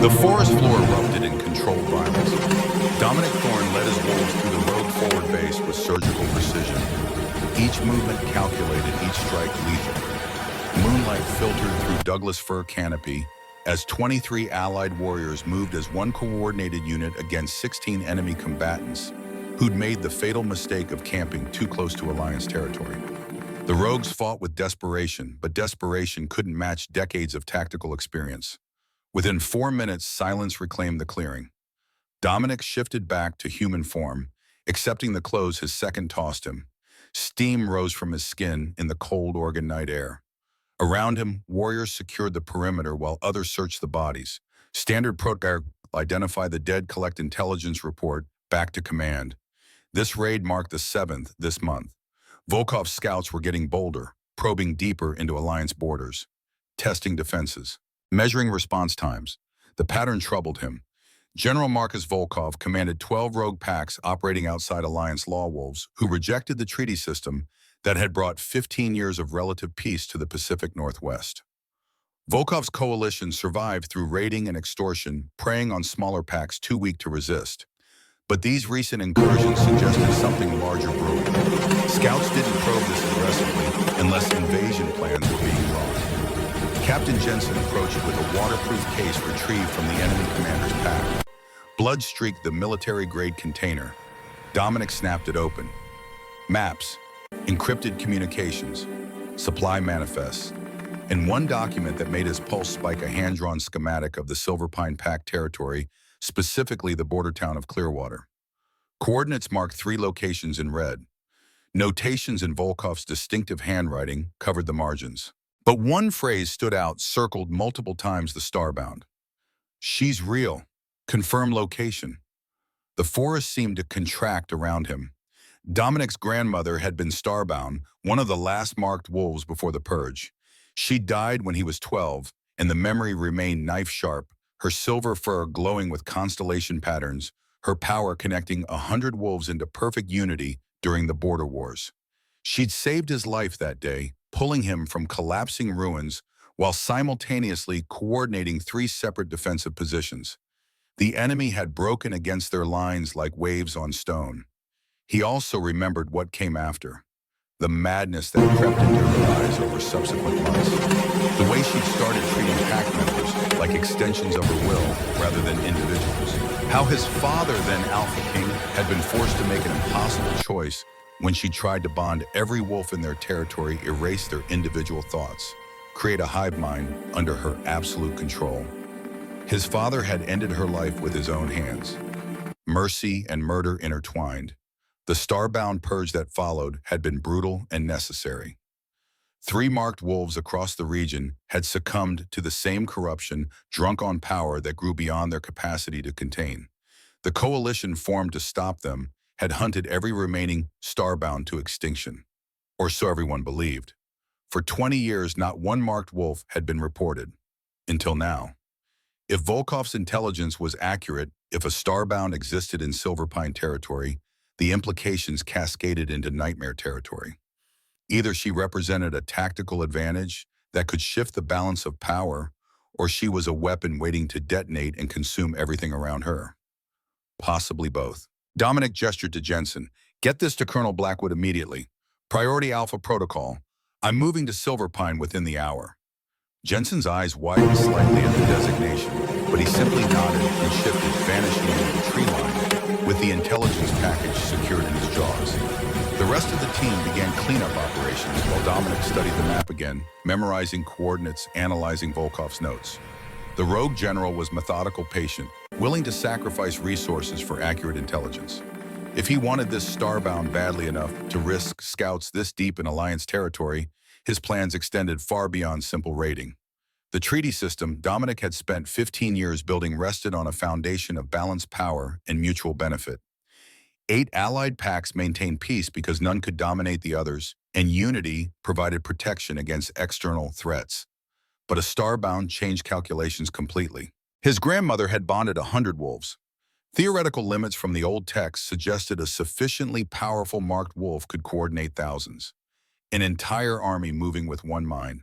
The forest floor erupted in controlled violence. Dominic Thorne led his wolves through the rogue forward base with surgical precision. Each movement calculated, each strike lethal. Moonlight filtered through Douglas fir canopy as 23 allied warriors moved as one coordinated unit against 16 enemy combatants who'd made the fatal mistake of camping too close to Alliance territory. The rogues fought with desperation, but desperation couldn't match decades of tactical experience. Within 4 minutes, silence reclaimed the clearing. Dominic shifted back to human form, accepting the clothes his second tossed him. Steam rose from his skin in the cold Oregon night air. Around him, warriors secured the perimeter while others searched the bodies. Standard protocol identify the dead, collect intelligence report, back to command. This raid marked the 7th this month. Volkov's scouts were getting bolder, probing deeper into Alliance borders, testing defenses, measuring response times. The pattern troubled him. General Marcus Volkov commanded 12 rogue packs operating outside Alliance law wolves who rejected the treaty system that had brought 15 years of relative peace to the Pacific Northwest. Volkov's coalition survived through raiding and extortion, preying on smaller packs too weak to resist. But these recent incursions suggested something larger brewing. Scouts didn't probe this aggressively unless invasion plans were being drawn. Captain Jensen approached with a waterproof case retrieved from the enemy commander's pack. Blood streaked the military-grade container. Dominic snapped it open. Maps, encrypted communications, supply manifests, and one document that made his pulse spike, a hand-drawn schematic of the Silver Pine Pack territory, specifically the border town of Clearwater. Coordinates marked 3 locations in red. Notations in Volkov's distinctive handwriting covered the margins. But one phrase stood out, circled multiple times: the starbound. She's real. Confirm location. The forest seemed to contract around him. Dominic's grandmother had been starbound, one of the last marked wolves before the purge. She died when he was 12, and the memory remained knife-sharp, her silver fur glowing with constellation patterns, her power connecting 100 wolves into perfect unity during the border wars. She'd saved his life that day, pulling him from collapsing ruins while simultaneously coordinating 3 separate defensive positions. The enemy had broken against their lines like waves on stone. He also remembered what came after. The madness that crept into her eyes over subsequent months. The way she'd started treating pack members like extensions of her will rather than individuals. How his father, then AlphaKing, had been forced to make an impossible choice when she tried to bond every wolf in their territory, erase their individual thoughts, create a hive mind under her absolute control. His father had ended her life with his own hands. Mercy and murder intertwined. The starbound purge that followed had been brutal and necessary. 3 marked wolves across the region had succumbed to the same corruption, drunk on power that grew beyond their capacity to contain. The coalition formed to stop them had hunted every remaining starbound to extinction, or so everyone believed. For 20 years, not one marked wolf had been reported. Until now. If Volkov's intelligence was accurate, if a starbound existed in Silver Pine territory, the implications cascaded into nightmare territory. Either she represented a tactical advantage that could shift the balance of power, or she was a weapon waiting to detonate and consume everything around her. Possibly both. Dominic gestured to Jensen. Get this to Colonel Blackwood immediately. Priority Alpha Protocol. I'm moving to Silver Pine within the hour. Jensen's eyes widened slightly at the designation, but he simply nodded and shifted, vanishing into the tree line, with the intelligence package secured in his jaws. The rest of the team began cleanup operations while Dominic studied the map again, memorizing coordinates, analyzing Volkov's notes. The rogue general was methodical, patient, willing to sacrifice resources for accurate intelligence. If he wanted this starbound badly enough to risk scouts this deep in Alliance territory, his plans extended far beyond simple raiding. The treaty system Dominic had spent 15 years building rested on a foundation of balanced power and mutual benefit. 8 allied packs maintained peace because none could dominate the others, and unity provided protection against external threats. But a starbound changed calculations completely. His grandmother had bonded 100 wolves. Theoretical limits from the old text suggested a sufficiently powerful marked wolf could coordinate thousands. An entire army moving with one mind.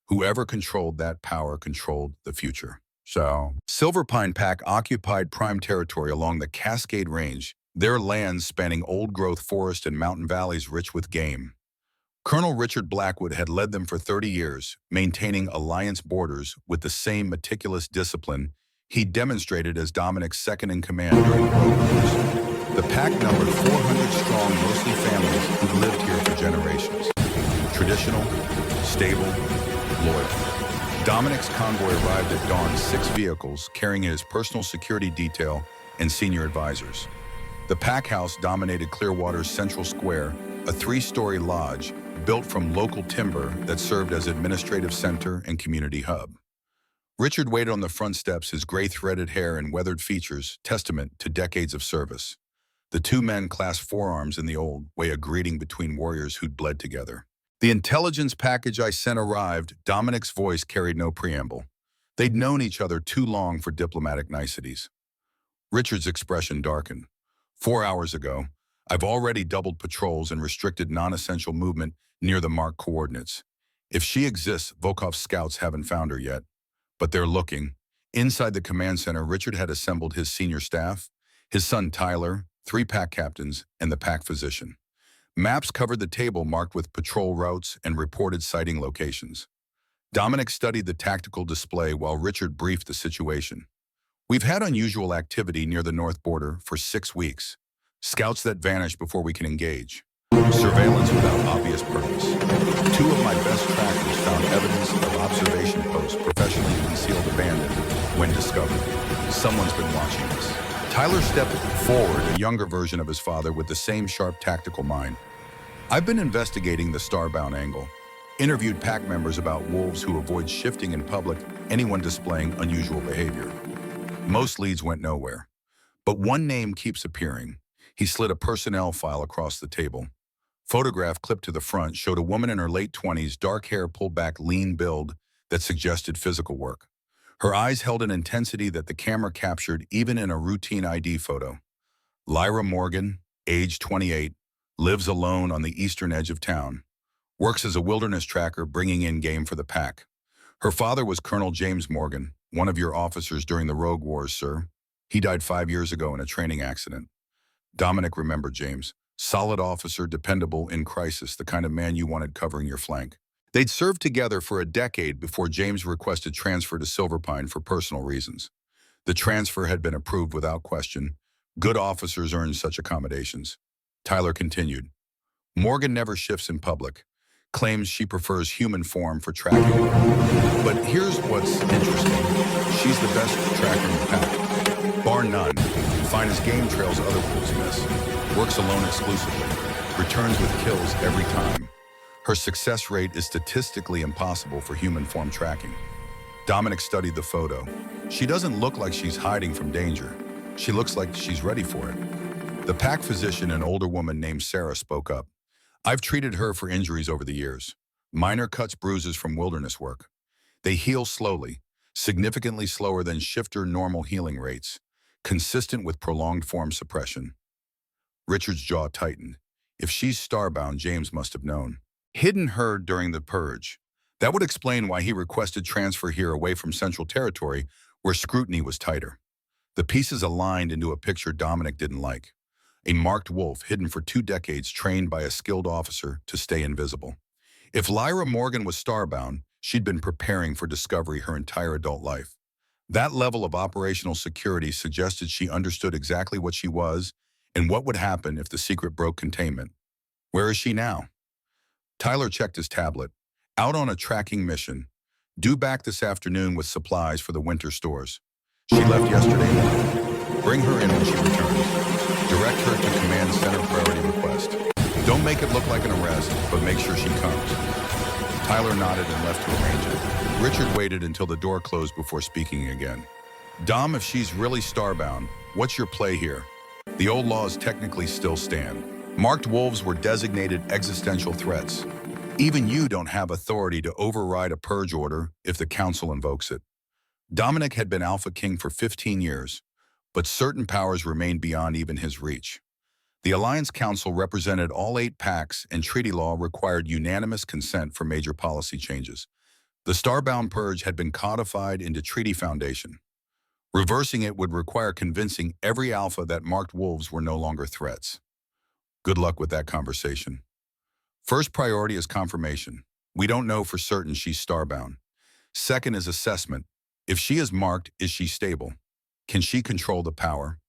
Whoever controlled that power controlled the future. So, Silver Pine Pack occupied prime territory along the Cascade Range, their lands spanning old-growth forest and mountain valleys rich with game. Colonel Richard Blackwood had led them for 30 years, maintaining alliance borders with the same meticulous discipline he demonstrated as Dominic's second-in-command during the Road Wars. The pack numbered 400 strong, mostly families who lived here for generations. Traditional, stable, loyal. Dominic's convoy arrived at dawn 6 vehicles, carrying his personal security detail and senior advisors. The pack house dominated Clearwater's central square, a 3-story lodge built from local timber that served as administrative center and community hub. Richard waited on the front steps, his gray-threaded hair and weathered features testament to decades of service. The two men clasped forearms in the old way, a greeting between warriors who'd bled together. The intelligence package I sent arrived. Dominic's voice carried no preamble. They'd known each other too long for diplomatic niceties. Richard's expression darkened. 4 hours ago, I've already doubled patrols and restricted non-essential movement near the marked coordinates. If she exists, Volkov's scouts haven't found her yet. But they're looking. Inside the command center, Richard had assembled his senior staff, his son Tyler, 3 pack captains, and the pack physician. Maps covered the table marked with patrol routes and reported sighting locations. Dominic studied the tactical display while Richard briefed the situation. We've had unusual activity near the north border for 6 weeks. Scouts that vanish before we can engage. Surveillance without obvious purpose. 2 of my best trackers found evidence of observation posts professionally concealed abandoned when discovered. Someone's been watching us. Tyler stepped forward, a younger version of his father with the same sharp tactical mind. I've been investigating the starbound angle. Interviewed pack members about wolves who avoid shifting in public, anyone displaying unusual behavior. Most leads went nowhere. But one name keeps appearing. He slid a personnel file across the table. Photograph clipped to the front showed a woman in her late 20s, dark hair pulled back, lean build that suggested physical work. Her eyes held an intensity that the camera captured even in a routine ID photo. Lyra Morgan, age 28, lives alone on the eastern edge of town. Works as a wilderness tracker, bringing in game for the pack. Her father was Colonel James Morgan, one of your officers during the Rogue Wars, sir. He died 5 years ago in a training accident. Dominic remembered James. Solid officer, dependable in crisis, the kind of man you wanted covering your flank. They'd served together for a decade before James requested transfer to Silver Pine for personal reasons. The transfer had been approved without question. Good officers earn such accommodations. Tyler continued. Morgan never shifts in public. Claims she prefers human form for tracking. But here's what's interesting. She's the best tracker in the pack. Bar none. Fine as game trails other wolves miss. Works alone exclusively. Returns with kills every time. Her success rate is statistically impossible for human form tracking. Dominic studied the photo. She doesn't look like she's hiding from danger. She looks like she's ready for it. The pack physician, an older woman named Sarah, spoke up. I've treated her for injuries over the years. Minor cuts, bruises from wilderness work. They heal slowly, significantly slower than shifter normal healing rates, consistent with prolonged form suppression. Richard's jaw tightened. If she's starbound, James must have known. Hidden her during the purge. That would explain why he requested transfer here away from Central Territory, where scrutiny was tighter. The pieces aligned into a picture Dominic didn't like. A marked wolf hidden for 2 decades, trained by a skilled officer to stay invisible. If Lyra Morgan was starbound, she'd been preparing for discovery her entire adult life. That level of operational security suggested she understood exactly what she was and what would happen if the secret broke containment. Where is she now? Tyler checked his tablet. Out on a tracking mission. Due back this afternoon with supplies for the winter stores. She left yesterday morning. Bring her in when she returns. Direct her to command center priority request. Don't make it look like an arrest, but make sure she comes. Tyler nodded and left to arrange it. Richard waited until the door closed before speaking again. Dom, if she's really starbound, what's your play here? The old laws technically still stand. Marked wolves were designated existential threats. Even you don't have authority to override a purge order if the council invokes it. Dominic had been AlphaKing for 15 years, but certain powers remained beyond even his reach. The Alliance Council represented all 8 packs, and treaty law required unanimous consent for major policy changes. The Starbound Purge had been codified into treaty foundation. Reversing it would require convincing every alpha that marked wolves were no longer threats. Good luck with that conversation. First priority is confirmation. We don't know for certain she's starbound. Second is assessment. If she is marked, is she stable? Can she control the power?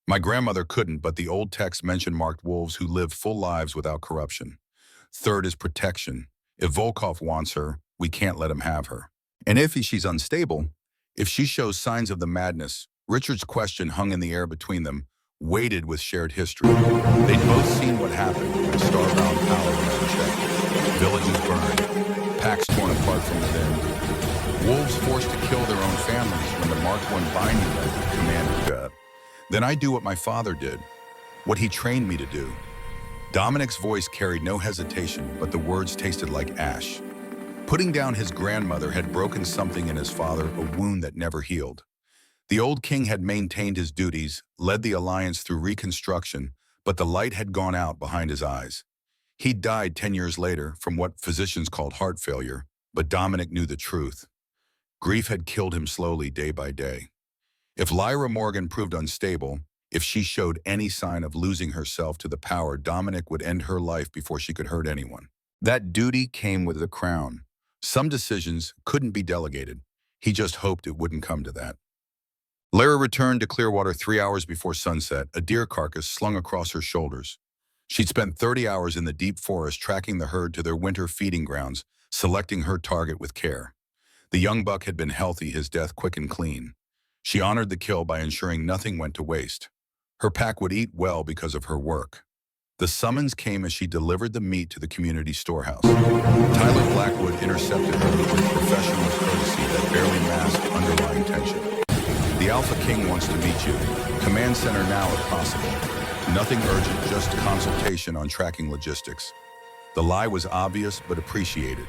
My grandmother couldn't, but the old text mentioned marked wolves who live full lives without corruption. Third is protection. If Volkov wants her, we can't let him have her. And if she's unstable, if she shows signs of the madness, Richard's question hung in the air between them, weighted with shared history. They'd both seen what happened when starbound power was unchecked. Villages burned, packs torn apart from within, wolves forced to kill their own families when the Mark I binding letter commanded God. Then I do what my father did, what he trained me to do. Dominic's voice carried no hesitation, but the words tasted like ash. Putting down his grandmother had broken something in his father, a wound that never healed. The old king had maintained his duties, led the alliance through reconstruction, but the light had gone out behind his eyes. He died 10 years later from what physicians called heart failure, but Dominic knew the truth. Grief had killed him slowly day by day. If Lyra Morgan proved unstable, if she showed any sign of losing herself to the power, Dominic would end her life before she could hurt anyone. That duty came with the crown. Some decisions couldn't be delegated. He just hoped it wouldn't come to that. Lyra returned to Clearwater 3 hours before sunset, a deer carcass slung across her shoulders. She'd spent 30 hours in the deep forest tracking the herd to their winter feeding grounds, selecting her target with care. The young buck had been healthy, his death quick and clean. She honored the kill by ensuring nothing went to waste. Her pack would eat well because of her work. The summons came as she delivered the meat to the community storehouse. Tyler Blackwood intercepted her with professional courtesy that barely masked underlying tension. The AlphaKing wants to meet you. Command center now if possible. Nothing urgent, just consultation on tracking logistics. The lie was obvious but appreciated.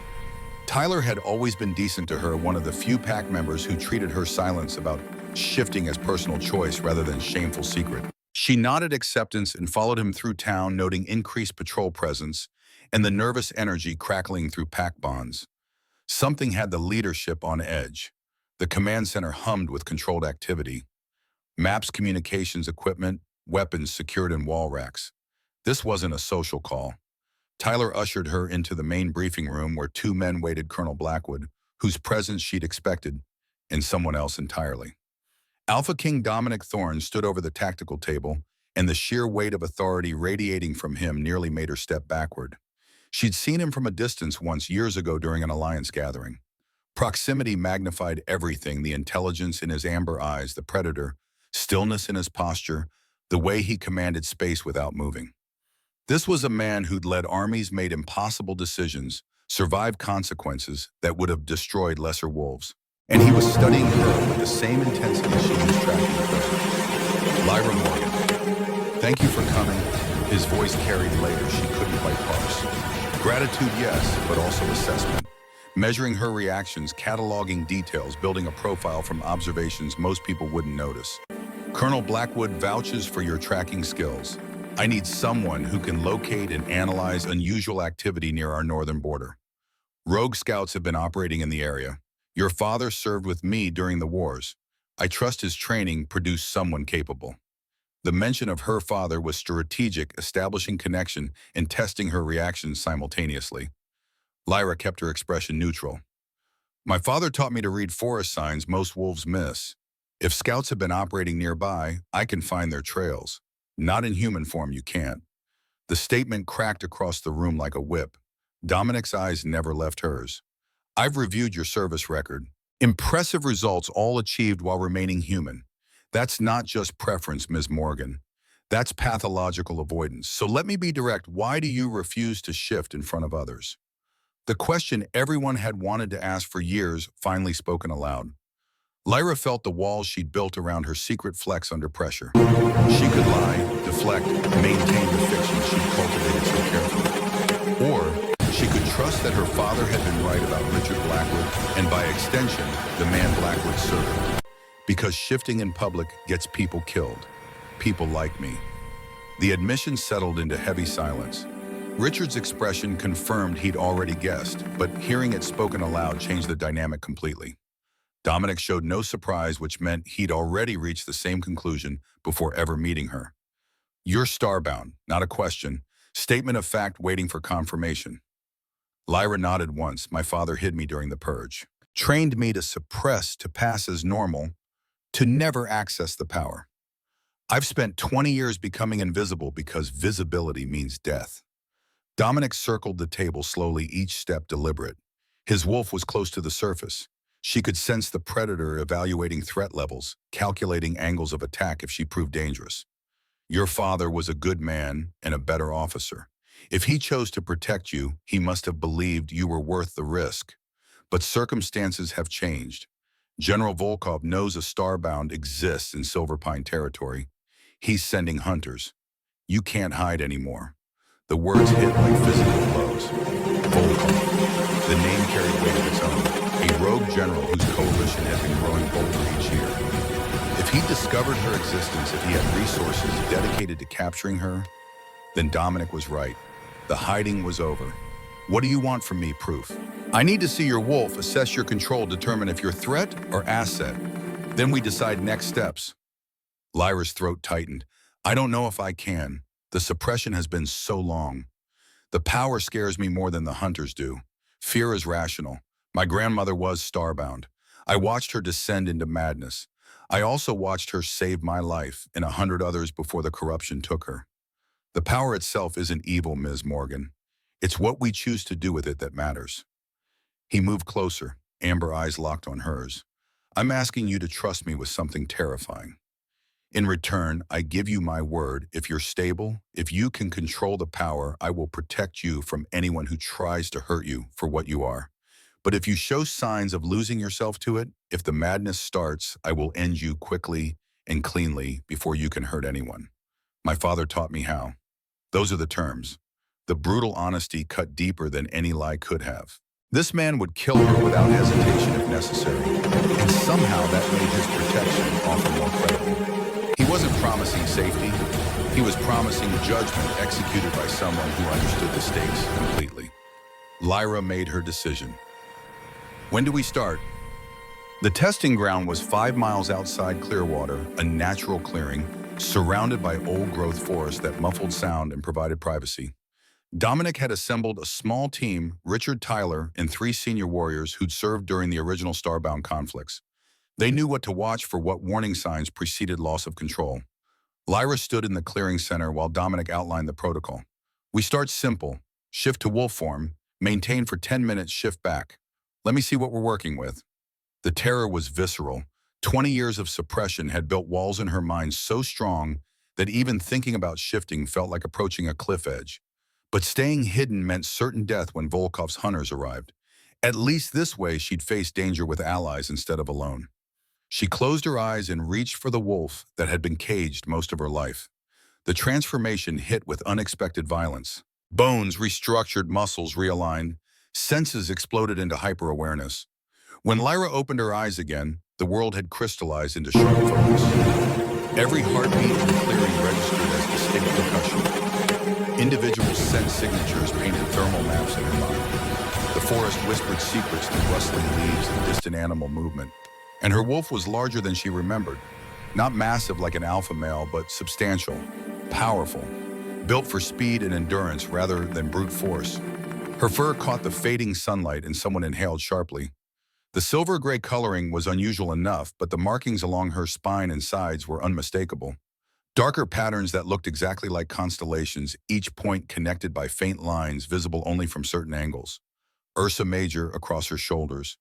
Tyler had always been decent to her, one of the few pack members who treated her silence about shifting as personal choice rather than shameful secret. She nodded acceptance and followed him through town, noting increased patrol presence and the nervous energy crackling through pack bonds. Something had the leadership on edge. The command center hummed with controlled activity. Maps, communications equipment, weapons secured in wall racks. This wasn't a social call. Tyler ushered her into the main briefing room where two men waited: Colonel Blackwood, whose presence she'd expected, and someone else entirely. AlphaKing Dominic Thorne stood over the tactical table, and the sheer weight of authority radiating from him nearly made her step backward. She'd seen him from a distance once years ago during an alliance gathering. Proximity magnified everything: the intelligence in his amber eyes, the predator, stillness in his posture, the way he commanded space without moving. This was a man who'd led armies, made impossible decisions, survived consequences that would have destroyed lesser wolves. And he was studying her with the same intensity she was tracking her. Lyra Morgan, thank you for coming. His voice carried later she couldn't quite parse. Gratitude, yes, but also assessment. Measuring her reactions, cataloging details, building a profile from observations most people wouldn't notice. Colonel Blackwood vouches for your tracking skills. I need someone who can locate and analyze unusual activity near our northern border. Rogue scouts have been operating in the area. Your father served with me during the wars. I trust his training produced someone capable. The mention of her father was strategic, establishing connection and testing her reactions simultaneously. Lyra kept her expression neutral. My father taught me to read forest signs most wolves miss. If scouts have been operating nearby, I can find their trails. Not in human form, you can't. The statement cracked across the room like a whip. Dominic's eyes never left hers. I've reviewed your service record. Impressive results, all achieved while remaining human. That's not just preference, Ms. Morgan. That's pathological avoidance. So let me be direct. Why do you refuse to shift in front of others? The question everyone had wanted to ask for years finally spoken aloud. Lyra felt the walls she'd built around her secret flex under pressure. She could lie, deflect, maintain the fiction she'd cultivated so carefully. Or she could trust that her father had been right about Richard Blackwood, and by extension, the man Blackwood served. Because shifting in public gets people killed. People like me. The admission settled into heavy silence. Richard's expression confirmed he'd already guessed, but hearing it spoken aloud changed the dynamic completely. Dominic showed no surprise, which meant he'd already reached the same conclusion before ever meeting her. You're starbound, not a question. Statement of fact waiting for confirmation. Lyra nodded once. My father hid me during the purge. Trained me to suppress, to pass as normal, to never access the power. I've spent 20 years becoming invisible because visibility means death. Dominic circled the table slowly, each step deliberate. His wolf was close to the surface. She could sense the predator evaluating threat levels, calculating angles of attack if she proved dangerous. Your father was a good man and a better officer. If he chose to protect you, he must have believed you were worth the risk. But circumstances have changed. General Volkov knows a starbound exists in Silver Pine territory. He's sending hunters. You can't hide anymore. The words hit like physical blows. Volkov. The name carried weight of its own. A rogue general whose coalition had been growing bolder each year. If he discovered her existence, if he had resources dedicated to capturing her, then Dominic was right. The hiding was over. What do you want from me? Proof. I need to see your wolf, assess your control, determine if you're threat or asset. Then we decide next steps. Lyra's throat tightened. I don't know if I can. The suppression has been so long. The power scares me more than the hunters do. Fear is rational. My grandmother was starbound. I watched her descend into madness. I also watched her save my life and 100 others before the corruption took her. The power itself isn't evil, Ms. Morgan. It's what we choose to do with it that matters. He moved closer, amber eyes locked on hers. I'm asking you to trust me with something terrifying. In return, I give you my word, if you're stable, if you can control the power, I will protect you from anyone who tries to hurt you for what you are. But if you show signs of losing yourself to it, if the madness starts, I will end you quickly and cleanly before you can hurt anyone. My father taught me how. Those are the terms. The brutal honesty cut deeper than any lie could have. This man would kill her without hesitation if necessary, and somehow that made his protection often more credible. He wasn't promising safety. He was promising judgment executed by someone who understood the stakes completely. Lyra made her decision. When do we start? The testing ground was 5 miles outside Clearwater, a natural clearing, surrounded by old-growth forest that muffled sound and provided privacy. Dominic had assembled a small team, Richard, Tyler, and 3 senior warriors who'd served during the original Starbound conflicts. They knew what to watch for, what warning signs preceded loss of control. Lyra stood in the clearing center while Dominic outlined the protocol. We start simple. Shift to wolf form. Maintain for 10 minutes, shift back. Let me see what we're working with. The terror was visceral. 20 years of suppression had built walls in her mind so strong that even thinking about shifting felt like approaching a cliff edge. But staying hidden meant certain death when Volkov's hunters arrived. At least this way she'd face danger with allies instead of alone. She closed her eyes and reached for the wolf that had been caged most of her life. The transformation hit with unexpected violence. Bones restructured, muscles realigned, senses exploded into hyper-awareness. When Lyra opened her eyes again, the world had crystallized into sharp focus. Every heartbeat in the clearing registered as distinct percussion. Individual scent signatures painted thermal maps in her mind. The forest whispered secrets through rustling leaves and distant animal movement. And her wolf was larger than she remembered. Not massive like an alpha male, but substantial, powerful, built for speed and endurance rather than brute force. Her fur caught the fading sunlight and someone inhaled sharply. The silver-gray coloring was unusual enough, but the markings along her spine and sides were unmistakable. Darker patterns that looked exactly like constellations, each point connected by faint lines visible only from certain angles. Ursa Major across her shoulders,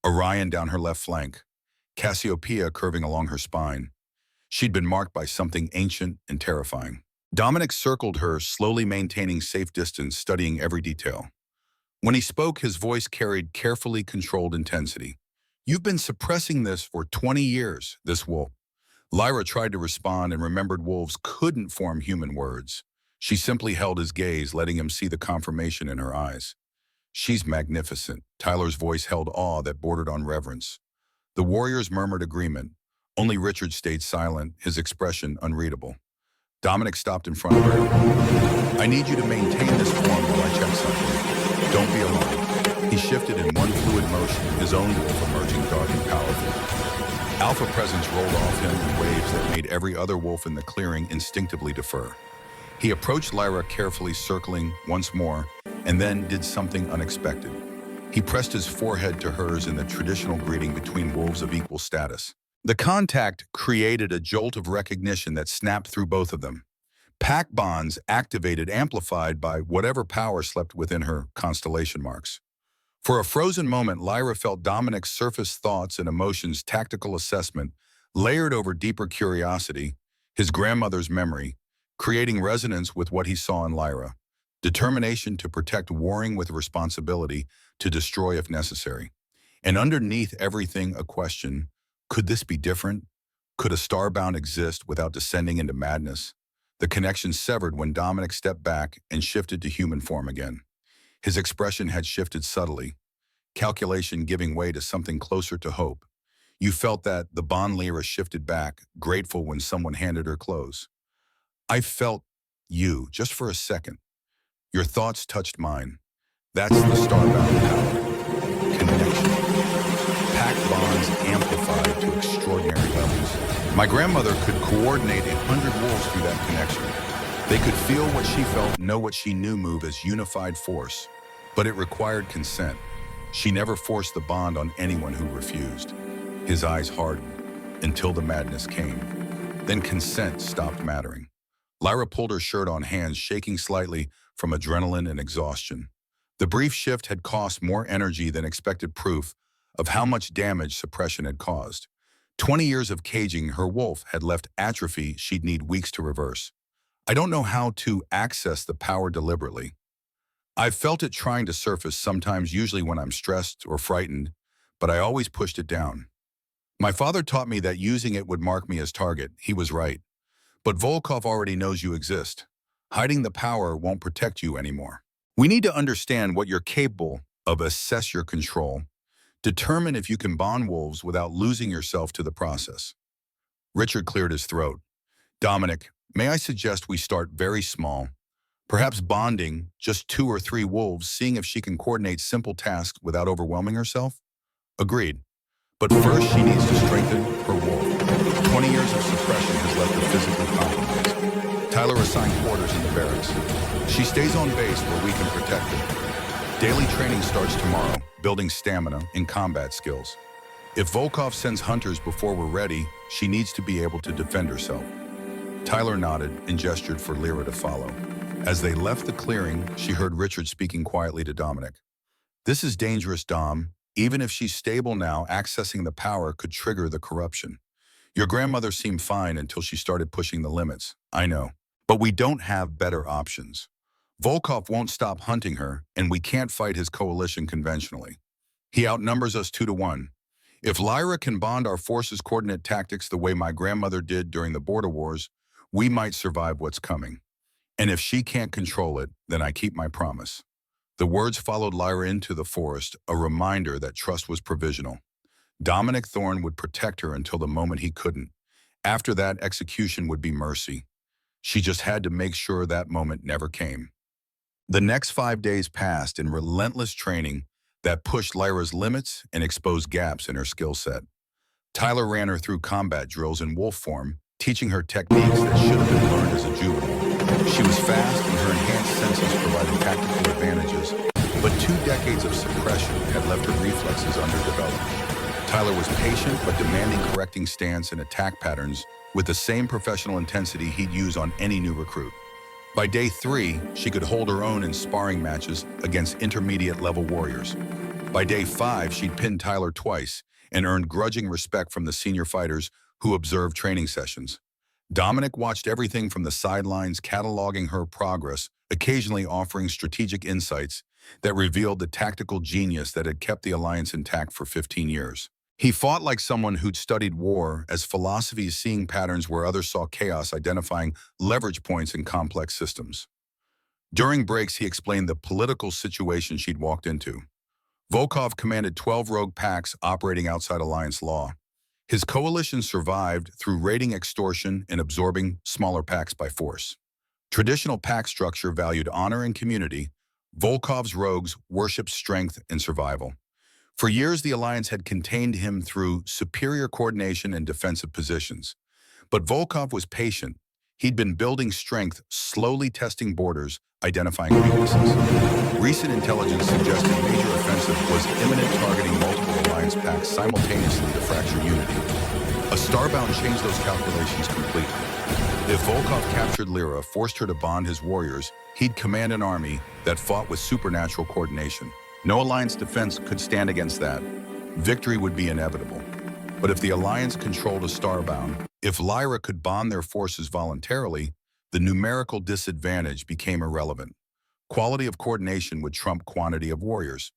Orion down her left flank, Cassiopeia curving along her spine. She'd been marked by something ancient and terrifying. Dominic circled her, slowly maintaining safe distance, studying every detail. When he spoke, his voice carried carefully controlled intensity. You've been suppressing this for 20 years, this wolf. Lyra tried to respond and remembered wolves couldn't form human words. She simply held his gaze, letting him see the confirmation in her eyes. She's magnificent. Tyler's voice held awe that bordered on reverence. The warriors murmured agreement. Only Richard stayed silent, his expression unreadable. Dominic stopped in front of her. I need you to maintain this form I check something. Don't be alarmed. He shifted in one fluid motion, his own wolf emerging dark and powerful. Alpha presence rolled off him in waves that made every other wolf in the clearing instinctively defer. He approached Lyra, carefully circling once more, and then did something unexpected. He pressed his forehead to hers in the traditional greeting between wolves of equal status. The contact created a jolt of recognition that snapped through both of them. Pack bonds activated, amplified by whatever power slept within her constellation marks. For a frozen moment, Lyra felt Dominic's surface thoughts and emotions, tactical assessment, layered over deeper curiosity, his grandmother's memory, creating resonance with what he saw in Lyra. Determination to protect, warring with responsibility to destroy if necessary. And underneath everything, a question: could this be different? Could a starbound exist without descending into madness? The connection severed when Dominic stepped back and shifted to human form again. His expression had shifted subtly, calculation giving way to something closer to hope. You felt that the bond Lyra shifted back, grateful when someone handed her clothes. I felt you, just for a second. Your thoughts touched mine. That's the starbound power. Connection. Pack bonds amplified to extraordinary levels. My grandmother could coordinate 100 wolves through that connection. They could feel what she felt, know what she knew, move as unified force. But it required consent. She never forced the bond on anyone who refused. His eyes hardened until the madness came. Then consent stopped mattering. Lyra pulled her shirt on, hands shaking slightly from adrenaline and exhaustion. The brief shift had cost more energy than expected, proof of how much damage suppression had caused. 20 years of caging her wolf had left atrophy she'd need weeks to reverse. I don't know how to access the power deliberately. I've felt it trying to surface sometimes, usually when I'm stressed or frightened, but I always pushed it down. My father taught me that using it would mark me as target. He was right. But Volkov already knows you exist. Hiding the power won't protect you anymore. We need to understand what you're capable of, assess your control, determine if you can bond wolves without losing yourself to the process. Richard cleared his throat. Dominic, may I suggest we start very small, perhaps bonding just 2 or 3 wolves, seeing if she can coordinate simple tasks without overwhelming herself? Agreed. But first, she needs to strengthen her wolf. 20 years of suppression has left her physically compromised. Tyler assigned quarters in the barracks. She stays on base where we can protect her. Daily training starts tomorrow, building stamina and combat skills. If Volkov sends hunters before we're ready, she needs to be able to defend herself. Tyler nodded and gestured for Lyra to follow. As they left the clearing, she heard Richard speaking quietly to Dominic. This is dangerous, Dom. Even if she's stable now, accessing the power could trigger the corruption. Your grandmother seemed fine until she started pushing the limits. I know. But we don't have better options. Volkov won't stop hunting her, and we can't fight his coalition conventionally. He outnumbers us 2 to 1. If Lyra can bond our forces, coordinate tactics the way my grandmother did during the border wars, we might survive what's coming. And if she can't control it, then I keep my promise. The words followed Lyra into the forest, a reminder that trust was provisional. Dominic Thorne would protect her until the moment he couldn't. After that, execution would be mercy. She just had to make sure that moment never came. The next 5 days passed in relentless training that pushed Lyra's limits and exposed gaps in her skill set. Tyler ran her through combat drills in wolf form, teaching her techniques that should have been learned as a juvenile. She was fast and her enhanced senses provided tactical advantages, but 2 decades of suppression had left her reflexes underdeveloped. Tyler was patient but demanding, correcting stance and attack patterns with the same professional intensity he'd use on any new recruit. By day 3, she could hold her own in sparring matches against intermediate-level warriors. By day 5, she'd pinned Tyler twice and earned grudging respect from the senior fighters who observed training sessions. Dominic watched everything from the sidelines, cataloging her progress, occasionally offering strategic insights that revealed the tactical genius that had kept the alliance intact for 15 years. He fought like someone who'd studied war, as philosophies, seeing patterns where others saw chaos, identifying leverage points in complex systems. During breaks, he explained the political situation she'd walked into. Volkov commanded 12 rogue packs operating outside alliance law. His coalition survived through raiding, extortion, and absorbing smaller packs by force. Traditional pack structure valued honor and community, Volkov's rogues worshipped strength and survival. For years, the Alliance had contained him through superior coordination and defensive positions. But Volkov was patient. He'd been building strength, slowly testing borders, identifying weaknesses. Recent intelligence suggested major offensive was imminent, targeting multiple Alliance packs simultaneously to fracture unity. A Starbound changed those calculations completely. If Volkov captured Lyra, forced her to bond his warriors, he'd command an army that fought with supernatural coordination. No Alliance defense could stand against that. Victory would be inevitable. But if the Alliance controlled a Starbound, if Lyra could bond their forces voluntarily, the numerical disadvantage became irrelevant. Quality of coordination would trump quantity of warriors.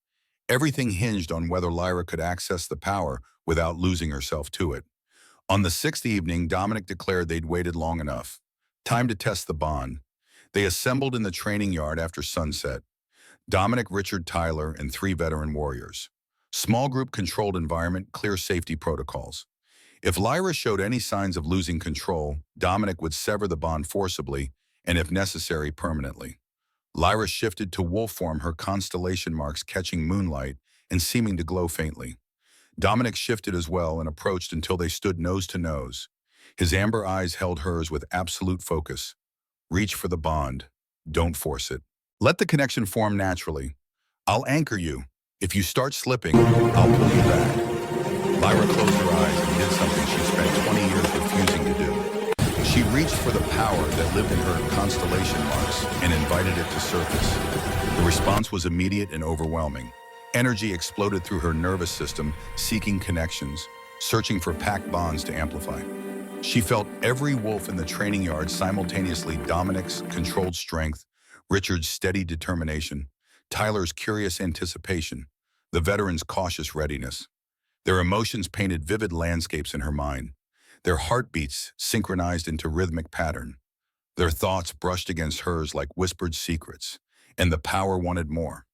Everything hinged on whether Lyra could access the power without losing herself to it. On the sixth evening, Dominic declared they'd waited long enough. Time to test the bond. They assembled in the training yard after sunset. Dominic, Richard, Tyler, and 3 veteran warriors. Small group controlled environment, clear safety protocols. If Lyra showed any signs of losing control, Dominic would sever the bond forcibly and, if necessary, permanently. Lyra shifted to wolf form, her constellation marks catching moonlight and seeming to glow faintly. Dominic shifted as well and approached until they stood nose to nose. His amber eyes held hers with absolute focus. Reach for the bond. Don't force it. Let the connection form naturally. I'll anchor you. If you start slipping, I'll pull you back. Lyra closed her eyes and did something she spent 20 years refusing to do. She reached for the power that lived in her constellation marks and invited it to surface. The response was immediate and overwhelming. Energy exploded through her nervous system, seeking connections, searching for pack bonds to amplify. She felt every wolf in the training yard simultaneously: Dominic's controlled strength, Richard's steady determination, Tyler's curious anticipation, the veteran's cautious readiness. Their emotions painted vivid landscapes in her mind. Their heartbeats synchronized into rhythmic pattern. Their thoughts brushed against hers like whispered secrets, and the power wanted more.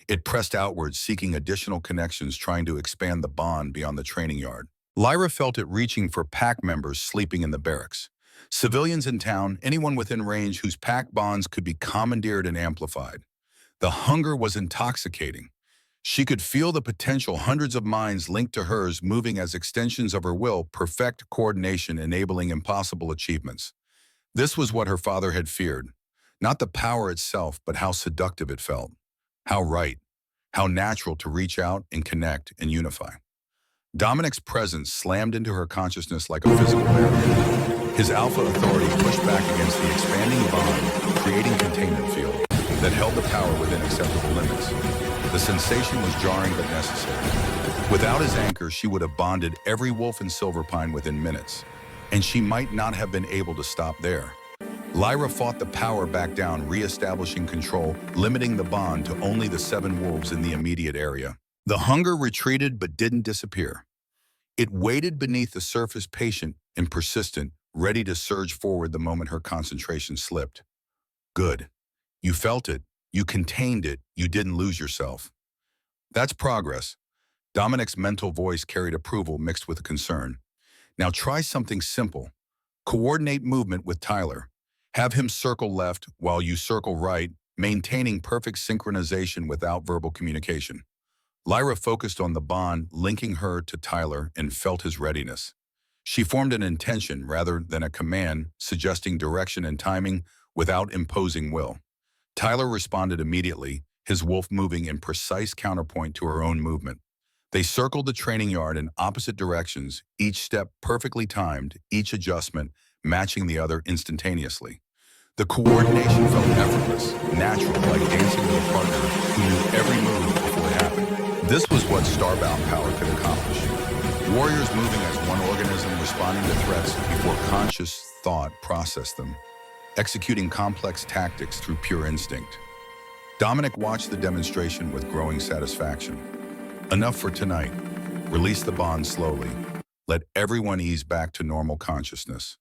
It pressed outwards, seeking additional connections, trying to expand the bond beyond the training yard. Lyra felt it reaching for pack members sleeping in the barracks. Civilians in town, anyone within range whose pack bonds could be commandeered and amplified. The hunger was intoxicating. She could feel the potential, hundreds of minds linked to hers, moving as extensions of her will, perfect coordination, enabling impossible achievements. This was what her father had feared. Not the power itself, but how seductive it felt. How right, how natural to reach out and connect and unify. Dominic's presence slammed into her consciousness like a physical barrier. His alpha authority pushed back against the expanding bond, creating containment field that held the power within acceptable limits. The sensation was jarring but necessary. Without his anchor, she would have bonded every wolf in Silverpine within minutes, and she might not have been able to stop there. Lyra fought the power back down, re-establishing control, limiting the bond to only the 7 wolves in the immediate area. The hunger retreated but didn't disappear. It waited beneath the surface, patient and persistent, ready to surge forward the moment her concentration slipped. Good. You felt it. You contained it. You didn't lose yourself. That's progress. Dominic's mental voice carried approval mixed with concern. Now try something simple. Coordinate movement with Tyler. Have him circle left while you circle right, maintaining perfect synchronization without verbal communication. Lyra focused on the bond linking her to Tyler and felt his readiness. She formed an intention rather than a command, suggesting direction and timing without imposing will. Tyler responded immediately, his wolf moving in precise counterpoint to her own movement. They circled the training yard in opposite directions, each step perfectly timed, each adjustment matching the other instantaneously. The coordination felt effortless, natural, like dancing with a partner who knew every move before it happened. This was what Starbound power could accomplish. Warriors moving as one organism, responding to threats before conscious thought processed them, executing complex tactics through pure instinct. Dominic watched the demonstration with growing satisfaction. Enough for tonight. Release the bond slowly. Let everyone ease back to normal consciousness.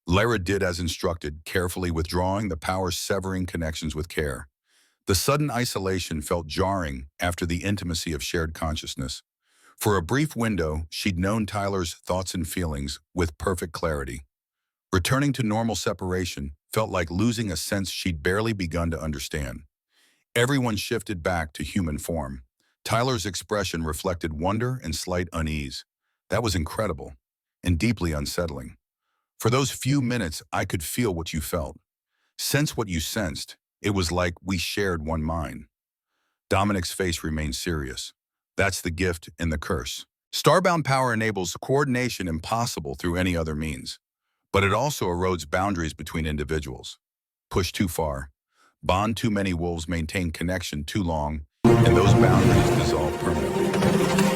Lyra did as instructed, carefully withdrawing the power, severing connections with care. The sudden isolation felt jarring after the intimacy of shared consciousness. For a brief window, she'd known Tyler's thoughts and feelings with perfect clarity. Returning to normal separation felt like losing a sense she'd barely begun to understand. Everyone shifted back to human form. Tyler's expression reflected wonder and slight unease. That was incredible and deeply unsettling. For those few minutes, I could feel what you felt, sense what you sensed. It was like we shared one mind. Dominic's face remained serious. That's the gift and the curse. Starbound power enables coordination impossible through any other means, but it also erodes boundaries between individuals. Push too far, bond too many wolves, maintain connection too long, and those boundaries dissolve permanently.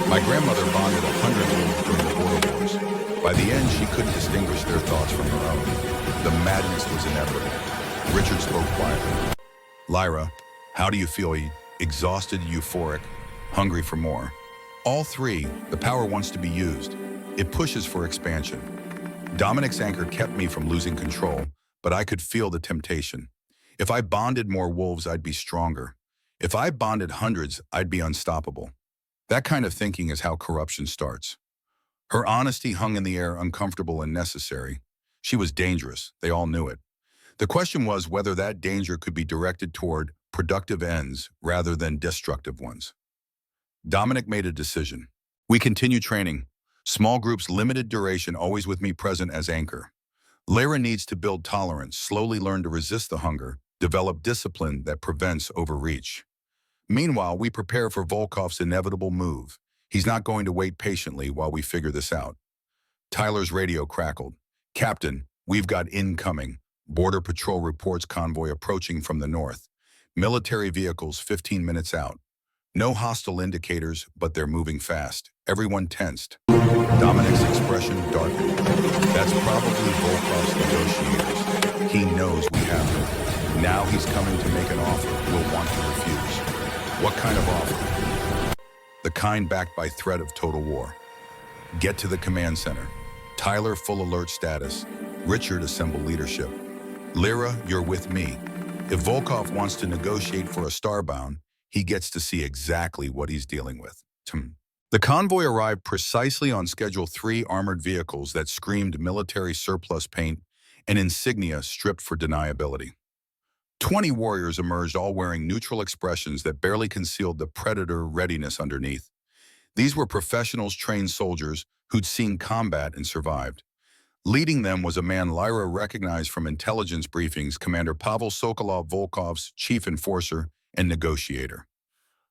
My grandmother bonded 100 wolves during the border wars. By the end, she couldn't distinguish their thoughts from her own. The madness was inevitable. Richard spoke quietly. Lyra, how do you feel? Exhausted, euphoric, hungry for more. All three, the power wants to be used. It pushes for expansion. Dominic's anchor kept me from losing control, but I could feel the temptation. If I bonded more wolves, I'd be stronger. If I bonded hundreds, I'd be unstoppable. That kind of thinking is how corruption starts. Her honesty hung in the air, uncomfortable and necessary. She was dangerous. They all knew it. The question was whether that danger could be directed toward productive ends rather than destructive ones. Dominic made a decision. We continue training. Small groups, limited duration, always with me present as anchor. Lyra needs to build tolerance, slowly learn to resist the hunger, develop discipline that prevents overreach. Meanwhile, we prepare for Volkov's inevitable move. He's not going to wait patiently while we figure this out. Tyler's radio crackled. Captain, we've got incoming. Border Patrol reports convoy approaching from the north. Military vehicles 15 minutes out. No hostile indicators, but they're moving fast. Everyone tensed. Dominic's expression darkened. That's probably Volkov's negotiators. He knows we have her. Now he's coming to make an offer we'll want to refuse. What kind of offer? The kind backed by threat of total war. Get to the command center. Tyler, full alert status. Richard, assemble leadership. Lyra, you're with me. If Volkov wants to negotiate for a starbound, he gets to see exactly what he's dealing with. The convoy arrived precisely on schedule, 3 armored vehicles that screamed military surplus paint and insignia stripped for deniability. 20 warriors emerged, all wearing neutral expressions that barely concealed the predator readiness underneath. These were professionals, trained soldiers who'd seen combat and survived. Leading them was a man Lyra recognized from intelligence briefings, Commander Pavel Sokolov, Volkov's chief enforcer and negotiator.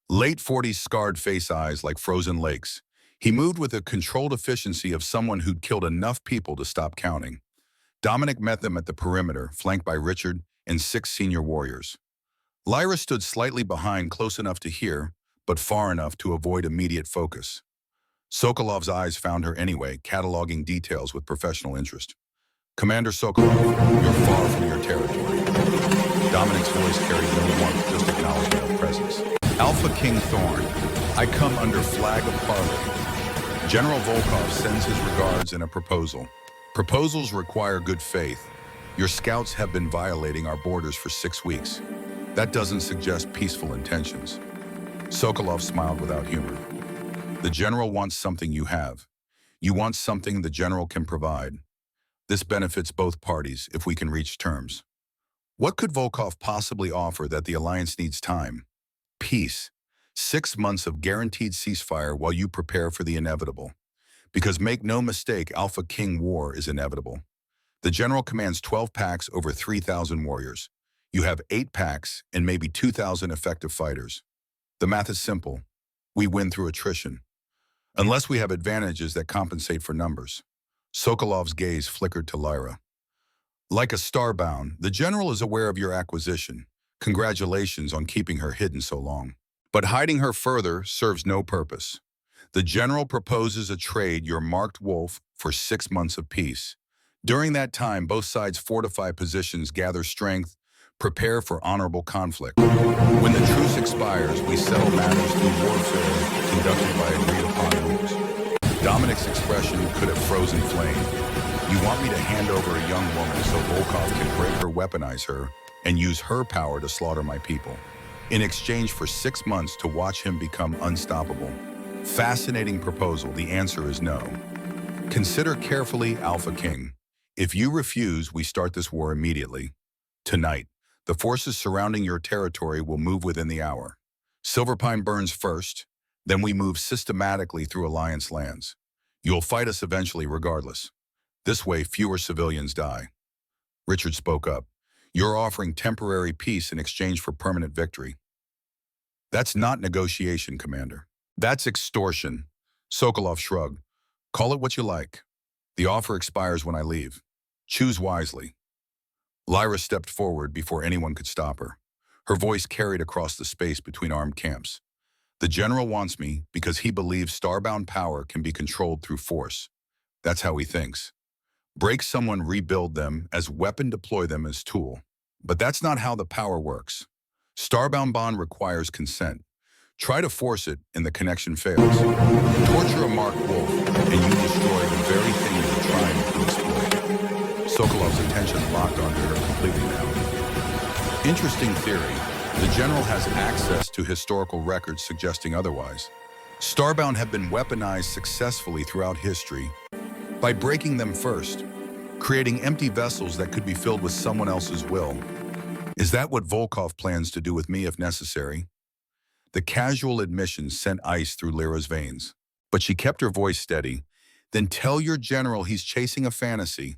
Late 40s, scarred face, eyes like frozen lakes. He moved with the controlled efficiency of someone who'd killed enough people to stop counting. Dominic met them at the perimeter, flanked by Richard and 6 senior warriors. Lyra stood slightly behind, close enough to hear, but far enough to avoid immediate focus. Sokolov's eyes found her anyway, cataloging details with professional interest. Commander Sokolov, you're far from your territory. Dominic's voice carried no warmth, just acknowledgement of presence. AlphaKing Thorn, I come under flag of parley. General Volkov sends his regards and a proposal. Proposals require good faith. Your scouts have been violating our borders for 6 weeks. That doesn't suggest peaceful intentions. Sokolov smiled without humor. The general wants something you have. You want something the general can provide. This benefits both parties if we can reach terms. What could Volkov possibly offer that the alliance needs? Time. Peace. 6 months of guaranteed ceasefire while you prepare for the inevitable. Because make no mistake, AlphaKing war is inevitable. The general commands 12 packs over 3,000 warriors. You have 8 packs and maybe 2,000 effective fighters. The math is simple. We win through attrition. Unless we have advantages that compensate for numbers. Sokolov's gaze flickered to Lyra. Like a starbound, the general is aware of your acquisition. Congratulations on keeping her hidden so long. But hiding her further serves no purpose. The general proposes a trade, your marked wolf, for 6 months of peace. During that time, both sides fortify positions, gather strength, prepare for honorable conflict. When the truce expires, we settle matters through warfare conducted by agreed-upon rules. Dominic's expression could have frozen flame. You want me to hand over a young woman so Volkov can break her, weaponize her, and use her power to slaughter my people, in exchange for 6 months to watch him become unstoppable? Fascinating proposal. The answer is no. Consider carefully, AlphaKing. If you refuse, we start this war immediately. Tonight. The forces surrounding your territory will move within the hour. Silverpine burns first, then we move systematically through Alliance lands. You'll fight us eventually regardless. This way, fewer civilians die. Richard spoke up. You're offering temporary peace in exchange for permanent victory. That's not negotiation, Commander. That's extortion. Sokolov shrugged. Call it what you like. The offer expires when I leave. Choose wisely. Lyra stepped forward before anyone could stop her. Her voice carried across the space between armed camps. The general wants me because he believes starbound power can be controlled through force. That's how he thinks. Break someone, rebuild them, as weapon, deploy them as tool. But that's not how the power works. Starbound bond requires consent. Try to force it and the connection fails. Torture a Mark Wolf and you destroy the very thing you're trying to exploit. Sokolov's attention locked onto her completely now. Interesting theory. The general has access to historical records suggesting otherwise. Starbound have been weaponized successfully throughout history by breaking them first, creating empty vessels that could be filled with someone else's will. Is that what Volkov plans to do with me if necessary? The casual admission sent ice through Lyra's veins, but she kept her voice steady. Then tell your general he's chasing a fantasy.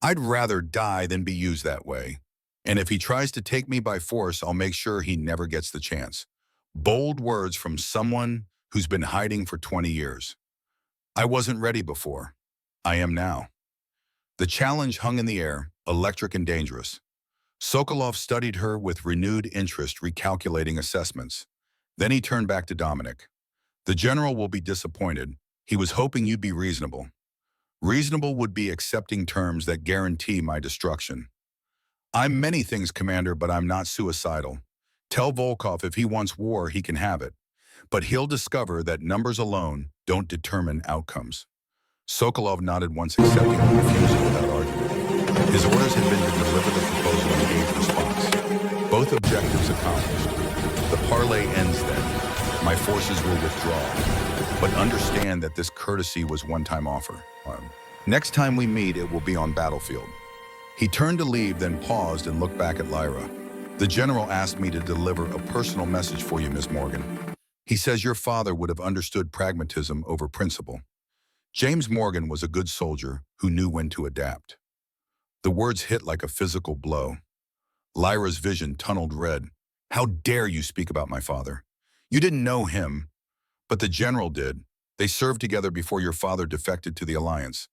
I'd rather die than be used that way. And if he tries to take me by force, I'll make sure he never gets the chance. Bold words from someone who's been hiding for 20 years. I wasn't ready before. I am now. The challenge hung in the air, electric and dangerous. Sokolov studied her with renewed interest, recalculating assessments. Then he turned back to Dominic. The general will be disappointed. He was hoping you'd be reasonable. Reasonable would be accepting terms that guarantee my destruction. I'm many things, Commander, but I'm not suicidal. Tell Volkov if he wants war, he can have it. But he'll discover that numbers alone don't determine outcomes. Sokolov nodded once, accepting the refusal without argument. His orders had been to deliver the proposal and engage response. Both objectives accomplished. The parley ends then. My forces will withdraw. But understand that this courtesy was one-time offer. Next time we meet, it will be on battlefield. He turned to leave, then paused and looked back at Lyra. The general asked me to deliver a personal message for you, Miss Morgan. He says your father would have understood pragmatism over principle. James Morgan was a good soldier who knew when to adapt. The words hit like a physical blow. Lyra's vision tunneled red. How dare you speak about my father? You didn't know him, but the general did. They served together before your father defected to the Alliance.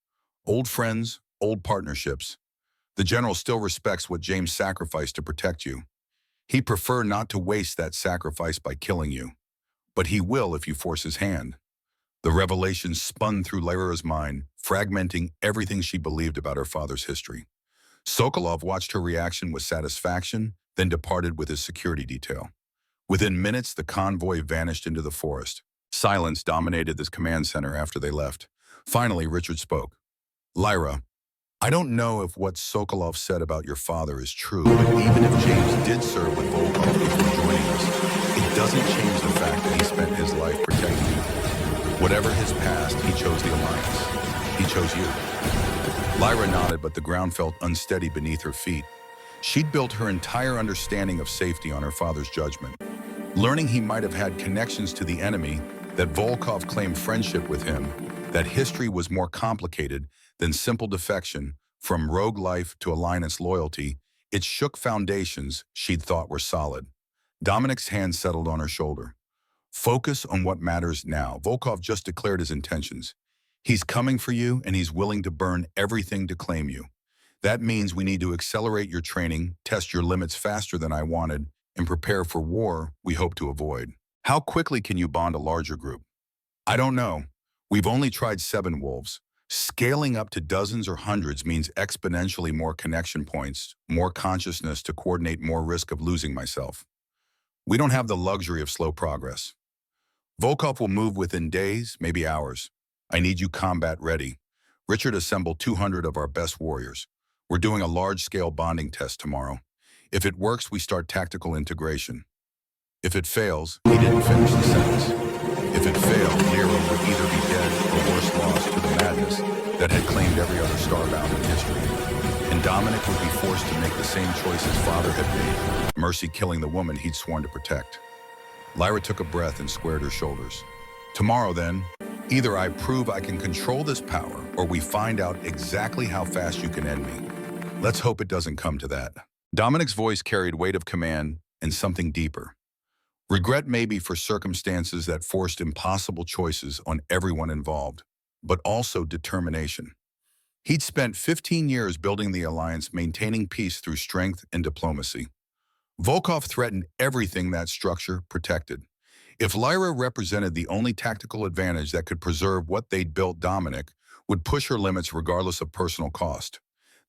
Old friends, old partnerships. The general still respects what James sacrificed to protect you. He'd prefer not to waste that sacrifice by killing you. But he will if you force his hand. The revelation spun through Lyra's mind, fragmenting everything she believed about her father's history. Sokolov watched her reaction with satisfaction, then departed with his security detail. Within minutes, the convoy vanished into the forest. Silence dominated this command center after they left. Finally, Richard spoke. Lyra, I don't know if what Sokolov said about your father is true, but even if James did serve with Volkov before joining us, it doesn't change the fact that he spent his life protecting you. Whatever his past, he chose the Alliance. He chose you. Lyra nodded, but the ground felt unsteady beneath her feet. She'd built her entire understanding of safety on her father's judgment. Learning he might have had connections to the enemy, that Volkov claimed friendship with him, that history was more complicated than simple defection, from rogue life to Alliance loyalty, it shook foundations she'd thought were solid. Dominic's hand settled on her shoulder. Focus on what matters now. Volkov just declared his intentions. He's coming for you, and he's willing to burn everything to claim you. That means we need to accelerate your training, test your limits faster than I wanted, and prepare for war we hope to avoid. How quickly can you bond a larger group? I don't know. We've only tried 7 wolves. Scaling up to dozens or hundreds means exponentially more connection points, more consciousness to coordinate, more risk of losing myself. We don't have the luxury of slow progress. Volkov will move within days, maybe hours. I need you combat ready. Richard assembled 200 of our best warriors. We're doing a large-scale bonding test tomorrow. If it works, we start tactical integration. If it fails, he didn't finish the sentence. If it failed, Lyra would either be dead or worse, lost to the madness that had claimed every other starbound in history. And and Dominic would be forced to make the same choice his father had made, Mercy killing the woman he'd sworn to protect. Lyra took a breath and squared her shoulders. Tomorrow, then, either I prove I can control this power, or we find out exactly how fast you can end me. Let's hope it doesn't come to that. Dominic's voice carried weight of command and something deeper. Regret maybe for circumstances that forced impossible choices on everyone involved, but also determination. He'd spent 15 years building the alliance, maintaining peace through strength and diplomacy. Volkov threatened everything that structure protected. If Lyra represented the only tactical advantage that could preserve what they'd built, Dominic would push her limits regardless of personal cost.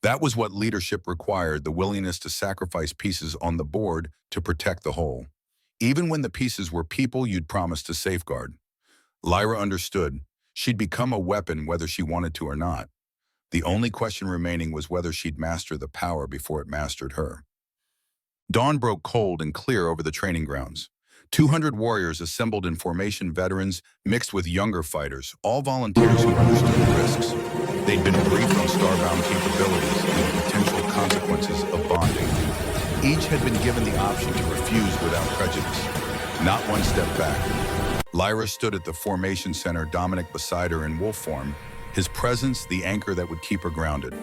That was what leadership required, the willingness to sacrifice pieces on the board to protect the whole, even when the pieces were people you'd promised to safeguard. Lyra understood. She'd become a weapon whether she wanted to or not. The only question remaining was whether she'd master the power before it mastered her. Dawn broke cold and clear over the training grounds. 200 warriors assembled in formation, veterans mixed with younger fighters, all volunteers who understood the risks. They'd been briefed on starbound capabilities and the potential consequences of bonding. Each had been given the option to refuse without prejudice. Not one step back. Lyra stood at the formation center, Dominic beside her in wolf form, his presence the anchor that would keep her grounded.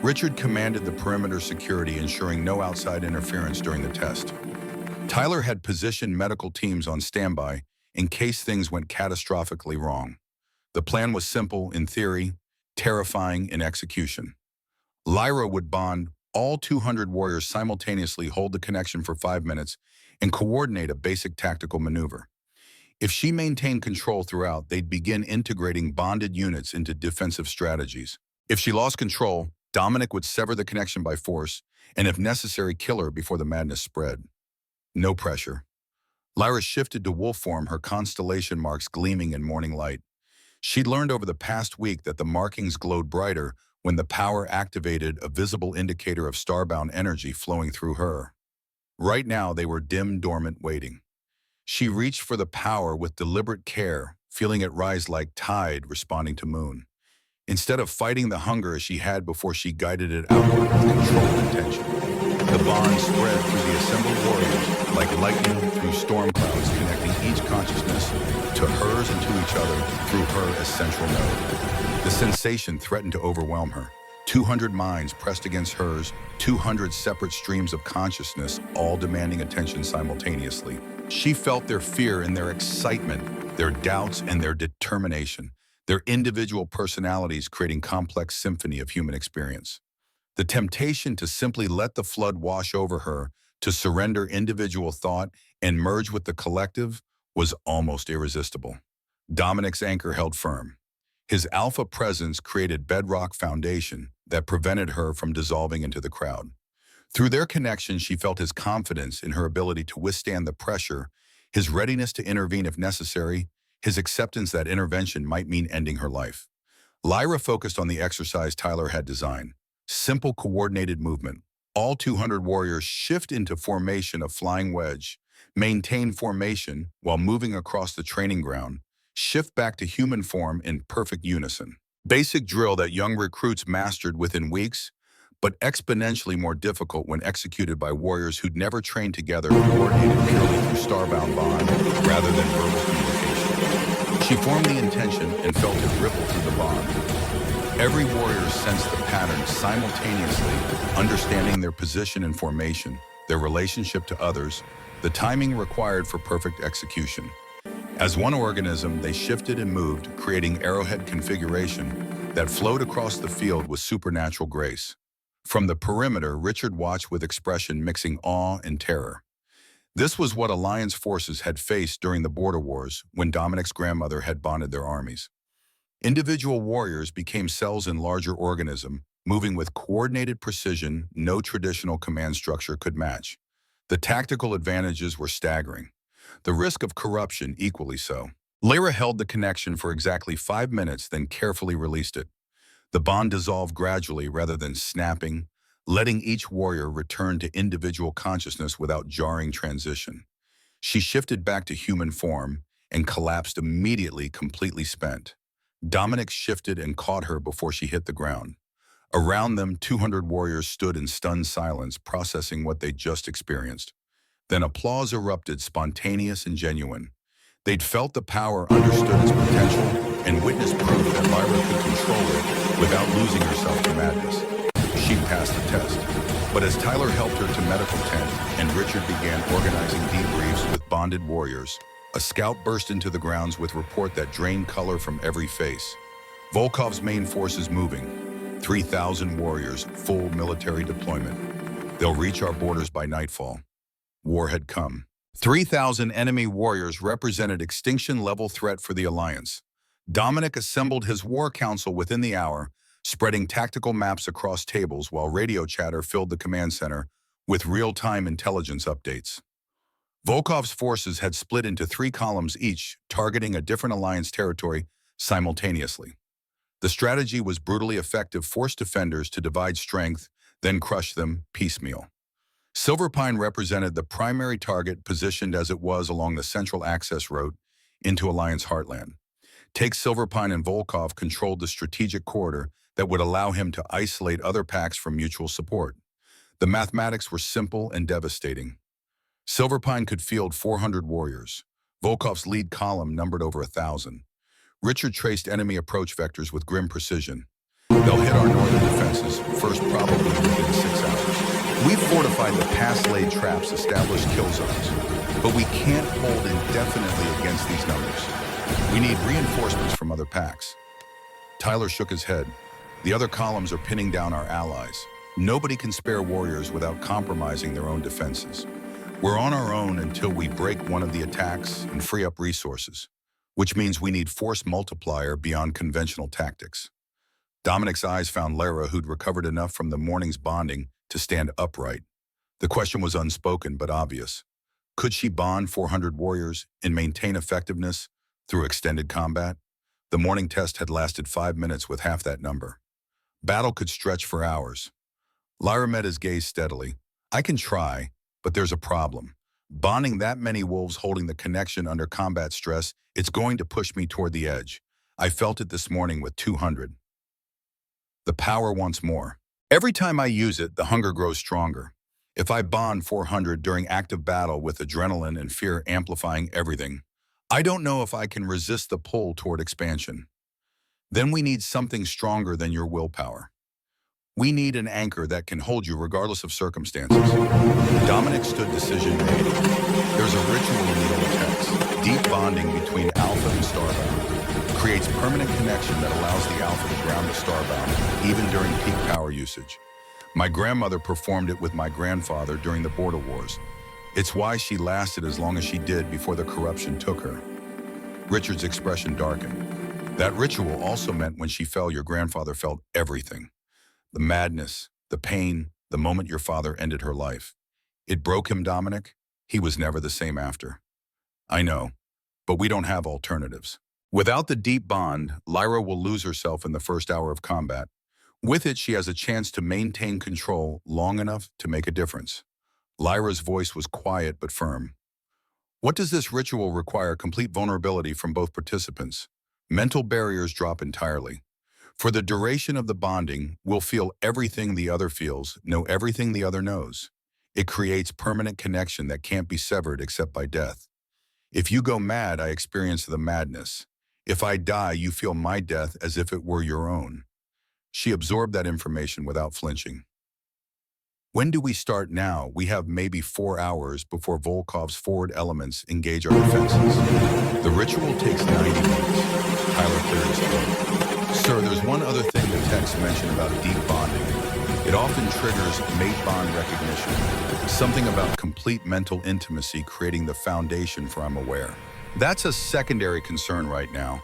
Richard commanded the perimeter security, ensuring no outside interference during the test. Tyler had positioned medical teams on standby in case things went catastrophically wrong. The plan was simple in theory, terrifying in execution. Lyra would bond all 200 warriors simultaneously, hold the connection for 5 minutes, and coordinate a basic tactical maneuver. If she maintained control throughout, they'd begin integrating bonded units into defensive strategies. If she lost control, Dominic would sever the connection by force, and if necessary, kill her before the madness spread. No pressure. Lyra shifted to wolf form, her constellation marks gleaming in morning light. She'd learned over the past week that the markings glowed brighter when the power activated, a visible indicator of starbound energy flowing through her. Right now, they were dim, dormant, waiting. She reached for the power with deliberate care, feeling it rise like tide responding to moon. Instead of fighting the hunger as she had before, she guided it outward with controlled intention. The bond spread through the assembled warriors like lightning through storm clouds, connecting each consciousness to hers and to each other through her as central node. The sensation threatened to overwhelm her. 200 minds pressed against hers, 200 separate streams of consciousness, all demanding attention simultaneously. She felt their fear and their excitement, their doubts and their determination, their individual personalities creating complex symphony of human experience. The temptation to simply let the flood wash over her, to surrender individual thought and merge with the collective, was almost irresistible. Dominic's anchor held firm. His alpha presence created bedrock foundation that prevented her from dissolving into the crowd. Through their connection, she felt his confidence in her ability to withstand the pressure, his readiness to intervene if necessary, his acceptance that intervention might mean ending her life. Lyra focused on the exercise Tyler had designed. Simple, coordinated movement. All 200 warriors shift into formation, a flying wedge, maintain formation while moving across the training ground, shift back to human form in perfect unison. Basic drill that young recruits mastered within weeks, but exponentially more difficult when executed by warriors who'd never trained together, coordinated purely through starbound bond rather than verbal communication. She formed the intention and felt it ripple through the bond. Every warrior sensed the pattern simultaneously, understanding their position and formation, their relationship to others, the timing required for perfect execution. As one organism, they shifted and moved, creating arrowhead configuration that flowed across the field with supernatural grace. From the perimeter, Richard watched with expression mixing awe and terror. This was what Alliance forces had faced during the border wars when Dominic's grandmother had bonded their armies. Individual warriors became cells in larger organism, moving with coordinated precision no traditional command structure could match. The tactical advantages were staggering. The risk of corruption equally so. Lyra held the connection for exactly 5 minutes, then carefully released it. The bond dissolved gradually rather than snapping, letting each warrior return to individual consciousness without jarring transition. She shifted back to human form and collapsed immediately, completely spent. Dominic shifted and caught her before she hit the ground. Around them, 200 warriors stood in stunned silence, processing what they'd just experienced. Then applause erupted, spontaneous and genuine. They'd felt the power, understood its potential, and witnessed proof that Lyra could control it without losing herself to madness. She passed the test. But as Tyler helped her to medical tent and Richard began organizing debriefs with bonded warriors, a scout burst into the grounds with report that drained color from every face. Volkov's main force is moving. 3,000 warriors, full military deployment. They'll reach our borders by nightfall. War had come. 3,000 enemy warriors represented extinction-level threat for the Alliance. Dominic assembled his war council within the hour, spreading tactical maps across tables while radio chatter filled the command center with real-time intelligence updates. Volkov's forces had split into 3 columns each, targeting a different Alliance territory simultaneously. The strategy was brutally effective: force defenders to divide strength, then crush them piecemeal. Silverpine represented the primary target, positioned as it was along the central access road into Alliance heartland. Silverpine and Volkov controlled the strategic corridor that would allow him to isolate other packs from mutual support. The mathematics were simple and devastating. Silverpine could field 400 warriors. Volkov's lead column numbered over 1,000. Richard traced enemy approach vectors with grim precision. They'll hit our northern defenses, first probably within 6 hours. We've fortified the pass-laid traps, established kill zones, but we can't hold indefinitely against these numbers. We need reinforcements from other packs. Tyler shook his head. The other columns are pinning down our allies. Nobody can spare warriors without compromising their own defenses. We're on our own until we break one of the attacks and free up resources, which means we need force multiplier beyond conventional tactics. Dominic's eyes found Lara, who'd recovered enough from the morning's bonding to stand upright. The question was unspoken but obvious. Could she bond 400 warriors and maintain effectiveness through extended combat? The morning test had lasted 5 minutes with half that number. Battle could stretch for hours. Lyra met his gaze steadily. I can try, but there's a problem. Bonding that many wolves holding the connection under combat stress, it's going to push me toward the edge. I felt it this morning with 200. The power wants more. Every time I use it, the hunger grows stronger. If I bond 400 during active battle with adrenaline and fear amplifying everything, I don't know if I can resist the pull toward expansion. Then we need something stronger than your willpower. We need an anchor that can hold you regardless of circumstances. Dominic stood, decision made. There's a ritual in the old text. Deep bonding between Alpha and Starbound creates permanent connection that allows the Alpha to ground the Starbound, even during peak power usage. My grandmother performed it with my grandfather during the border wars. It's why she lasted as long as she did before the corruption took her. Richard's expression darkened. That ritual also meant when she fell, your grandfather felt everything. The madness, the pain, the moment your father ended her life. It broke him, Dominic. He was never the same after. I know, but we don't have alternatives. Without the deep bond, Lyra will lose herself in the first hour of combat. With it, she has a chance to maintain control long enough to make a difference. Lyra's voice was quiet but firm. What does this ritual require? Complete vulnerability from both participants. Mental barriers drop entirely. For the duration of the bonding, we'll feel everything the other feels, know everything the other knows. It creates permanent connection that can't be severed except by death. If you go mad, I experience the madness. If I die, you feel my death as if it were your own. She absorbed that information without flinching. When do we start? Now? We have maybe 4 hours before Volkov's forward elements engage our defenses. The ritual takes 90 minutes. Tyler cleared his throat. Sir, there's one other thing the text mentioned about deep bonding. It often triggers mate bond recognition. Something about complete mental intimacy creating the foundation for I'm aware. That's a secondary concern right now.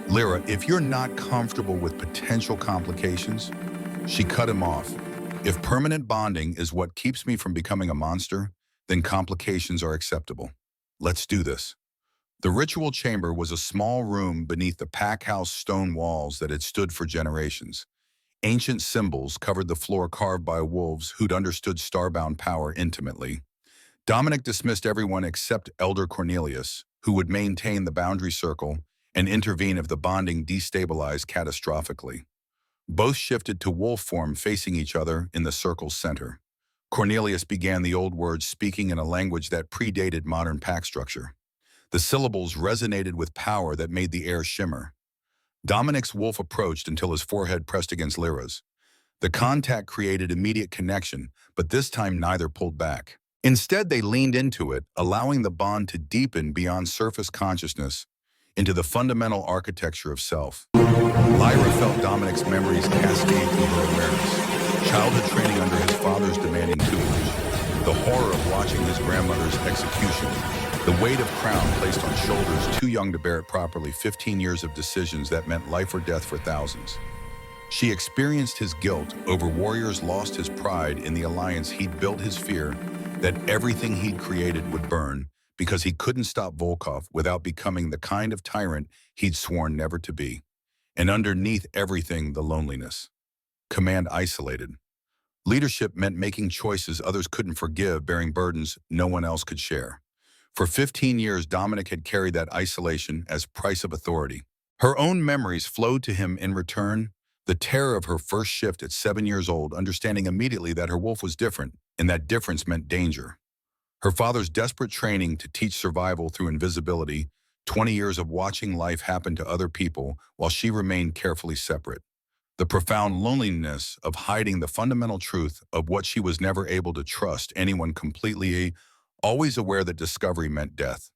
Lyra, if you're not comfortable with potential complications, she cut him off. If permanent bonding is what keeps me from becoming a monster, then complications are acceptable. Let's do this. The ritual chamber was a small room beneath the pack house stone walls that had stood for generations. Ancient symbols covered the floor carved by wolves who'd understood starbound power intimately. Dominic dismissed everyone except Elder Cornelius, who would maintain the boundary circle and intervene if the bonding destabilized catastrophically. Both shifted to wolf form, facing each other in the circle's center. Cornelius began the old words, speaking in a language that predated modern pack structure. The syllables resonated with power that made the air shimmer. Dominic's wolf approached until his forehead pressed against Lyra's. The contact created immediate connection, but this time neither pulled back. Instead, they leaned into it, allowing the bond to deepen beyond surface consciousness into the fundamental architecture of self. Lyra felt Dominic's memories cascade through her awareness. Childhood training under his father's demanding tutelage, the horror of watching his grandmother's execution, the weight of crown placed on shoulders too young to bear it properly, 15 years of decisions that meant life or death for thousands. She experienced his guilt over warriors, lost his pride in the alliance he'd built, his fear that everything he'd created would burn because he couldn't stop Volkov without becoming the kind of tyrant he'd sworn never to be. And underneath everything, the loneliness. Command isolated. Leadership meant making choices others couldn't forgive, bearing burdens no one else could share. For 15 years, Dominic had carried that isolation as price of authority. Her own memories flowed to him in return. The terror of her first shift at 7 years old, understanding immediately that her wolf was different, and that difference meant danger. Her father's desperate training to teach survival through invisibility, 20 years of watching life happen to other people while she remained carefully separate. The profound loneliness of hiding the fundamental truth of what she was never able to trust anyone completely, always aware that discovery meant death.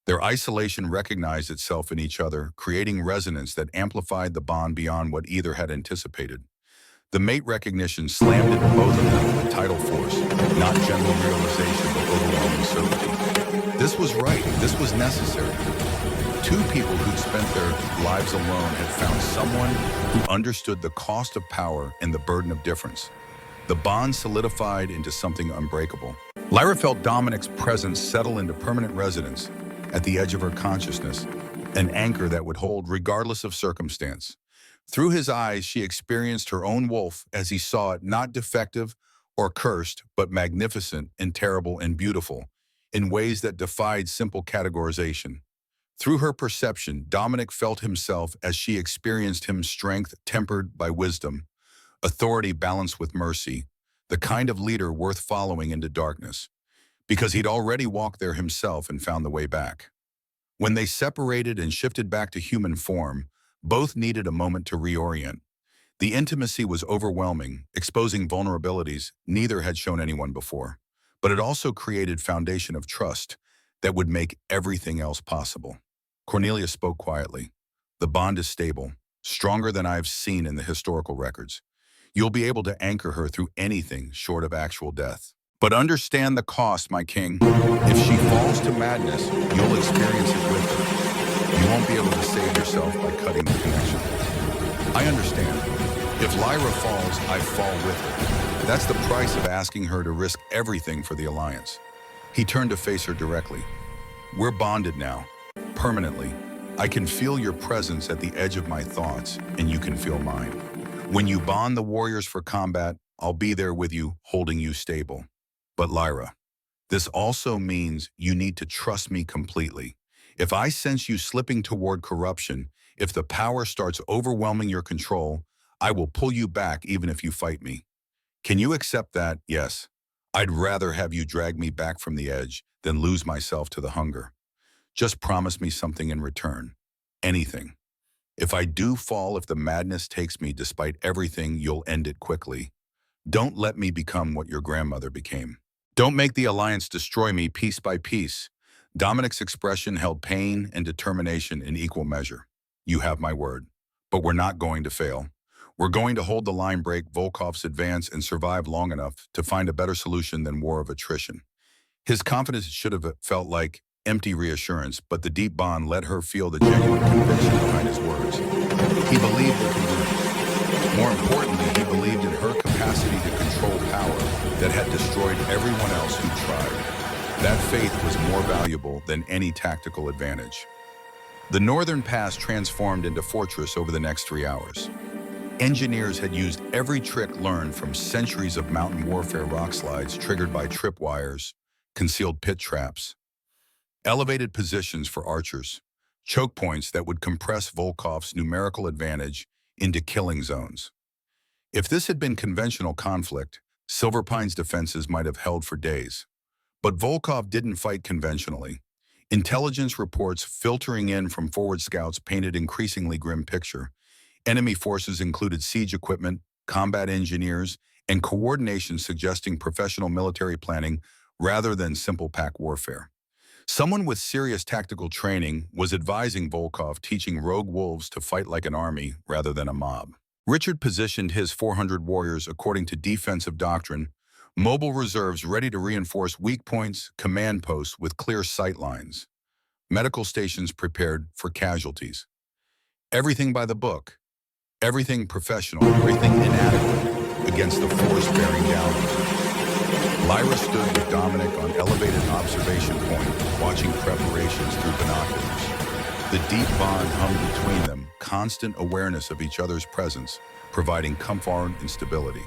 Their isolation recognized itself in each other, creating resonance that amplified the bond beyond what either had anticipated. The mate recognition slammed into both of them with tidal force, not general realization but overwhelming certainty. This was right, this was necessary. Two people who'd spent their lives alone had found someone who understood the cost of power and the burden of difference. The bond solidified into something unbreakable. Lyra felt Dominic's presence settle into permanent residence at the edge of her consciousness, an anchor that would hold regardless of circumstance. Through his eyes, she experienced her own wolf as he saw it, not defective or cursed, but magnificent and terrible and beautiful, in ways that defied simple categorization. Through her perception, Dominic felt himself as she experienced him, strength tempered by wisdom, authority balanced with mercy, the kind of leader worth following into darkness, because he'd already walked there himself and found the way back. When they separated and shifted back to human form, both needed a moment to reorient. The intimacy was overwhelming, exposing vulnerabilities neither had shown anyone before, but it also created foundation of trust that would make everything else possible. Cornelia spoke quietly. The bond is stable, stronger than I've seen in the historical records. You'll be able to anchor her through anything short of actual death. But understand the cost, my king. If she falls to madness, you'll experience it with her. You won't be able to save yourself by cutting the connection. I understand. If Lyra falls, I fall with her. That's the price of asking her to risk everything for the alliance. He turned to face her directly. We're bonded now, permanently. I can feel your presence at the edge of my thoughts, and you can feel mine. When you bond the warriors for combat, I'll be there with you, holding you stable. But Lyra, this also means you need to trust me completely. If I sense you slipping toward corruption, if the power starts overwhelming your control, I will pull you back even if you fight me. Can you accept that? Yes. I'd rather have you drag me back from the edge than lose myself to the hunger. Just promise me something in return. Anything. If I do fall, if the madness takes me despite everything, you'll end it quickly. Don't let me become what your grandmother became. Don't make the alliance destroy me piece by piece. Dominic's expression held pain and determination in equal measure. You have my word. But we're not going to fail. We're going to hold the line, break Volkov's advance, and survive long enough to find a better solution than war of attrition. His confidence should have felt like empty reassurance, but the deep bond let her feel the genuine conviction behind his words. He believed they could win. More importantly, he believed in her capacity to control power that had destroyed everyone else who tried. That faith was more valuable than any tactical advantage. The northern pass transformed into fortress over the next 3 hours. Engineers had used every trick learned from centuries of mountain warfare, rock slides triggered by tripwires, concealed pit traps, elevated positions for archers, choke points that would compress Volkov's numerical advantage into killing zones. If this had been conventional conflict, Silverpine's defenses might have held for days. But Volkov didn't fight conventionally. Intelligence reports filtering in from forward scouts painted increasingly grim picture. Enemy forces included siege equipment, combat engineers, and coordination suggesting professional military planning rather than simple pack warfare. Someone with serious tactical training was advising Volkov, teaching rogue wolves to fight like an army rather than a mob. Richard positioned his 400 warriors according to defensive doctrine, mobile reserves ready to reinforce weak points, command posts with clear sight lines, medical stations prepared for casualties. Everything by the book, everything professional, everything inadequate against the force bearing down. Lyra stood with Dominic on elevated observation point, watching preparations through binoculars. The deep bond hummed between them, constant awareness of each other's presence, providing comfort and stability.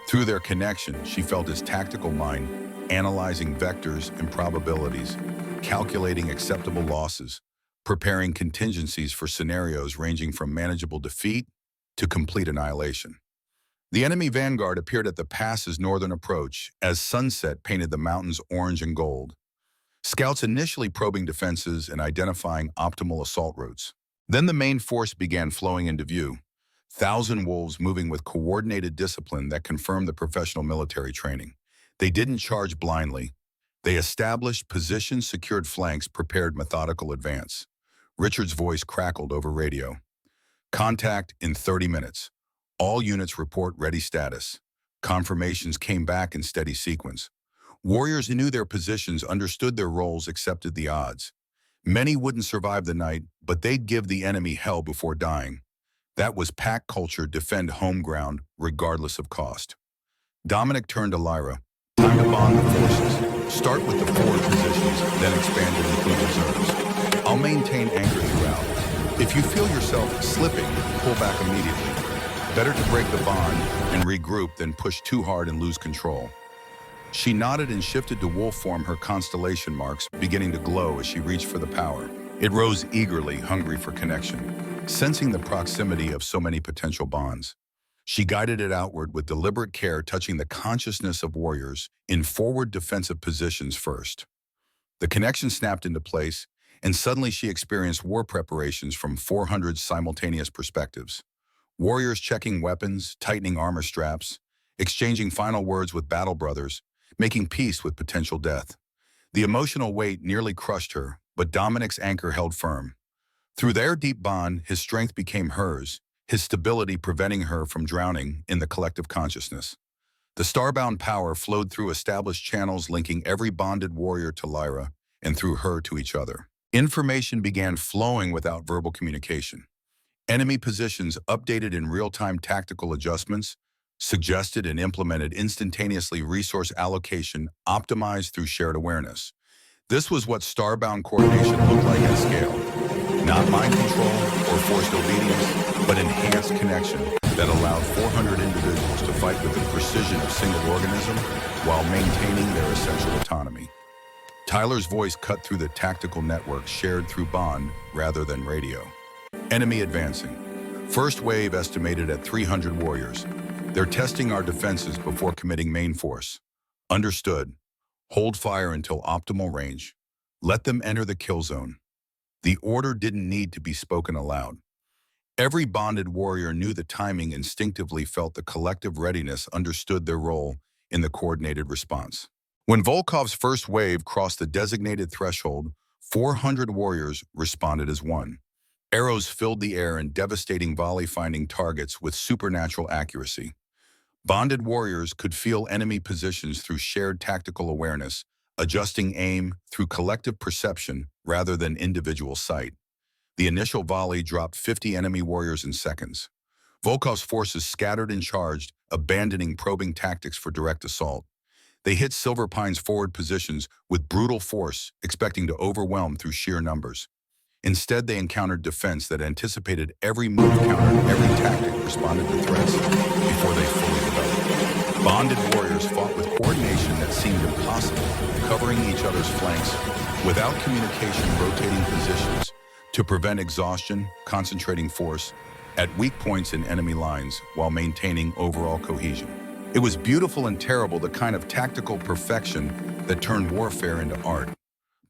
Through their connection, she felt his tactical mind, analyzing vectors and probabilities, calculating acceptable losses, preparing contingencies for scenarios ranging from manageable defeat to complete annihilation. The enemy vanguard appeared at the pass's northern approach as sunset painted the mountains orange and gold. Scouts initially probing defenses and identifying optimal assault routes. Then the main force began flowing into view, 1,000 wolves moving with coordinated discipline that confirmed the professional military training. They didn't charge blindly. They established positions, secured flanks, prepared methodical advance. Richard's voice crackled over radio. Contact in 30 minutes. All units report ready status. Confirmations came back in steady sequence. Warriors who knew their positions, understood their roles, accepted the odds. Many wouldn't survive the night, but they'd give the enemy hell before dying. That was pack culture, defend home ground, regardless of cost. Dominic turned to Lyra. Time to bond the forces. Start with the forward positions, then expand to include reserves. I'll maintain anchor throughout. If you feel yourself slipping, pull back immediately. Better to break the bond and regroup than push too hard and lose control. She nodded and shifted to wolf form, her constellation marks beginning to glow as she reached for the power. It rose eagerly, hungry for connection, sensing the proximity of so many potential bonds. She guided it outward with deliberate care, touching the consciousness of warriors in forward defensive positions first. The connection snapped into place, and suddenly she experienced war preparations from 400 simultaneous perspectives. Warriors checking weapons, tightening armor straps, exchanging final words with battle brothers, making peace with potential death. The emotional weight nearly crushed her, but Dominic's anchor held firm. Through their deep bond, his strength became hers, his stability preventing her from drowning in the collective consciousness. The starbound power flowed through established channels, linking every bonded warrior to Lyra and through her to each other. Information began flowing without verbal communication. Enemy positions updated in real-time, tactical adjustments suggested and implemented instantaneously, resource allocation optimized through shared awareness. This was what starbound coordination looked like at scale. Not mind control or forced obedience, but enhanced connection that allowed 400 individuals to fight with the precision of single organism while maintaining their essential autonomy. Tyler's voice cut through the tactical network shared through bond rather than radio. Enemy advancing. First wave estimated at 300 warriors. They're testing our defenses before committing main force. Understood. Hold fire until optimal range. Let them enter the kill zone. The order didn't need to be spoken aloud. Every bonded warrior knew the timing, instinctively felt the collective readiness, understood their role in the coordinated response. When Volkov's first wave crossed the designated threshold, 400 warriors responded as one. Arrows filled the air in devastating volley, finding targets with supernatural accuracy. Bonded warriors could feel enemy positions through shared tactical awareness, adjusting aim through collective perception rather than individual sight. The initial volley dropped 50 enemy warriors in seconds. Volkov's forces scattered and charged, abandoning probing tactics for direct assault. They hit Silverpine's forward positions with brutal force, expecting to overwhelm through sheer numbers. Instead, they encountered defense that anticipated every move, countered every tactic, responded to threats before they fully developed. Bonded warriors fought with coordination that seemed impossible, covering each other's flanks, without communication, rotating positions to prevent exhaustion, concentrating force, at weak points in enemy lines while maintaining overall cohesion. It was beautiful and terrible, the kind of tactical perfection that turned warfare into art.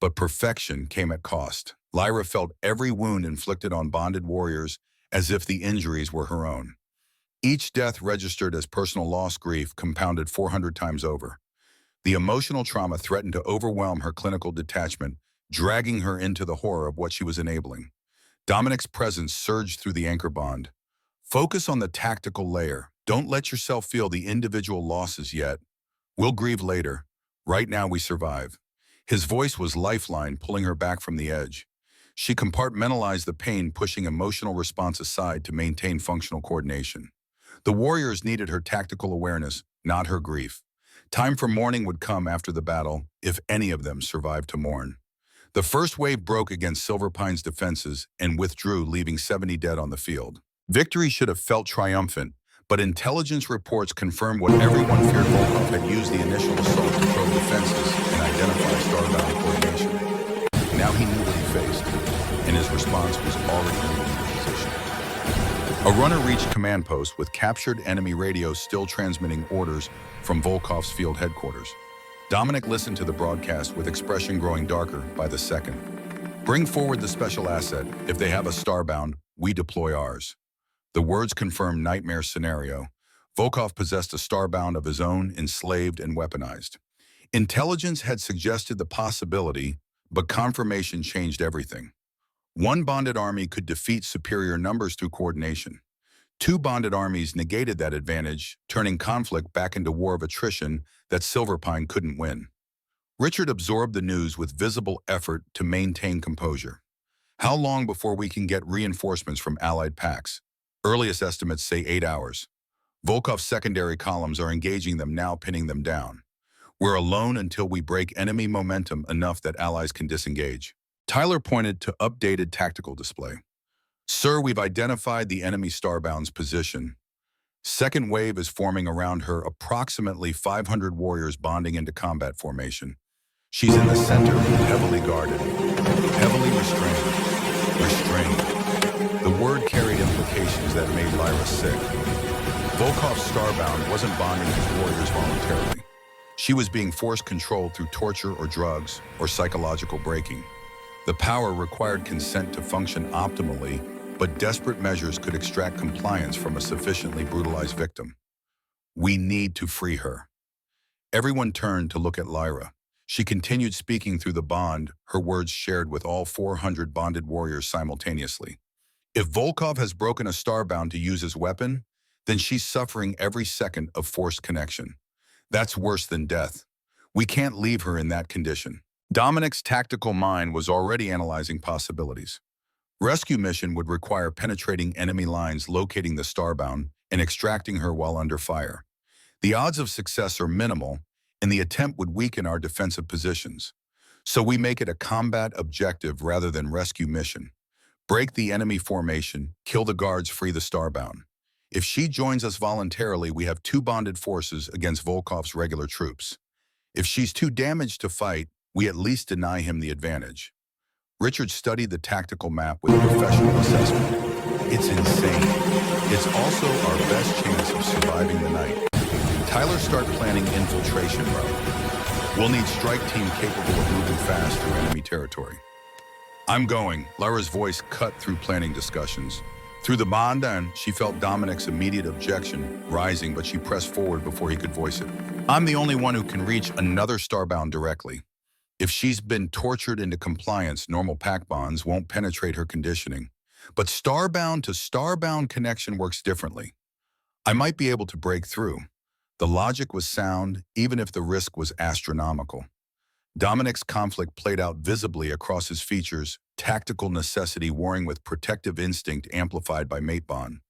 But perfection came at cost. Lyra felt every wound inflicted on bonded warriors as if the injuries were her own. Each death registered as personal loss, grief compounded 400 times over. The emotional trauma threatened to overwhelm her clinical detachment, dragging her into the horror of what she was enabling. Dominic's presence surged through the anchor bond. Focus on the tactical layer. Don't let yourself feel the individual losses yet. We'll grieve later. Right now we survive. His voice was lifeline, pulling her back from the edge. She compartmentalized the pain, pushing emotional response aside to maintain functional coordination. The warriors needed her tactical awareness, not her grief. Time for mourning would come after the battle, if any of them survived to mourn. The first wave broke against Silver Pine's defenses and withdrew, leaving 70 dead on the field. Victory should have felt triumphant, but intelligence reports confirmed what everyone feared. Volkov had used the initial assault to probe defenses and identify starbound coordination. Now he knew what he faced, and his response was already moving into position. A runner reached command post with captured enemy radios still transmitting orders from Volkov's field headquarters. Dominic listened to the broadcast with expression growing darker by the second. Bring forward the special asset. If they have a starbound, we deploy ours. The words confirmed nightmare scenario. Volkov possessed a starbound of his own, enslaved and weaponized. Intelligence had suggested the possibility, but confirmation changed everything. One bonded army could defeat superior numbers through coordination. Two bonded armies negated that advantage, turning conflict back into war of attrition that Silver Pine couldn't win. Richard absorbed the news with visible effort to maintain composure. How long before we can get reinforcements from allied packs? Earliest estimates say 8 hours. Volkov's secondary columns are engaging them now, pinning them down. We're alone until we break enemy momentum enough that allies can disengage. Tyler pointed to updated tactical display. Sir, we've identified the enemy starbound's position. Second wave is forming around her, approximately 500 warriors bonding into combat formation. She's in the center, heavily guarded, heavily restrained. The word carried implications that made Lyra sick. Volkov's starbound wasn't bonding his warriors voluntarily. She was being force controlled through torture or drugs or psychological breaking. The power required consent to function optimally, but desperate measures could extract compliance from a sufficiently brutalized victim. We need to free her. Everyone turned to look at Lyra. She continued speaking through the bond, her words shared with all 400 bonded warriors simultaneously. If Volkov has broken a starbound to use his weapon, then she's suffering every second of forced connection. That's worse than death. We can't leave her in that condition. Dominic's tactical mind was already analyzing possibilities. Rescue mission would require penetrating enemy lines, locating the starbound, and extracting her while under fire. The odds of success are minimal, and the attempt would weaken our defensive positions. So we make it a combat objective rather than rescue mission. Break the enemy formation, kill the guards, free the starbound. If she joins us voluntarily, we have two bonded forces against Volkov's regular troops. If she's too damaged to fight, we at least deny him the advantage. Richard studied the tactical map with professional assessment. It's insane. It's also our best chance of surviving the night. Tyler, start planning infiltration route. We'll need strike team capable of moving fast through enemy territory. I'm going. Lyra's voice cut through planning discussions. Through the bond, and she felt Dominic's immediate objection rising, but she pressed forward before he could voice it. I'm the only one who can reach another starbound directly. If she's been tortured into compliance, normal pack bonds won't penetrate her conditioning. But starbound to starbound connection works differently. I might be able to break through. The logic was sound, even if the risk was astronomical. Dominic's conflict played out visibly across his features, tactical necessity warring with protective instinct amplified by mate bond.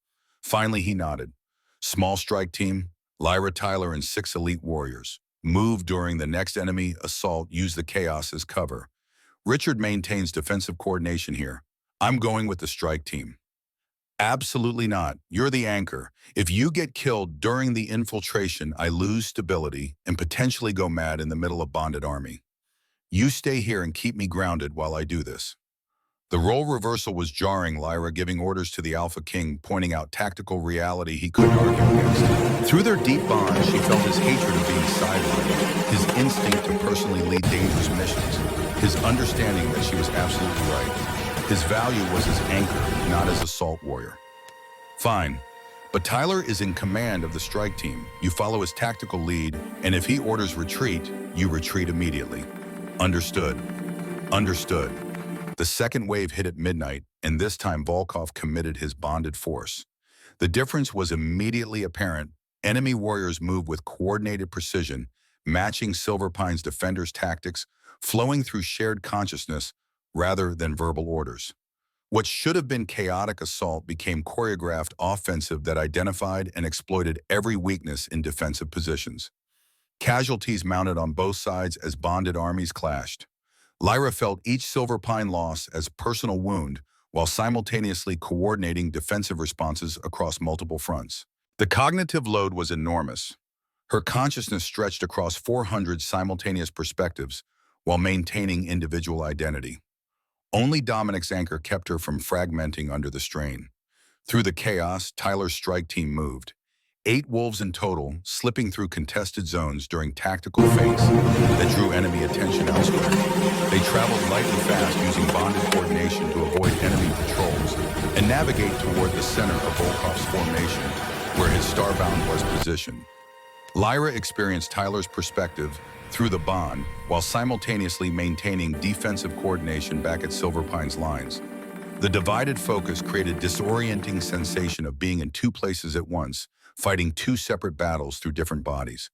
Finally, he nodded. Small strike team, Lyra, Tyler, and 6 elite warriors. Move during the next enemy assault, use the chaos as cover. Richard maintains defensive coordination here. I'm going with the strike team. Absolutely not. You're the anchor. If you get killed during the infiltration, I lose stability and potentially go mad in the middle of bonded army. You stay here and keep me grounded while I do this. The role reversal was jarring, Lyra giving orders to the Alpha King, pointing out tactical reality he couldn't argue against. Through their deep bond, she felt his hatred of being sidelined, his instinct to personally lead dangerous missions, his understanding that she was absolutely right. His value was as anchor, not as assault warrior. Fine, but Tyler is in command of the strike team. You follow his tactical lead, and if he orders retreat, you retreat immediately. Understood. Understood. The second wave hit at midnight, and this time Volkov committed his bonded force. The difference was immediately apparent. Enemy warriors moved with coordinated precision, matching Silverpine's defenders' tactics, flowing through shared consciousness rather than verbal orders. What should have been chaotic assault became choreographed offensive that identified and exploited every weakness in defensive positions. Casualties mounted on both sides as bonded armies clashed. Lyra felt each Silverpine loss as a personal wound while simultaneously coordinating defensive responses across multiple fronts. The cognitive load was enormous. Her consciousness stretched across 400 simultaneous perspectives while maintaining individual identity. Only Dominic's anchor kept her from fragmenting under the strain. Through the chaos, Tyler's strike team moved. 8 wolves in total, slipping through contested zones during tactical feints that drew enemy attention elsewhere. They traveled light and fast using bonded coordination to avoid enemy patrols and navigate toward the center of Volkov's formation, where his starbound was positioned. Lyra experienced Tyler's perspective through the bond while simultaneously maintaining defensive coordination back at Silverpine's lines. The divided focus created a disorienting sensation of being in 2 places at once, fighting 2 separate battles through different bodies.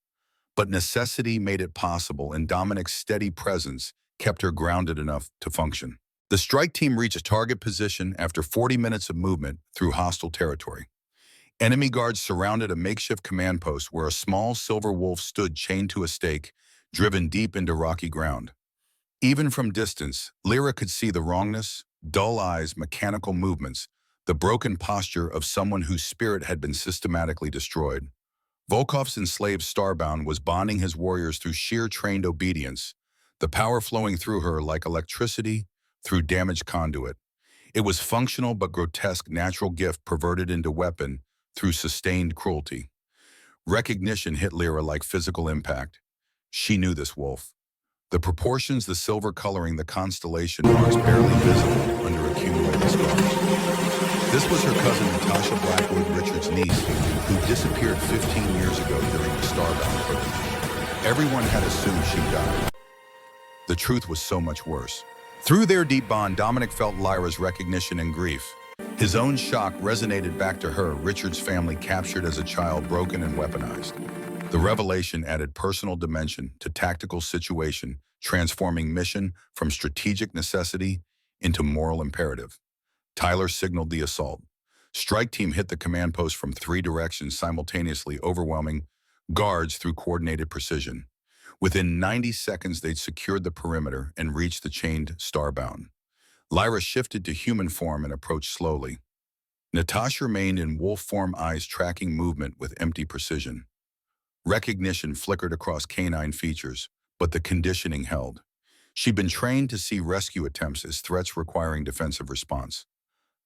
But necessity made it possible, and Dominic's steady presence kept her grounded enough to function. The strike team reached a target position after 40 minutes of movement through hostile territory. Enemy guards surrounded a makeshift command post where a small silver wolf stood chained to a stake, driven deep into rocky ground. Even from distance, Lyra could see the wrongness, dull eyes, mechanical movements, the broken posture of someone whose spirit had been systematically destroyed. Volkov's enslaved starbound was bonding his warriors through sheer trained obedience, the power flowing through her like electricity through damaged conduit. It was functional but grotesque, natural gift perverted into weapon through sustained cruelty. Recognition hit Lyra like physical impact. She knew this wolf. The proportions, the silver coloring, the constellation marks barely visible under accumulated scars. This was her cousin Natasha Blackwood, Richard's niece, who disappeared 15 years ago during the starbound purge. Everyone had assumed she died. The truth was so much worse. Through their deep bond, Dominic felt Lyra's recognition and grief. His own shock resonated back to her, Richard's family captured as a child, broken and weaponized. The revelation added personal dimension to tactical situation, transforming mission from strategic necessity into moral imperative. Tyler signaled the assault. Strike team hit the command post from 3 directions, simultaneously overwhelming guards through coordinated precision. Within 90 seconds, they'd secured the perimeter and reached the chained starbound. Lyra shifted to human form and approached slowly. Natasha remained in wolf form, eyes tracking movement with empty precision. Recognition flickered across canine features, but the conditioning held. She'd been trained to see rescue attempts as threats requiring defensive response.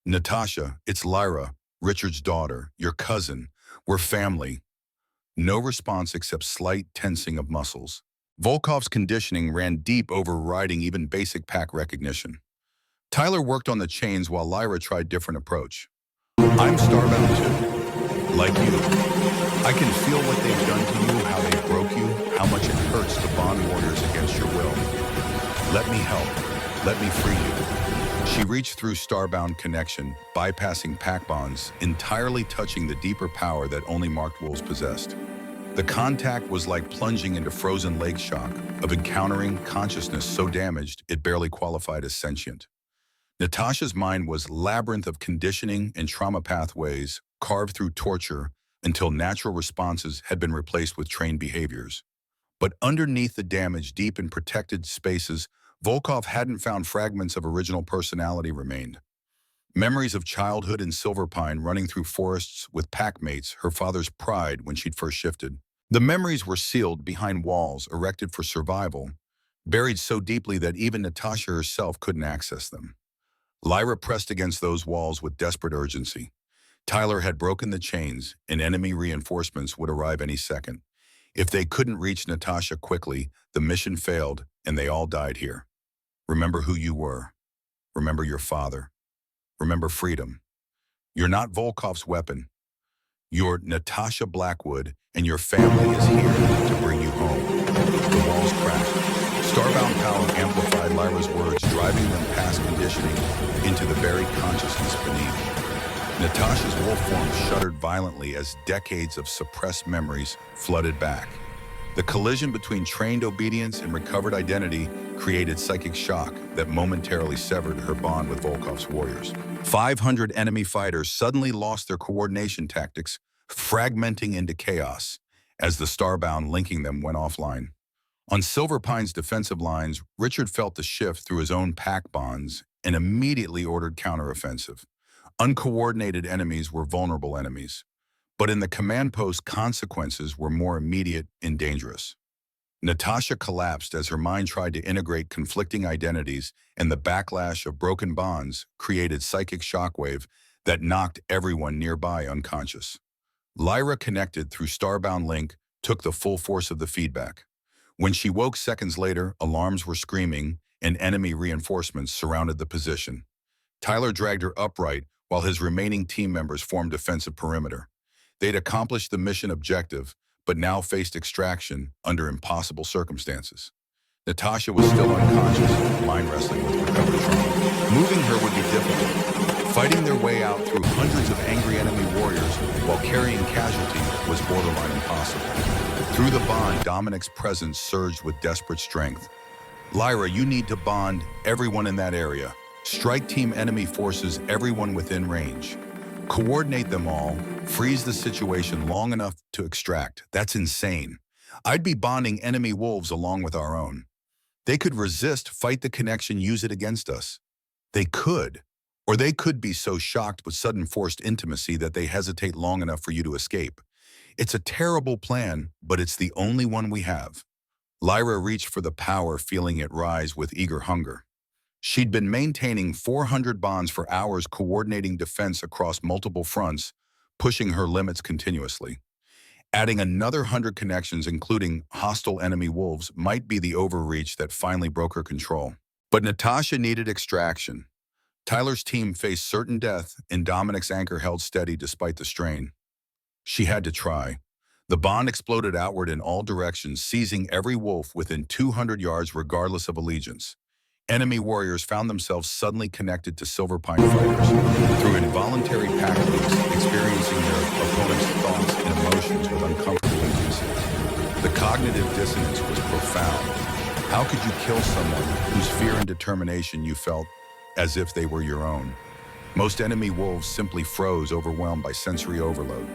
Natasha, it's Lyra, Richard's daughter, your cousin. We're family. No response except slight tensing of muscles. Volkov's conditioning ran deep, overriding even basic pack recognition. Tyler worked on the chains while Lyra tried different approach. I'm starbound too, like you. I can feel what they've done to you, how they broke you, how much it hurts to bond warriors against your will. Let me help. Let me free you. She reached through starbound connection, bypassing pack bonds, entirely touching the deeper power that only marked wolves possessed. The contact was like plunging into frozen lake shock, of encountering consciousness so damaged it barely qualified as sentient. Natasha's mind was labyrinth of conditioning and trauma pathways carved through torture until natural responses had been replaced with trained behaviors. But underneath the damage, deep in protected spaces, Volkov hadn't found fragments of original personality remained. Memories of childhood in Silverpine, running through forests with packmates, her father's pride when she'd first shifted. The memories were sealed behind walls erected for survival, buried so deeply that even Natasha herself couldn't access them. Lyra pressed against those walls with desperate urgency. Tyler had broken the chains, and enemy reinforcements would arrive any second. If they couldn't reach Natasha quickly, the mission failed, and they all died here. Remember who you were. Remember your father. Remember freedom. You're not Volkov's weapon. You're Natasha Blackwood, and your family is here to bring you home. The walls cracked. Starbound power amplified Lyra's words, driving them past conditioning into the buried consciousness beneath. Natasha's wolf form shuddered violently as decades of suppressed memories flooded back. The collision between trained obedience and recovered identity created psychic shock that momentarily severed her bond with Volkov's warriors. 500 enemy fighters suddenly lost their coordination tactics, fragmenting into chaos as the starbound linking them went offline. On Silver Pine's defensive lines, Richard felt the shift through his own pack bonds and immediately ordered counteroffensive. Uncoordinated enemies were vulnerable enemies, but in the command post, consequences were more immediate and dangerous. Natasha collapsed as her mind tried to integrate conflicting identities, and the backlash of broken bonds created psychic shockwave that knocked everyone nearby unconscious. Lyra, connected through Starbound Link, took the full force of the feedback. When she woke seconds later, alarms were screaming and enemy reinforcements surrounded the position. Tyler dragged her upright while his remaining team members formed defensive perimeter. They'd accomplished the mission objective, but now faced extraction under impossible circumstances. Natasha was still unconscious, mind wrestling with recovered trauma. Moving her would be difficult. Fighting their way out through hundreds of angry enemy warriors while carrying casualties was borderline impossible. Through the bond, Dominic's presence surged with desperate strength. Lyra, you need to bond everyone in that area. Strike team enemy forces everyone within range. Coordinate them all, freeze the situation long enough to extract. That's insane. I'd be bonding enemy wolves along with our own. They could resist, fight the connection, use it against us. They could. Or they could be so shocked with sudden forced intimacy that they hesitate long enough for you to escape. It's a terrible plan, but it's the only one we have. Lyra reached for the power, feeling it rise with eager hunger. She'd been maintaining 400 bonds for hours, coordinating defense across multiple fronts, pushing her limits continuously. Adding another 100 connections, including hostile enemy wolves, might be the overreach that finally broke her control. But Natasha needed extraction. Tyler's team faced certain death, and Dominic's anchor held steady despite the strain. She had to try. The bond exploded outward in all directions, seizing every wolf within 200 yards regardless of allegiance. Enemy warriors found themselves suddenly connected to Silver Pine fighters through involuntary pack links, experiencing their opponent's thoughts and emotions with uncomfortable intimacy. The cognitive dissonance was profound. How could you kill someone whose fear and determination you felt as if they were your own? Most enemy wolves simply froze, overwhelmed by sensory overload.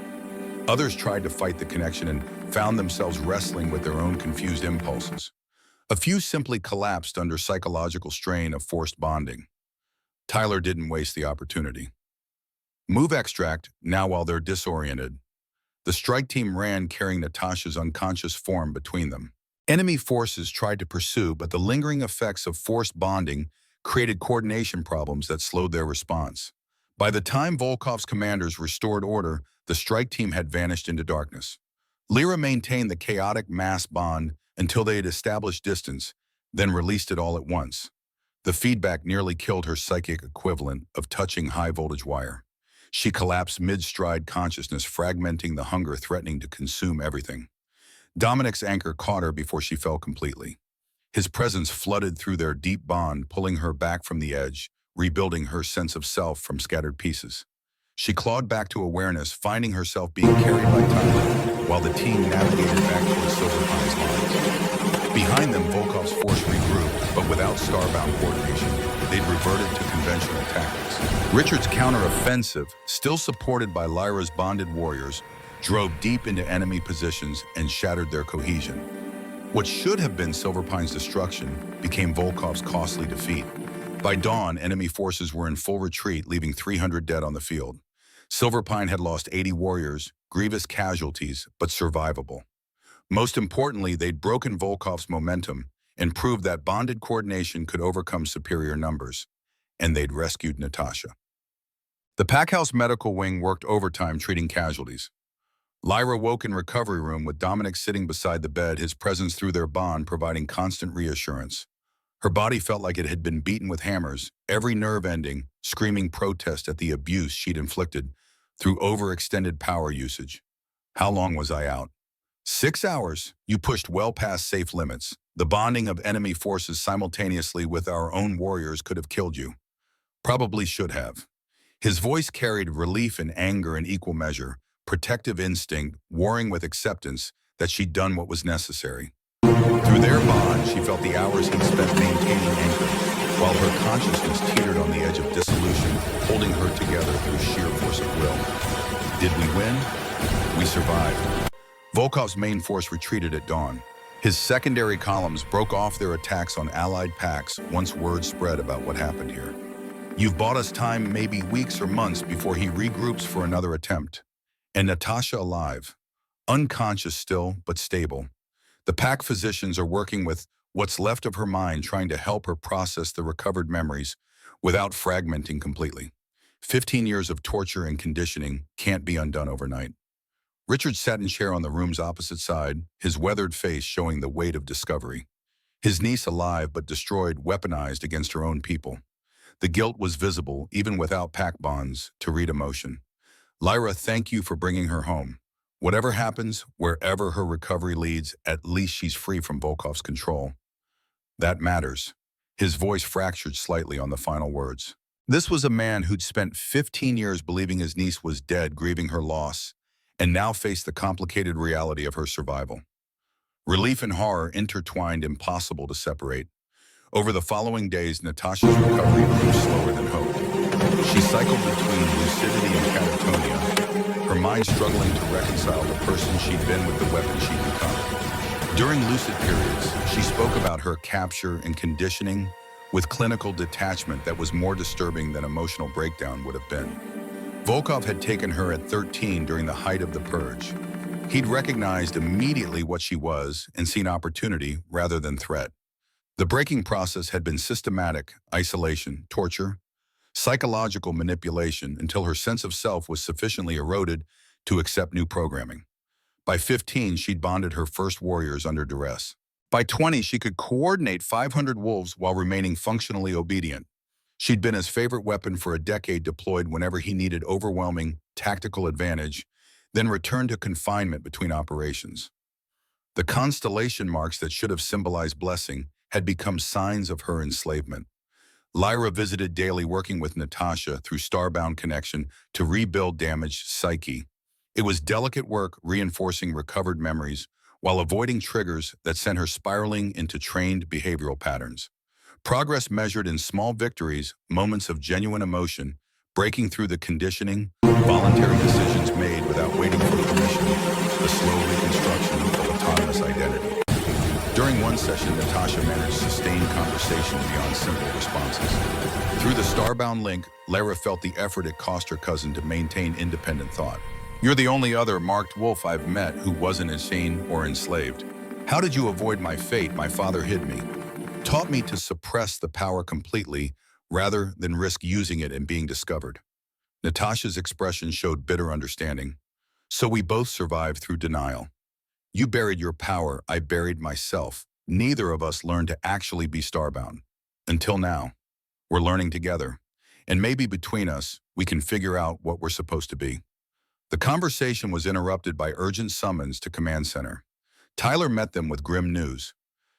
Others tried to fight the connection and found themselves wrestling with their own confused impulses. A few simply collapsed under psychological strain of forced bonding. Tyler didn't waste the opportunity. Move extract, now while they're disoriented. The strike team ran, carrying Natasha's unconscious form between them. Enemy forces tried to pursue, but the lingering effects of forced bonding created coordination problems that slowed their response. By the time Volkov's commanders restored order, the strike team had vanished into darkness. Lyra maintained the chaotic mass bond until they had established distance, then released it all at once. The feedback nearly killed her psychic equivalent of touching high-voltage wire. She collapsed mid-stride consciousness, fragmenting the hunger threatening to consume everything. Dominic's anchor caught her before she fell completely. His presence flooded through their deep bond, pulling her back from the edge, rebuilding her sense of self from scattered pieces. She clawed back to awareness, finding herself being carried by Tyler, while the team navigated back towards Silver Pine's lines. Behind them, Volkov's force regrouped, but without starbound coordination, they'd reverted to conventional tactics. Richard's counter-offensive, still supported by Lyra's bonded warriors, drove deep into enemy positions and shattered their cohesion. What should have been Silver Pine's destruction became Volkov's costly defeat. By dawn, enemy forces were in full retreat, leaving 300 dead on the field. Silver Pine had lost 80 warriors, grievous casualties, but survivable. Most importantly, they'd broken Volkov's momentum and proved that bonded coordination could overcome superior numbers. and they'd rescued Natasha. The Packhouse medical wing worked overtime treating casualties. Lyra woke in recovery room with Dominic sitting beside the bed, his presence through their bond providing constant reassurance. Her body felt like it had been beaten with hammers, every nerve ending, screaming protest at the abuse she'd inflicted through overextended power usage. How long was I out? 6 hours. You pushed well past safe limits. The bonding of enemy forces simultaneously with our own warriors could have killed you. Probably should have. His voice carried relief and anger in equal measure, protective instinct warring with acceptance that she'd done what was necessary. Through their bond, she felt the hours he'd spent maintaining anchor, while her consciousness teetered on the edge of dissolution, holding her together through sheer force of will. Did we win? We survived. Volkov's main force retreated at dawn. His secondary columns broke off their attacks on allied packs once word spread about what happened here. You've bought us time, maybe weeks or months before he regroups for another attempt. And Natasha alive, unconscious still, but stable. The pack physicians are working with what's left of her mind, trying to help her process the recovered memories without fragmenting completely. 15 years of torture and conditioning can't be undone overnight. Richard sat in chair on the room's opposite side, his weathered face showing the weight of discovery. His niece alive but destroyed, weaponized against her own people. The guilt was visible, even without pack bonds, to read emotion. Lyra, thank you for bringing her home. Whatever happens, wherever her recovery leads, at least she's free from Volkov's control. That matters. His voice fractured slightly on the final words. This was a man who'd spent 15 years believing his niece was dead, grieving her loss, and now faced the complicated reality of her survival. Relief and horror intertwined, impossible to separate. Over the following days, Natasha's recovery grew slower than hoped. She cycled between lucidity and catatonia, her mind struggling to reconcile the person she'd been with the weapon she'd become. During lucid periods, she spoke about her capture and conditioning with clinical detachment that was more disturbing than emotional breakdown would have been. Volkov had taken her at 13 during the height of the purge. He'd recognized immediately what she was and seen opportunity rather than threat. The breaking process had been systematic, isolation, torture, psychological manipulation until her sense of self was sufficiently eroded to accept new programming. By 15, she'd bonded her first warriors under duress. By 20, she could coordinate 500 wolves while remaining functionally obedient. She'd been his favorite weapon for a decade, deployed whenever he needed overwhelming tactical advantage, then returned to confinement between operations. The constellation marks that should have symbolized blessing had become signs of her enslavement. Lyra visited daily, working with Natasha through Starbound connection to rebuild damaged psyche. It was delicate work, reinforcing recovered memories while avoiding triggers that sent her spiraling into trained behavioral patterns. Progress measured in small victories, moments of genuine emotion, breaking through the conditioning, voluntary decisions made without waiting for permission, the slow reconstruction of autonomous identity. During one session, Natasha managed sustained conversation beyond simple responses. Through the Starbound link, Lyra felt the effort it cost her cousin to maintain independent thought. You're the only other marked wolf I've met who wasn't insane or enslaved. How did you avoid my fate? My father hid me. Taught me to suppress the power completely rather than risk using it and being discovered. Natasha's expression showed bitter understanding. So we both survived through denial. You buried your power, I buried myself. Neither of us learned to actually be starbound. Until now. We're learning together. And maybe between us, we can figure out what we're supposed to be. The conversation was interrupted by urgent summons to Command Center. Tyler met them with grim news.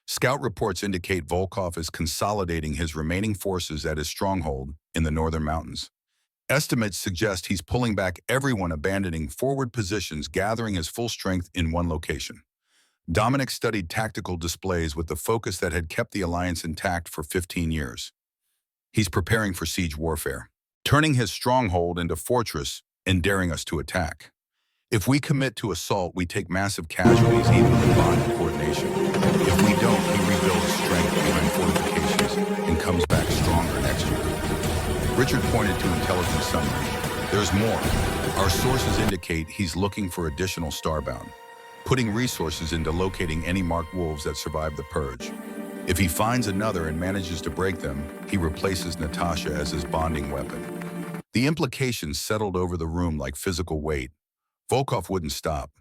Scout reports indicate Volkov is consolidating his remaining forces at his stronghold in the northern mountains. Estimates suggest he's pulling back everyone, abandoning forward positions, gathering his full strength in one location. Dominic studied tactical displays with the focus that had kept the alliance intact for 15 years. He's preparing for siege warfare, turning his stronghold into fortress and daring us to attack. If we commit to assault, we take massive casualties, even with bonded coordination. If we don't, he rebuilds strength behind fortifications and comes back stronger next year. Richard pointed to intelligence summary. There's more. Our sources indicate he's looking for additional starbound, putting resources into locating any marked wolves that survived the purge. If he finds another and manages to break them, he replaces Natasha as his bonding weapon. The implications settled over the room like physical weight. Volkov wouldn't stop.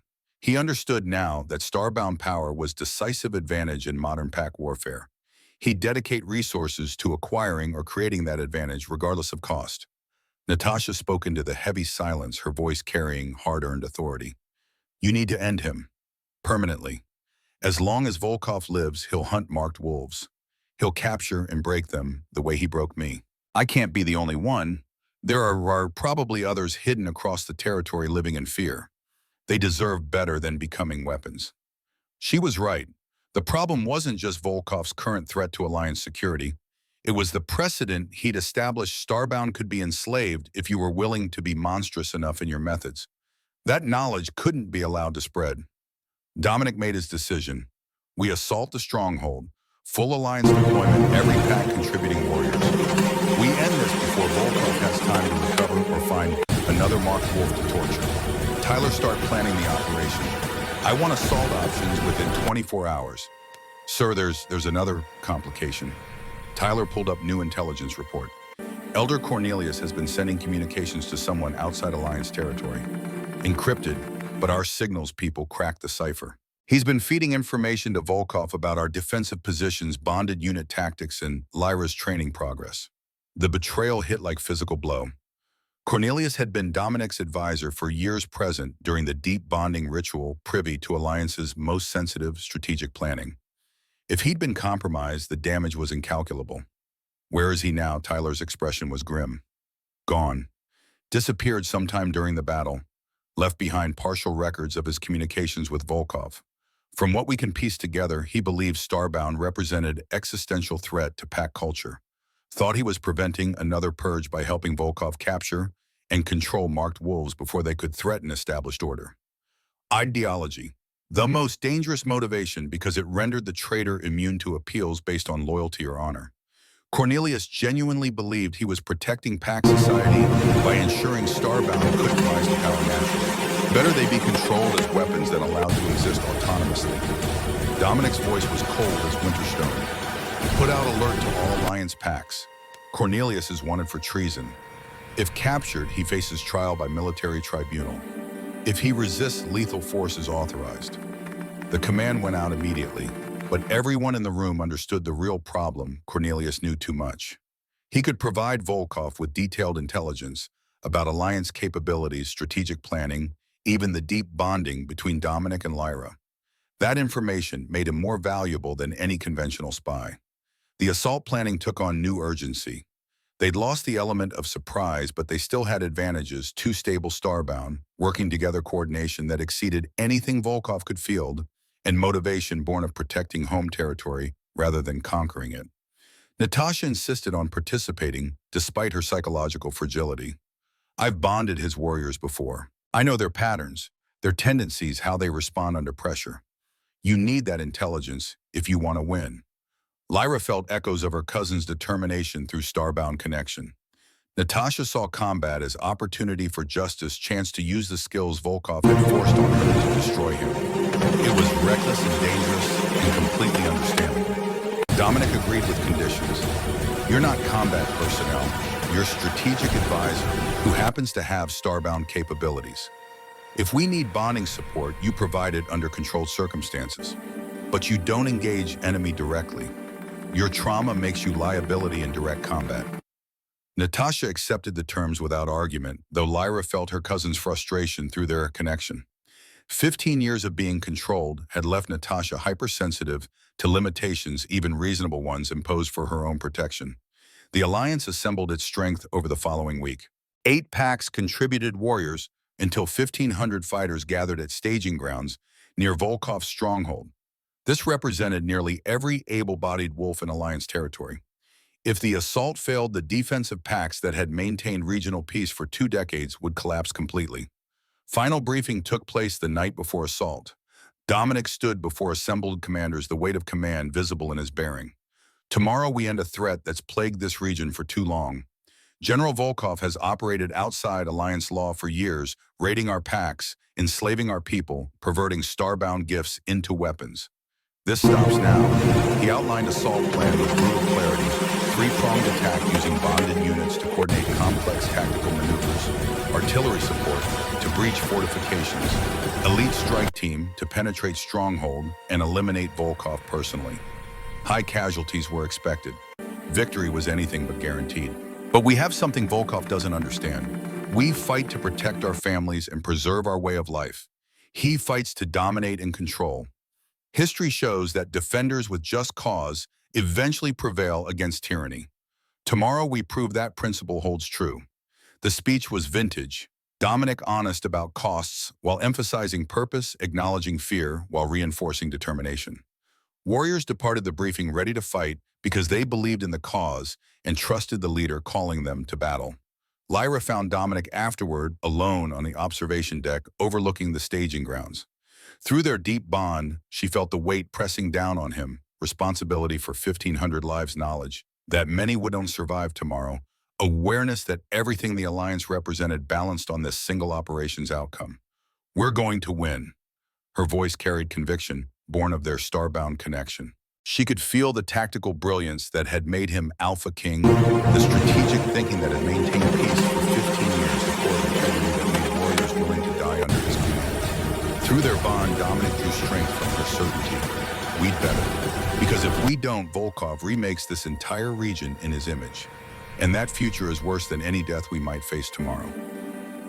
He understood now that starbound power was decisive advantage in modern pack warfare. He'd dedicate resources to acquiring or creating that advantage regardless of cost. Natasha spoke into the heavy silence, her voice carrying hard-earned authority. You need to end him. Permanently. As long as Volkov lives, he'll hunt marked wolves. He'll capture and break them the way he broke me. I can't be the only one. There are probably others hidden across the territory living in fear. They deserve better than becoming weapons. She was right. The problem wasn't just Volkov's current threat to Alliance security. It was the precedent he'd established. Starbound could be enslaved if you were willing to be monstrous enough in your methods. That knowledge couldn't be allowed to spread. Dominic made his decision. We assault the stronghold, full Alliance deployment, every pack contributing warriors. We end this before Volkov has time to recover or find another marked wolf to torture. Tyler, start planning the operation. I want assault options within 24 hours. Sir, there's another complication. Tyler pulled up new intelligence report. Elder Cornelius has been sending communications to someone outside Alliance territory. Encrypted, but our signals people cracked the cipher. He's been feeding information to Volkov about our defensive positions, bonded unit tactics, and Lyra's training progress. The betrayal hit like physical blow. Cornelius had been Dominic's advisor for years present during the deep bonding ritual privy to Alliance's most sensitive strategic planning. If he'd been compromised, the damage was incalculable. Where is he now? Tyler's expression was grim. Gone. Disappeared sometime during the battle. Left behind partial records of his communications with Volkov. From what we can piece together, he believed Starbound represented existential threat to pack culture. Thought he was preventing another purge by helping Volkov capture and control marked wolves before they could threaten established order. Ideology. The most dangerous motivation because it rendered the traitor immune to appeals based on loyalty or honor. Cornelius genuinely believed he was protecting pack society by ensuring Starbound couldn't rise to power naturally. Better they be controlled as weapons than allowed to exist autonomously. Dominic's voice was cold as Winterstone. Put out alert to all Alliance packs. Cornelius is wanted for treason. If captured, he faces trial by military tribunal. If he resists, lethal force is authorized. The command went out immediately, but everyone in the room understood the real problem. Cornelius knew too much. He could provide Volkov with detailed intelligence about Alliance capabilities, strategic planning, even the deep bonding between Dominic and Lyra. That information made him more valuable than any conventional spy. The assault planning took on new urgency. They'd lost the element of surprise, but they still had advantages: two stable Starbound, working together coordination that exceeded anything Volkov could field, and motivation born of protecting home territory rather than conquering it. Natasha insisted on participating despite her psychological fragility. I've bonded his warriors before. I know their patterns, their tendencies, how they respond under pressure. You need that intelligence if you want to win. Lyra felt echoes of her cousin's determination through Starbound connection. Natasha saw combat as opportunity for justice, chance to use the skills Volkov had forced on her to destroy him. It was reckless and dangerous and completely understandable. Dominic agreed with conditions. You're not combat personnel. You're strategic advisor who happens to have Starbound capabilities. If we need bonding support, you provide it under controlled circumstances. But you don't engage enemy directly. Your trauma makes you liability in direct combat. Natasha accepted the terms without argument, though Lyra felt her cousin's frustration through their connection. 15 years of being controlled had left Natasha hypersensitive to limitations, even reasonable ones, imposed for her own protection. The Alliance assembled its strength over the following week. 8 packs contributed warriors until 1,500 fighters gathered at staging grounds near Volkov's stronghold. This represented nearly every able-bodied wolf in Alliance territory. If the assault failed, the defensive packs that had maintained regional peace for 2 decades would collapse completely. Final briefing took place the night before assault. Dominic stood before assembled commanders, the weight of command visible in his bearing. Tomorrow we end a threat that's plagued this region for too long. General Volkov has operated outside Alliance law for years, raiding our packs, enslaving our people, perverting Starbound gifts into weapons. This stops now. He outlined assault plan with brutal clarity, three-pronged attack using bonded units to coordinate complex tactical maneuvers, artillery support to breach fortifications, elite strike team to penetrate stronghold and eliminate Volkov personally. High casualties were expected. Victory was anything but guaranteed. But we have something Volkov doesn't understand. We fight to protect our families and preserve our way of life. He fights to dominate and control. History shows that defenders with just cause eventually prevail against tyranny. Tomorrow we prove that principle holds true. The speech was vintage, Dominic honest about costs while emphasizing purpose, acknowledging fear while reinforcing determination. Warriors departed the briefing ready to fight because they believed in the cause and trusted the leader calling them to battle. Lyra found Dominic afterward alone on the observation deck overlooking the staging grounds. Through their deep bond, she felt the weight pressing down on him, responsibility for 1,500 lives, knowledge that many wouldn't survive tomorrow, awareness that everything the Alliance represented balanced on this single operation's outcome. We're going to win. Her voice carried conviction, born of their starbound connection. She could feel the tactical brilliance that had made him AlphaKing, the strategic thinking that had maintained peace for 15 years, the core integrity that made warriors willing to die under his command. Through their bond, Dominic drew strength from her certainty. We'd better. Because if we don't, Volkov remakes this entire region in his image. And that future is worse than any death we might face tomorrow.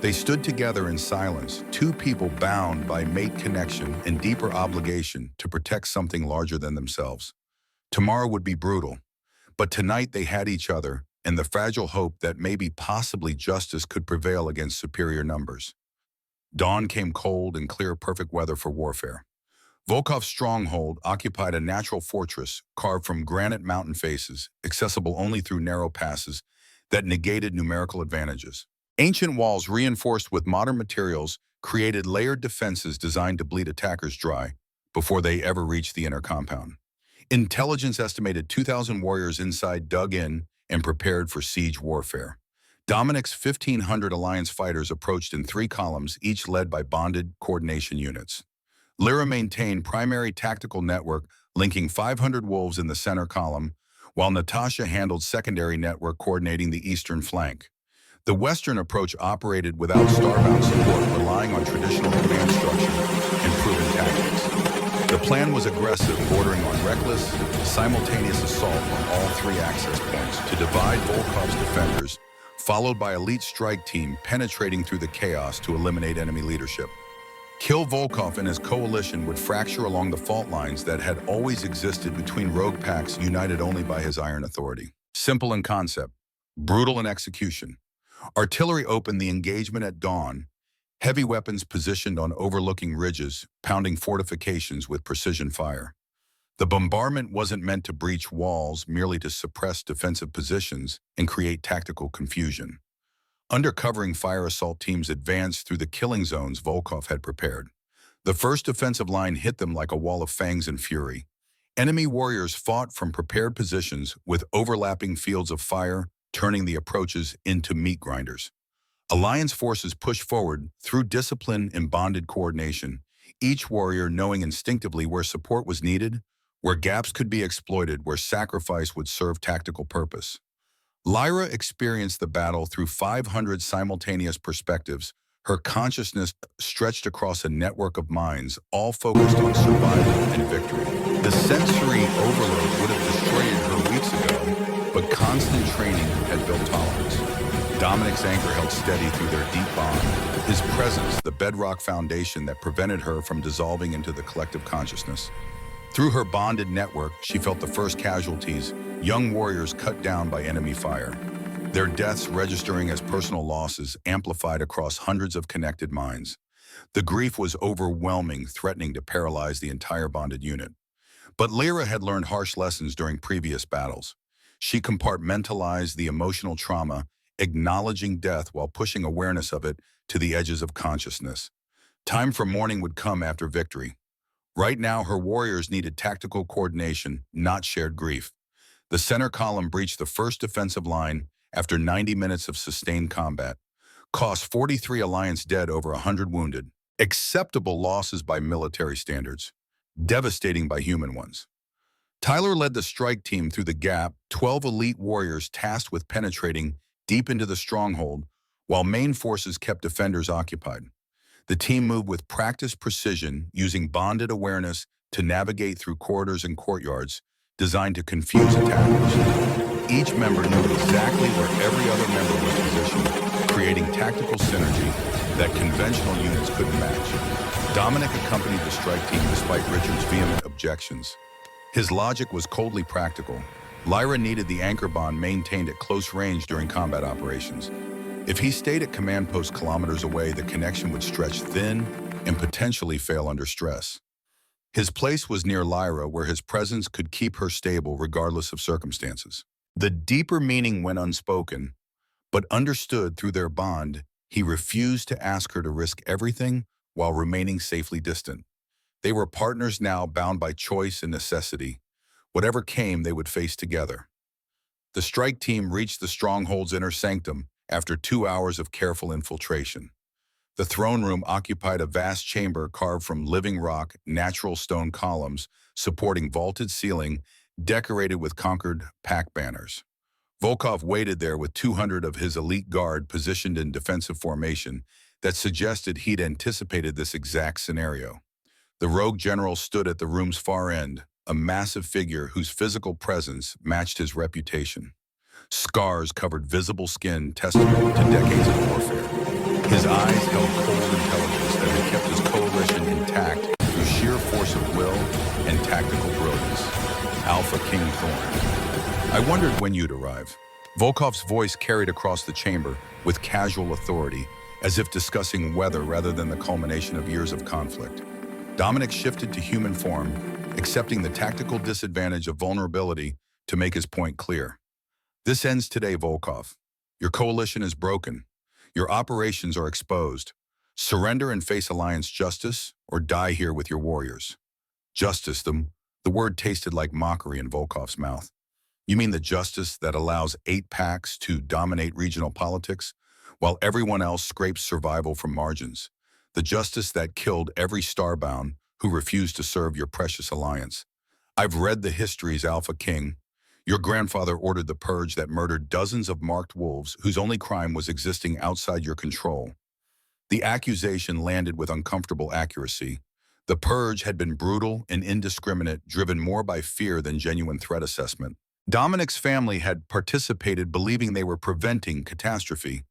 They stood together in silence, two people bound by mate connection and deeper obligation to protect something larger than themselves. Tomorrow would be brutal, but tonight they had each other and the fragile hope that maybe possibly justice could prevail against superior numbers. Dawn came cold and clear, perfect weather for warfare. Volkov's stronghold occupied a natural fortress carved from granite mountain faces, accessible only through narrow passes that negated numerical advantages. Ancient walls reinforced with modern materials created layered defenses designed to bleed attackers dry before they ever reached the inner compound. Intelligence estimated 2,000 warriors inside dug in and prepared for siege warfare. Dominic's 1,500 Alliance fighters approached in 3 columns, each led by bonded coordination units. Lyra maintained primary tactical network linking 500 wolves in the center column, while Natasha handled secondary network coordinating the eastern flank. The Western approach operated without starbound support, relying on traditional command structure and proven tactics. The plan was aggressive, bordering on reckless, simultaneous assault on all 3 access points to divide Volkov's defenders, followed by elite strike team penetrating through the chaos to eliminate enemy leadership. Kill Volkov and his coalition would fracture along the fault lines that had always existed between rogue packs united only by his iron authority. Simple in concept, brutal in execution. Artillery opened the engagement at dawn, heavy weapons positioned on overlooking ridges, pounding fortifications with precision fire. The bombardment wasn't meant to breach walls, merely to suppress defensive positions and create tactical confusion. Undercovering fire assault teams advanced through the killing zones Volkov had prepared. The first defensive line hit them like a wall of fangs and fury. Enemy warriors fought from prepared positions with overlapping fields of fire, turning the approaches into meat grinders. Alliance forces pushed forward through discipline and bonded coordination, each warrior knowing instinctively where support was needed, where gaps could be exploited, where sacrifice would serve tactical purpose. Lyra experienced the battle through 500 simultaneous perspectives, her consciousness stretched across a network of minds, all focused on survival and victory. The sensory overload would have destroyed her weeks ago, but constant training had built tolerance. Dominic's anchor held steady through their deep bond, his presence the bedrock foundation that prevented her from dissolving into the collective consciousness. Through her bonded network, she felt the first casualties, young warriors cut down by enemy fire. Their deaths registering as personal losses amplified across hundreds of connected minds. The grief was overwhelming, threatening to paralyze the entire bonded unit. But Lyra had learned harsh lessons during previous battles. She compartmentalized the emotional trauma, acknowledging death while pushing awareness of it to the edges of consciousness. Time for mourning would come after victory. Right now, her warriors needed tactical coordination, not shared grief. The center column breached the first defensive line after 90 minutes of sustained combat. Cost 43 Alliance dead, over 100 wounded. Acceptable losses by military standards. devastating by human ones. Tyler led the strike team through the gap, 12 elite warriors tasked with penetrating deep into the stronghold, while main forces kept defenders occupied. The team moved with practiced precision, using bonded awareness to navigate through corridors and courtyards designed to confuse attackers. Each member knew exactly where every other member was positioned, creating tactical synergy that conventional units couldn't match. Dominic accompanied the strike team despite Richard's vehement objections. His logic was coldly practical. Lyra needed the anchor bond maintained at close range during combat operations. If he stayed at command posts kilometers away, the connection would stretch thin and potentially fail under stress. His place was near Lyra, where his presence could keep her stable regardless of circumstances. The deeper meaning went unspoken, but understood through their bond. He refused to ask her to risk everything while remaining safely distant. They were partners now, bound by choice and necessity. Whatever came, they would face together. The strike team reached the stronghold's inner sanctum after 2 hours of careful infiltration. The throne room occupied a vast chamber carved from living rock, natural stone columns supporting vaulted ceiling, decorated with conquered pack banners. Volkov waited there with 200 of his elite guard positioned in defensive formation that suggested he'd anticipated this exact scenario. The rogue general stood at the room's far end, a massive figure whose physical presence matched his reputation. Scars covered visible skin, testament to decades of warfare. His eyes held cold intelligence that had kept his coalition intact through sheer force of will and tactical brilliance. AlphaKing Thorn. I wondered when you'd arrive. Volkov's voice carried across the chamber with casual authority, as if discussing weather rather than the culmination of years of conflict. Dominic shifted to human form, accepting the tactical disadvantage of vulnerability to make his point clear. This ends today, Volkov. Your coalition is broken. Your operations are exposed. Surrender and face Alliance justice, or die here with your warriors. Justice, the word tasted like mockery in Volkov's mouth. You mean the justice that allows 8 packs to dominate regional politics, while everyone else scrapes survival from margins? The justice that killed every starbound who refused to serve your precious alliance. I've read the histories, AlphaKing. Your grandfather ordered the purge that murdered dozens of marked wolves whose only crime was existing outside your control. The accusation landed with uncomfortable accuracy. The purge had been brutal and indiscriminate, driven more by fear than genuine threat assessment. Dominic's family had participated, believing they were preventing catastrophe.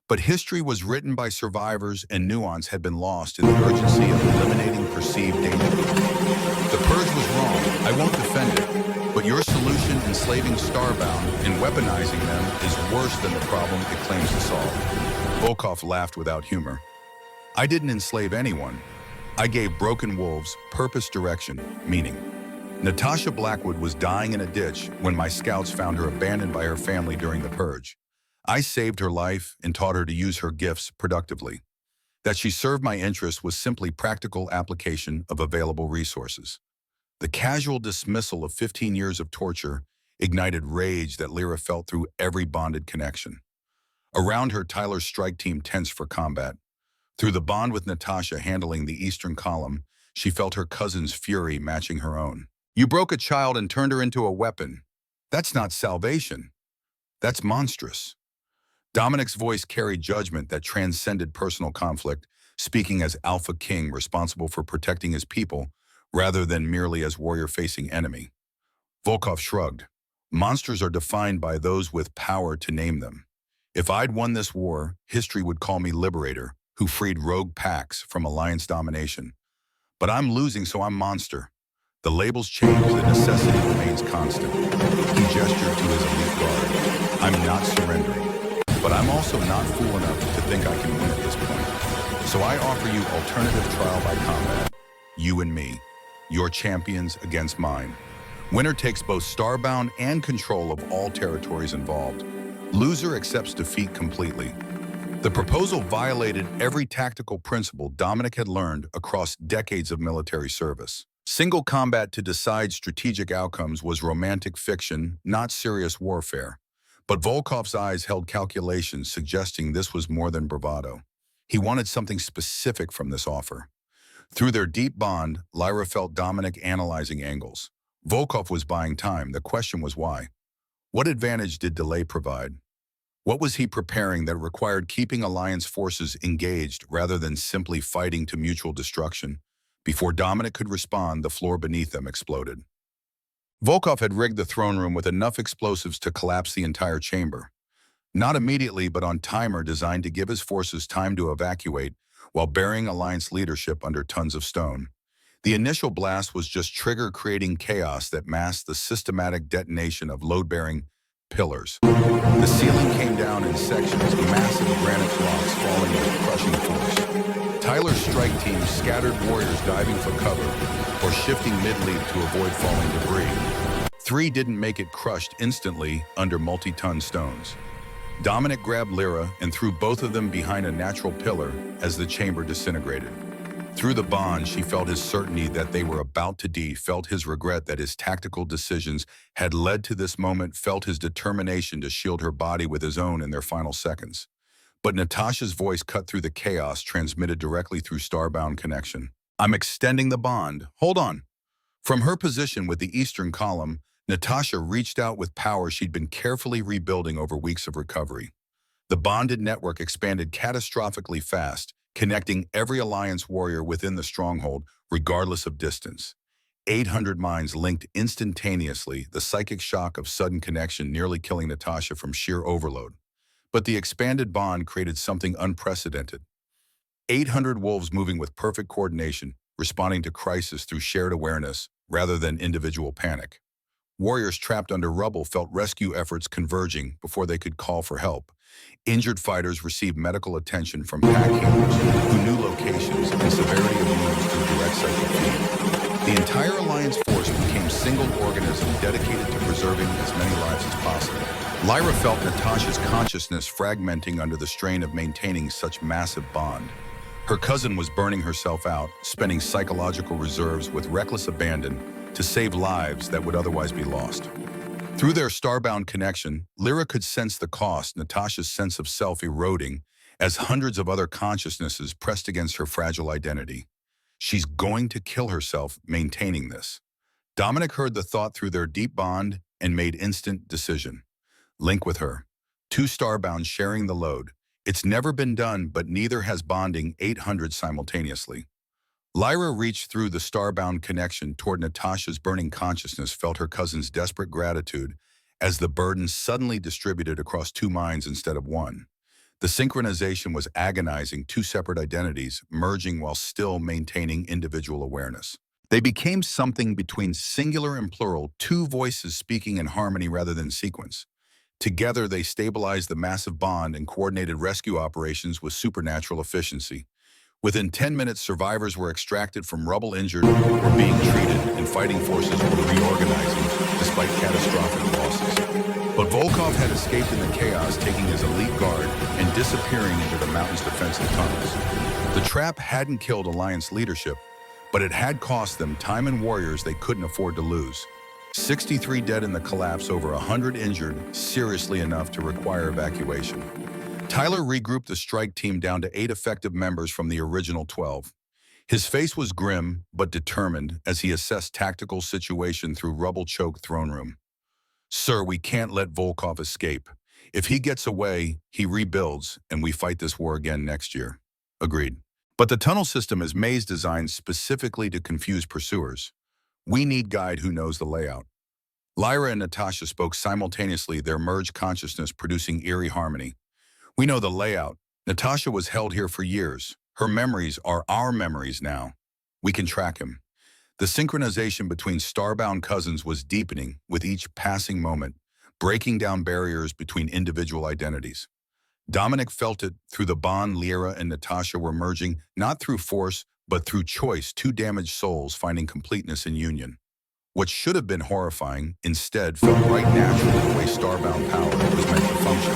But history was written by survivors, and nuance had been lost in the urgency of eliminating perceived danger. The purge was wrong. I won't defend it. But your solution, enslaving starbound and weaponizing them, is worse than the problem it claims to solve. Volkov laughed without humor. I didn't enslave anyone. I gave broken wolves purpose, direction, meaning. Natasha Blackwood was dying in a ditch when my scouts found her abandoned by her family during the purge. I saved her life and taught her to use her gifts productively. That she served my interests was simply practical application of available resources. The casual dismissal of 15 years of torture ignited rage that Lyra felt through every bonded connection. Around her, Tyler's strike team tensed for combat. Through the bond with Natasha handling the eastern column, she felt her cousin's fury matching her own. You broke a child and turned her into a weapon. That's not salvation. That's monstrous. Dominic's voice carried judgment that transcended personal conflict, speaking as AlphaKing responsible for protecting his people, rather than merely as warrior-facing enemy. Volkov shrugged. Monsters are defined by those with power to name them. If I'd won this war, history would call me liberator, who freed rogue packs from Alliance domination. But I'm losing, so I'm monster. The labels change, the necessity remains constant. He gestured to his elite guard. I'm not surrendering. But I'm also not fool enough to think I can win at this point. So I offer you alternative trial by combat. You and me. Your champions against mine. Winner takes both starbound and control of all territories involved. Loser accepts defeat completely. The proposal violated every tactical principle Dominic had learned across decades of military service. Single combat to decide strategic outcomes was romantic fiction, not serious warfare. But Volkov's eyes held calculations suggesting this was more than bravado. He wanted something specific from this offer. Through their deep bond, Lyra felt Dominic analyzing angles. Volkov was buying time. The question was why. What advantage did delay provide? What was he preparing that required keeping Alliance forces engaged rather than simply fighting to mutual destruction? Before Dominic could respond, the floor beneath them exploded. Volkov had rigged the throne room with enough explosives to collapse the entire chamber. Not immediately, but on timer designed to give his forces time to evacuate while burying Alliance leadership under tons of stone. The initial blast was just trigger creating chaos that masked the systematic detonation of load-bearing pillars. The ceiling came down in sections, massive granite blocks falling with crushing force. Tyler's strike team scattered warriors diving for cover or shifting mid-leap to avoid falling debris. 3 didn't make it, crushed instantly under multi-ton stones. Dominic grabbed Lyra and threw both of them behind a natural pillar as the chamber disintegrated. Through the bond, she felt his certainty that they were about to die, felt his regret that his tactical decisions had led to this moment, felt his determination to shield her body with his own in their final seconds. But Natasha's voice cut through the chaos, transmitted directly through Starbound connection. "I'm extending the bond. Hold on." From her position with the eastern column, Natasha reached out with power she'd been carefully rebuilding over weeks of recovery. The bonded network expanded catastrophically fast, connecting every Alliance warrior within the stronghold, regardless of distance. 800 minds linked instantaneously, the psychic shock of sudden connection nearly killing Natasha from sheer overload. But the expanded bond created something unprecedented. 800 wolves moving with perfect coordination, responding to crisis through shared awareness rather than individual panic. Warriors trapped under rubble felt rescue efforts converging before they could call for help. Injured fighters received medical attention from pack healers who knew locations and severity of wounds through direct psychic feed. The entire Alliance force became a single organism dedicated to preserving as many lives as possible. Lyra felt Natasha's consciousness fragmenting under the strain of maintaining such massive bond. Her cousin was burning herself out, spending psychological reserves with reckless abandon to save lives that would otherwise be lost. Through their starbound connection, Lyra could sense the cost, Natasha's sense of self eroding, as hundreds of other consciousnesses pressed against her fragile identity. She's going to kill herself maintaining this. Dominic heard the thought through their deep bond and made instant decision. Link with her. 2 starbound sharing the load. It's never been done, but neither has bonding 800 simultaneously. Lyra reached through the starbound connection toward Natasha's burning consciousness, felt her cousin's desperate gratitude as the burden suddenly distributed across 2 minds instead of 1. The synchronization was agonizing, 2 separate identities merging while still maintaining individual awareness. They became something between singular and plural, 2 voices speaking in harmony rather than sequence. Together, they stabilized the massive bond and coordinated rescue operations with supernatural efficiency. Within 10 minutes, survivors were extracted from rubble, injured or being treated, and fighting forces were reorganizing despite catastrophic losses. But Volkov had escaped in the chaos, taking his elite guard and disappearing into the mountain's defensive tunnels. The trap hadn't killed Alliance leadership, but it had cost them time and warriors they couldn't afford to lose. 63 dead in the collapse, over 100 injured, seriously enough to require evacuation. Tyler regrouped the strike team down to 8 effective members from the original 12. His face was grim but determined as he assessed tactical situation through rubble-choked throne room. "Sir, we can't let Volkov escape. If he gets away, he rebuilds, and we fight this war again next year." Agreed. But the tunnel system is maze designed specifically to confuse pursuers. We need guide who knows the layout. Lyra and Natasha spoke simultaneously, their merged consciousness producing eerie harmony. "We know the layout. Natasha was held here for years. Her memories are our memories now. We can track him." The synchronization between starbound cousins was deepening with each passing moment, breaking down barriers between individual identities. Dominic felt it through the bond. Lyra and Natasha were merging, not through force, but through choice, 2 damaged souls finding completeness in union. What should have been horrifying, instead, felt right natural the way starbound power was meant to function.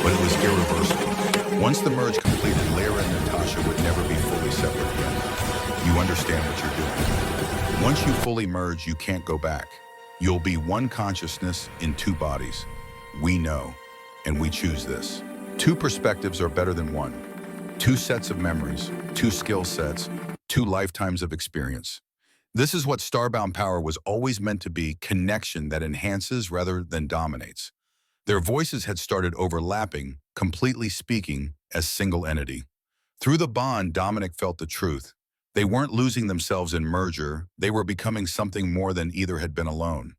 But it was irreversible. Once the merge completed, Lyra and Natasha would never be fully separate again. You understand what you're doing. Once you fully merge, you can't go back. You'll be 1 consciousness in 2 bodies. We know, and we choose this. 2 perspectives are better than 1. 2 sets of memories, 2 skill sets, 2 lifetimes of experience. This is what Starbound power was always meant to be: connection that enhances rather than dominates. Their voices had started overlapping, completely speaking as single entity. Through the bond, Dominic felt the truth. They weren't losing themselves in merger, they were becoming something more than either had been alone.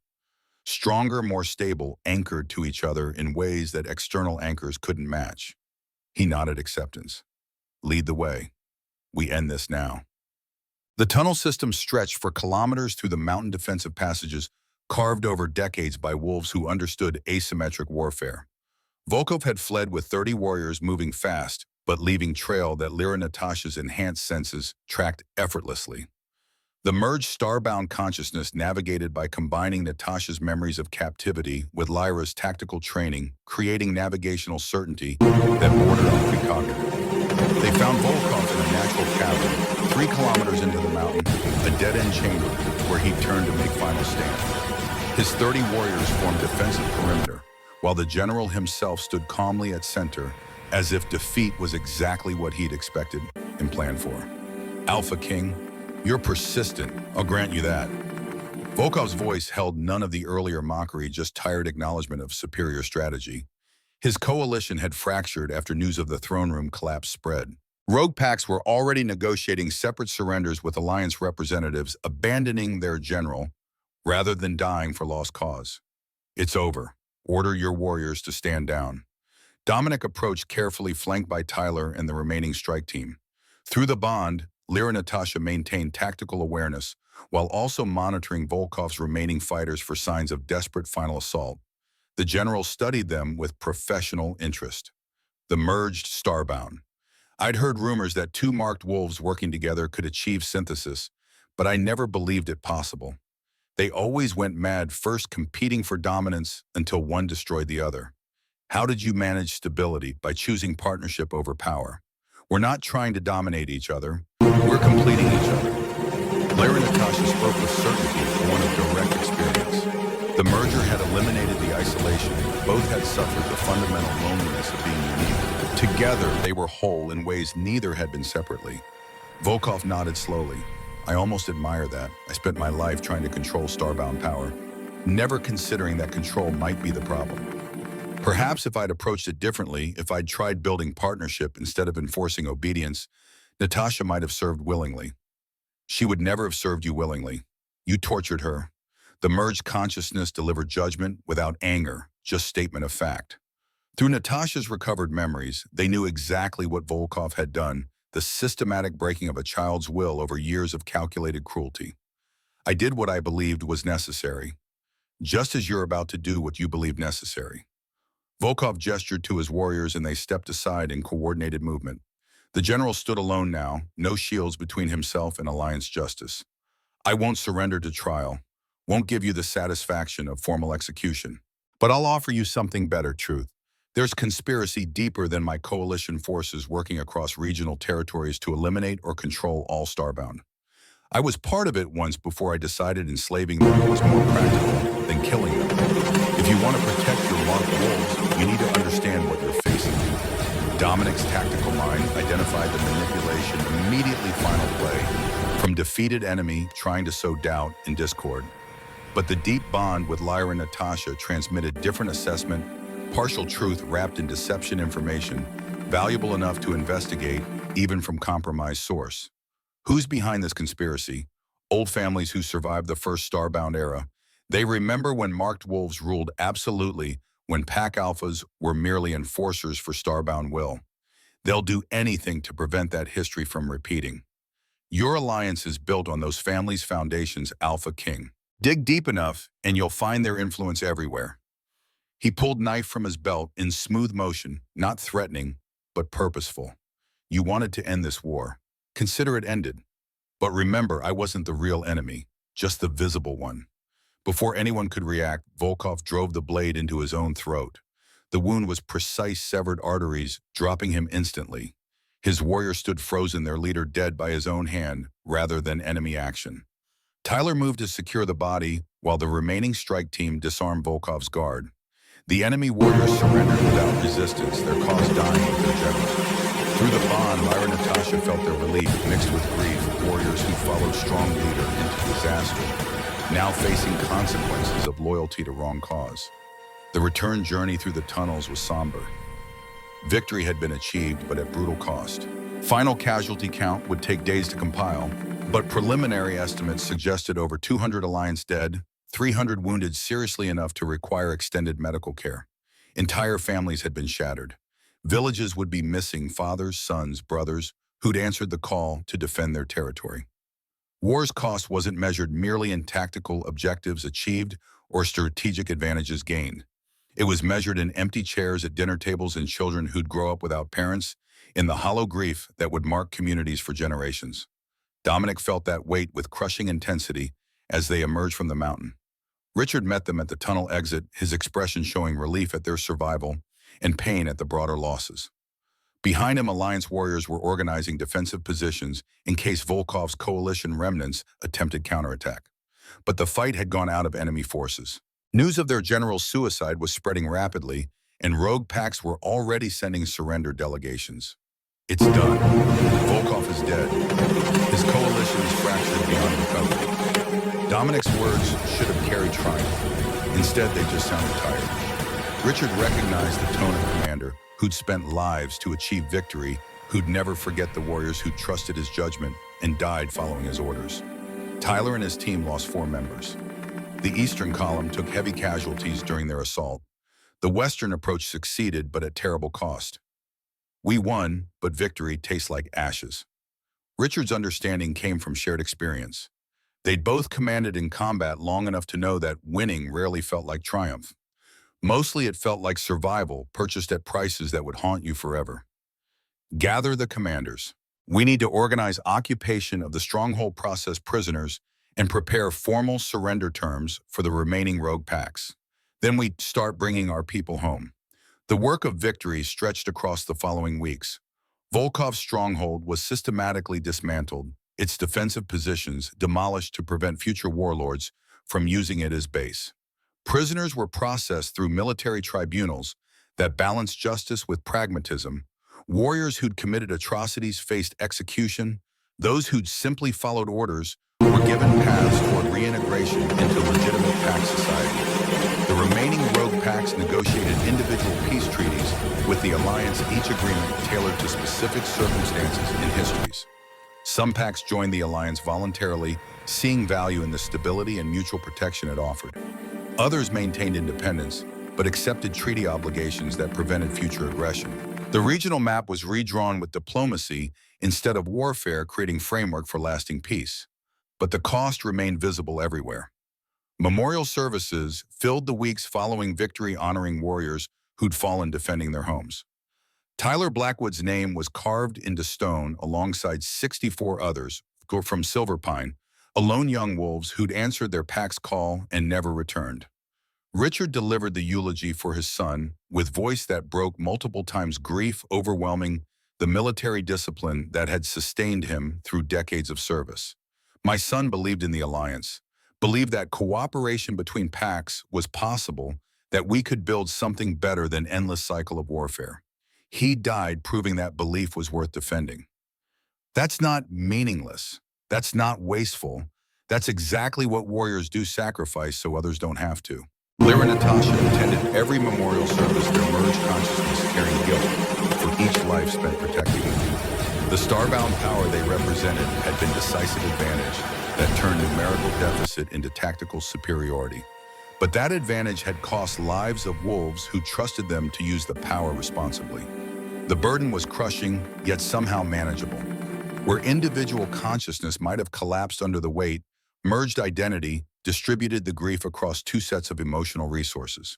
Stronger, more stable, anchored to each other in ways that external anchors couldn't match. He nodded acceptance. Lead the way. We end this now. The tunnel system stretched for kilometers through the mountain defensive passages carved over decades by wolves who understood asymmetric warfare. Volkov had fled with 30 warriors moving fast, but leaving trail that Lyra Natasha's enhanced senses tracked effortlessly. The merged starbound consciousness navigated by combining Natasha's memories of captivity with Lyra's tactical training, creating navigational certainty that bordered on precognitive. They found Volkov in a natural cavern, 3 kilometers into the mountain, a dead-end chamber where he'd turned to make final stand. His 30 warriors formed defensive perimeter, while the general himself stood calmly at center, as if defeat was exactly what he'd expected and planned for. AlphaKing, you're persistent, I'll grant you that. Volkov's voice held none of the earlier mockery, just tired acknowledgement of superior strategy. His coalition had fractured after news of the throne room collapse spread. Rogue packs were already negotiating separate surrenders with Alliance representatives, abandoning their general rather than dying for lost cause. It's over. Order your warriors to stand down. Dominic approached carefully, flanked by Tyler and the remaining strike team. Through the bond, Lyra Natasha maintained tactical awareness while also monitoring Volkov's remaining fighters for signs of desperate final assault. The general studied them with professional interest. The merged starbound. I'd heard rumors that 2 marked wolves working together could achieve synthesis, but I never believed it possible. They always went mad, first competing for dominance until one destroyed the other. How did you manage stability? By choosing partnership over power. We're not trying to dominate each other, we're completing each other. Lyra Natasha spoke with certainty, one of direct experience. The merger had eliminated the isolation. Both had suffered the fundamental loneliness of being unique. Together, they were whole in ways neither had been separately. Volkov nodded slowly. I almost admire that. I spent my life trying to control starbound power, never considering that control might be the problem. Perhaps if I'd approached it differently, if I'd tried building partnership instead of enforcing obedience, Natasha might have served willingly. She would never have served you willingly. You tortured her. The merged consciousness delivered judgment without anger, just statement of fact. Through Natasha's recovered memories, they knew exactly what Volkov had done, the systematic breaking of a child's will over years of calculated cruelty. I did what I believed was necessary, just as you're about to do what you believe necessary. Volkov gestured to his warriors and they stepped aside in coordinated movement. The general stood alone now, no shields between himself and Alliance justice. I won't surrender to trial, won't give you the satisfaction of formal execution. But I'll offer you something better, truth. There's conspiracy deeper than my coalition forces working across regional territories to eliminate or control all starbound. I was part of it once before I decided enslaving them was more practical than killing them. If you want to protect your marked wolves, you need to understand what you're facing. Dominic's tactical mind identified the manipulation immediately final play, from defeated enemy trying to sow doubt and discord. But the deep bond with Lyra and Natasha transmitted different assessment, partial truth wrapped in deception information, valuable enough to investigate, even from compromised source. Who's behind this conspiracy? Old families who survived the first starbound era. They remember when marked wolves ruled absolutely, when pack alphas were merely enforcers for starbound will. They'll do anything to prevent that history from repeating. Your alliance is built on those families' foundations, AlphaKing. Dig deep enough, and you'll find their influence everywhere. He pulled knife from his belt in smooth motion, not threatening, but purposeful. You wanted to end this war. Consider it ended. But remember, I wasn't the real enemy, just the visible one. Before anyone could react, Volkov drove the blade into his own throat. The wound was precise, severed arteries, dropping him instantly. His warrior stood frozen, their leader dead by his own hand, rather than enemy action. Tyler moved to secure the body, while the remaining strike team disarmed Volkov's guard. The enemy warriors surrendered without resistance, their cause dying with their general. Through the bond, Lyra and Natasha felt their relief mixed with grief, warriors who followed strong leader into disaster, now facing consequences of loyalty to wrong cause. The return journey through the tunnels was somber. Victory had been achieved, but at brutal cost. Final casualty count would take days to compile, but preliminary estimates suggested over 200 Alliance dead, 300 wounded seriously enough to require extended medical care. Entire families had been shattered. Villages would be missing fathers, sons, brothers, who'd answered the call to defend their territory. War's cost wasn't measured merely in tactical objectives achieved or strategic advantages gained. It was measured in empty chairs at dinner tables and children who'd grow up without parents, in the hollow grief that would mark communities for generations. Dominic felt that weight with crushing intensity as they emerged from the mountain. Richard met them at the tunnel exit, his expression showing relief at their survival and pain at the broader losses. Behind him, Alliance warriors were organizing defensive positions in case Volkov's coalition remnants attempted counterattack. But the fight had gone out of enemy forces. News of their general's suicide was spreading rapidly, and rogue packs were already sending surrender delegations. It's done. Volkov is dead. His coalition is fractured beyond recovery. Dominic's words should have carried triumph. Instead, they just sounded tired. Richard recognized the tone of commander who'd spent lives to achieve victory, who'd never forget the warriors who trusted his judgment and died following his orders. Tyler and his team lost 4 members. The eastern column took heavy casualties during their assault. The western approach succeeded, but at terrible cost. We won, but victory tastes like ashes. Richard's understanding came from shared experience. They'd both commanded in combat long enough to know that winning rarely felt like triumph. Mostly it felt like survival, purchased at prices that would haunt you forever. Gather the commanders. We need to organize occupation of the stronghold process prisoners and prepare formal surrender terms for the remaining rogue packs. Then we start bringing our people home. The work of victory stretched across the following weeks. Volkov's stronghold was systematically dismantled, its defensive positions demolished to prevent future warlords from using it as base. Prisoners were processed through military tribunals that balanced justice with pragmatism. Warriors who'd committed atrocities faced execution. Those who'd simply followed orders were given paths toward reintegration into legitimate pack society. The remaining rogue packs negotiated individual peace treaties with the Alliance, each agreement tailored to specific circumstances and histories. Some packs joined the Alliance voluntarily, seeing value in the stability and mutual protection it offered. Others maintained independence, but accepted treaty obligations that prevented future aggression. The regional map was redrawn with diplomacy instead of warfare, creating framework for lasting peace. But the cost remained visible everywhere. Memorial services filled the weeks following victory, honoring warriors who'd fallen defending their homes. Tyler Blackwood's name was carved into stone alongside 64 others from Silverpine, lone young wolves who'd answered their pack's call and never returned. Richard delivered the eulogy for his son with voice that broke multiple times, grief overwhelming the military discipline that had sustained him through decades of service. My son believed in the Alliance, believed that cooperation between packs was possible, that we could build something better than endless cycle of warfare. He died proving that belief was worth defending. That's not meaningless. That's not wasteful. That's exactly what warriors do, sacrifice so others don't have to. Lyra and Natasha attended every memorial service, their merged consciousness carrying guilt for each life spent protecting them. The starbound power they represented had been decisive advantage that turned numerical deficit into tactical superiority. But that advantage had cost lives of wolves who trusted them to use the power responsibly. The burden was crushing, yet somehow manageable. Where individual consciousness might have collapsed under the weight, merged identity distributed the grief across 2 sets of emotional resources.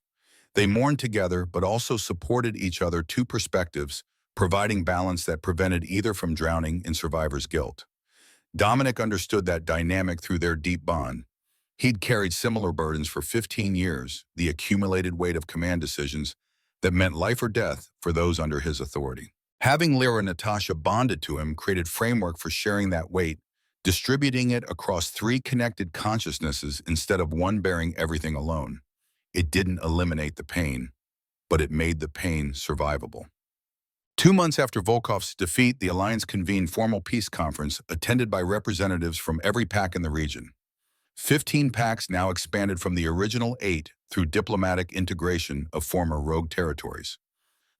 They mourned together, but also supported each other, 2 perspectives, providing balance that prevented either from drowning in survivor's guilt. Dominic understood that dynamic through their deep bond. He'd carried similar burdens for 15 years, the accumulated weight of command decisions that meant life or death for those under his authority. Having Lyra and Natasha bonded to him created framework for sharing that weight, distributing it across 3 connected consciousnesses instead of one bearing everything alone. It didn't eliminate the pain, but it made the pain survivable. 2 months after Volkov's defeat, the Alliance convened formal peace conference attended by representatives from every pack in the region. 15 packs now expanded from the original 8 through diplomatic integration of former rogue territories.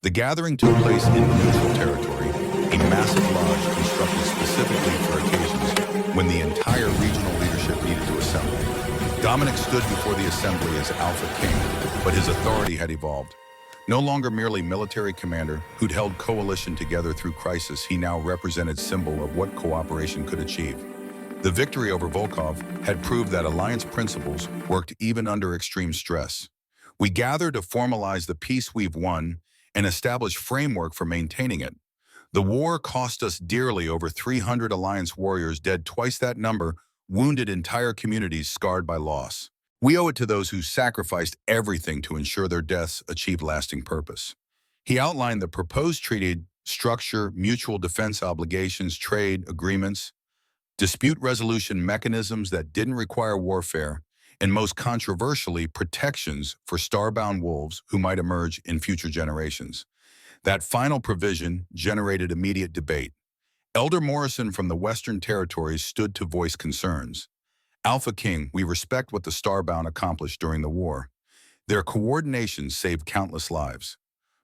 The gathering took place in neutral territory, a massive lodge constructed specifically for occasions when the entire regional leadership needed to assemble. Dominic stood before the assembly as AlphaKing, but his authority had evolved. No longer merely military commander who'd held coalition together through crisis, he now represented symbol of what cooperation could achieve. The victory over Volkov had proved that alliance principles worked even under extreme stress. We gather to formalize the peace we've won and establish framework for maintaining it. The war cost us dearly, over 300 alliance warriors dead, twice that number, wounded, entire communities scarred by loss. We owe it to those who sacrificed everything to ensure their deaths achieved lasting purpose. He outlined the proposed treaty structure, mutual defense obligations, trade agreements, dispute resolution mechanisms that didn't require warfare, and most controversially, protections for starbound wolves who might emerge in future generations. That final provision generated immediate debate. Elder Morrison from the Western Territories stood to voice concerns. AlphaKing, we respect what the starbound accomplished during the war. Their coordination saved countless lives.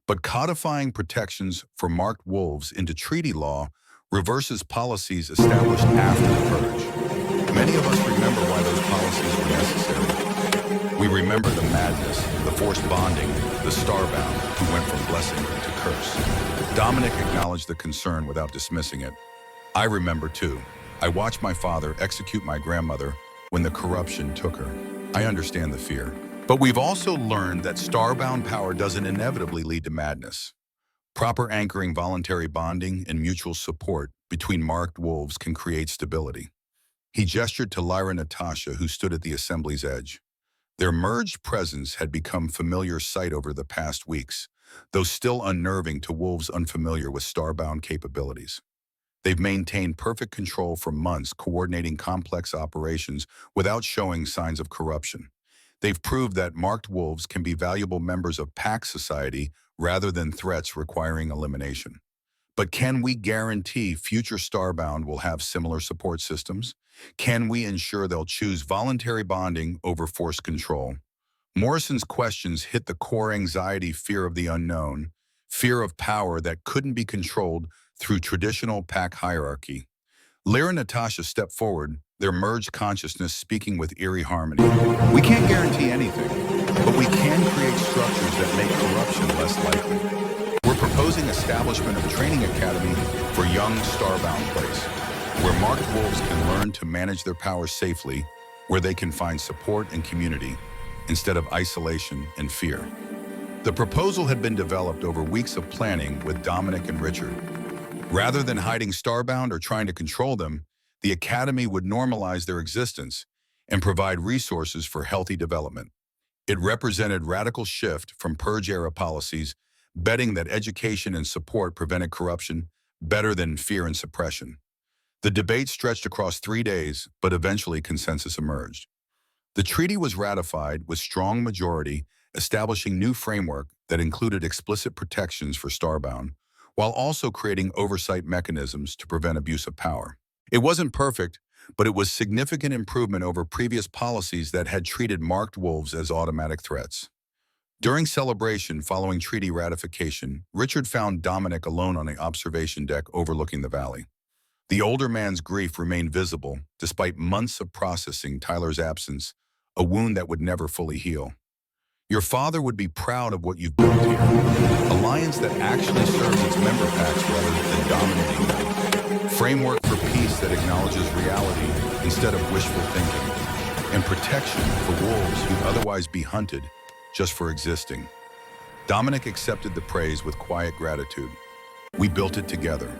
But codifying protections for marked wolves into treaty law reverses policies established after the purge. Many of us remember why those policies were necessary. We remember the madness, the forced bonding, the starbound who went from blessing to curse. Dominic acknowledged the concern without dismissing it. I remember too. I watched my father execute my grandmother when the corruption took her. I understand the fear. But we've also learned that starbound power doesn't inevitably lead to madness. Proper anchoring, voluntary bonding, and mutual support between marked wolves can create stability. He gestured to Lyra Natasha, who stood at the assembly's edge. Their merged presence had become familiar sight over the past weeks, though still unnerving to wolves unfamiliar with starbound capabilities. They've maintained perfect control for months, coordinating complex operations without showing signs of corruption. They've proved that marked wolves can be valuable members of pack society rather than threats requiring elimination. But can we guarantee future starbound will have similar support systems? Can we ensure they'll choose voluntary bonding over forced control? Morrison's questions hit the core anxiety, fear of the unknown, fear of power that couldn't be controlled through traditional pack hierarchy. Lyra Natasha stepped forward, their merged consciousness speaking with eerie harmony. We can't guarantee anything, but we can create structures that make corruption less likely. We're proposing establishment of training academy for young starbound place, where marked wolves can learn to manage their power safely, where they can find support and community, instead of isolation and fear. The proposal had been developed over weeks of planning with Dominic and Richard. Rather than hiding starbound or trying to control them, the Academy would normalize their existence and provide resources for healthy development. It represented radical shift from Purge-era policies, betting that education and support prevented corruption better than fear and suppression. The debate stretched across 3 days, but eventually consensus emerged. The treaty was ratified with strong majority, establishing new framework that included explicit protections for starbound, while also creating oversight mechanisms to prevent abuse of power. It wasn't perfect, but it was significant improvement over previous policies that had treated marked wolves as automatic threats. During celebration following treaty ratification, Richard found Dominic alone on the observation deck overlooking the valley. The older man's grief remained visible, despite months of processing Tyler's absence, a wound that would never fully heal. Your father would be proud of what you've built here. Alliance that actually serves its member packs rather than dominating them. Framework for peace that acknowledges reality instead of wishful thinking. And protection for wolves who'd otherwise be hunted just for existing. Dominic accepted the praise with quiet gratitude. We built it together.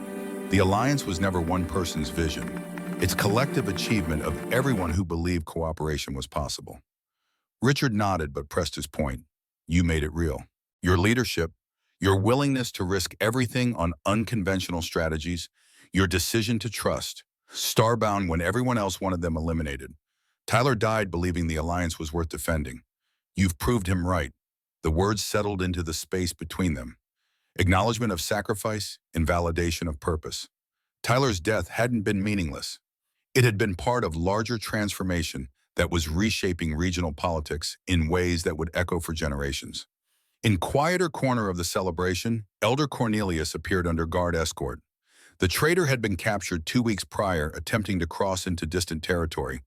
The Alliance was never one person's vision. It's collective achievement of everyone who believed cooperation was possible. Richard nodded but pressed his point. You made it real. Your leadership, your willingness to risk everything on unconventional strategies, your decision to trust, starbound when everyone else wanted them eliminated. Tyler died believing the Alliance was worth defending. You've proved him right. The words settled into the space between them. Acknowledgement of sacrifice, invalidation of purpose. Tyler's death hadn't been meaningless. It had been part of larger transformation that was reshaping regional politics in ways that would echo for generations. In quieter corner of the celebration, Elder Cornelius appeared under guard escort. The traitor had been captured 2 weeks prior, attempting to cross into distant territory.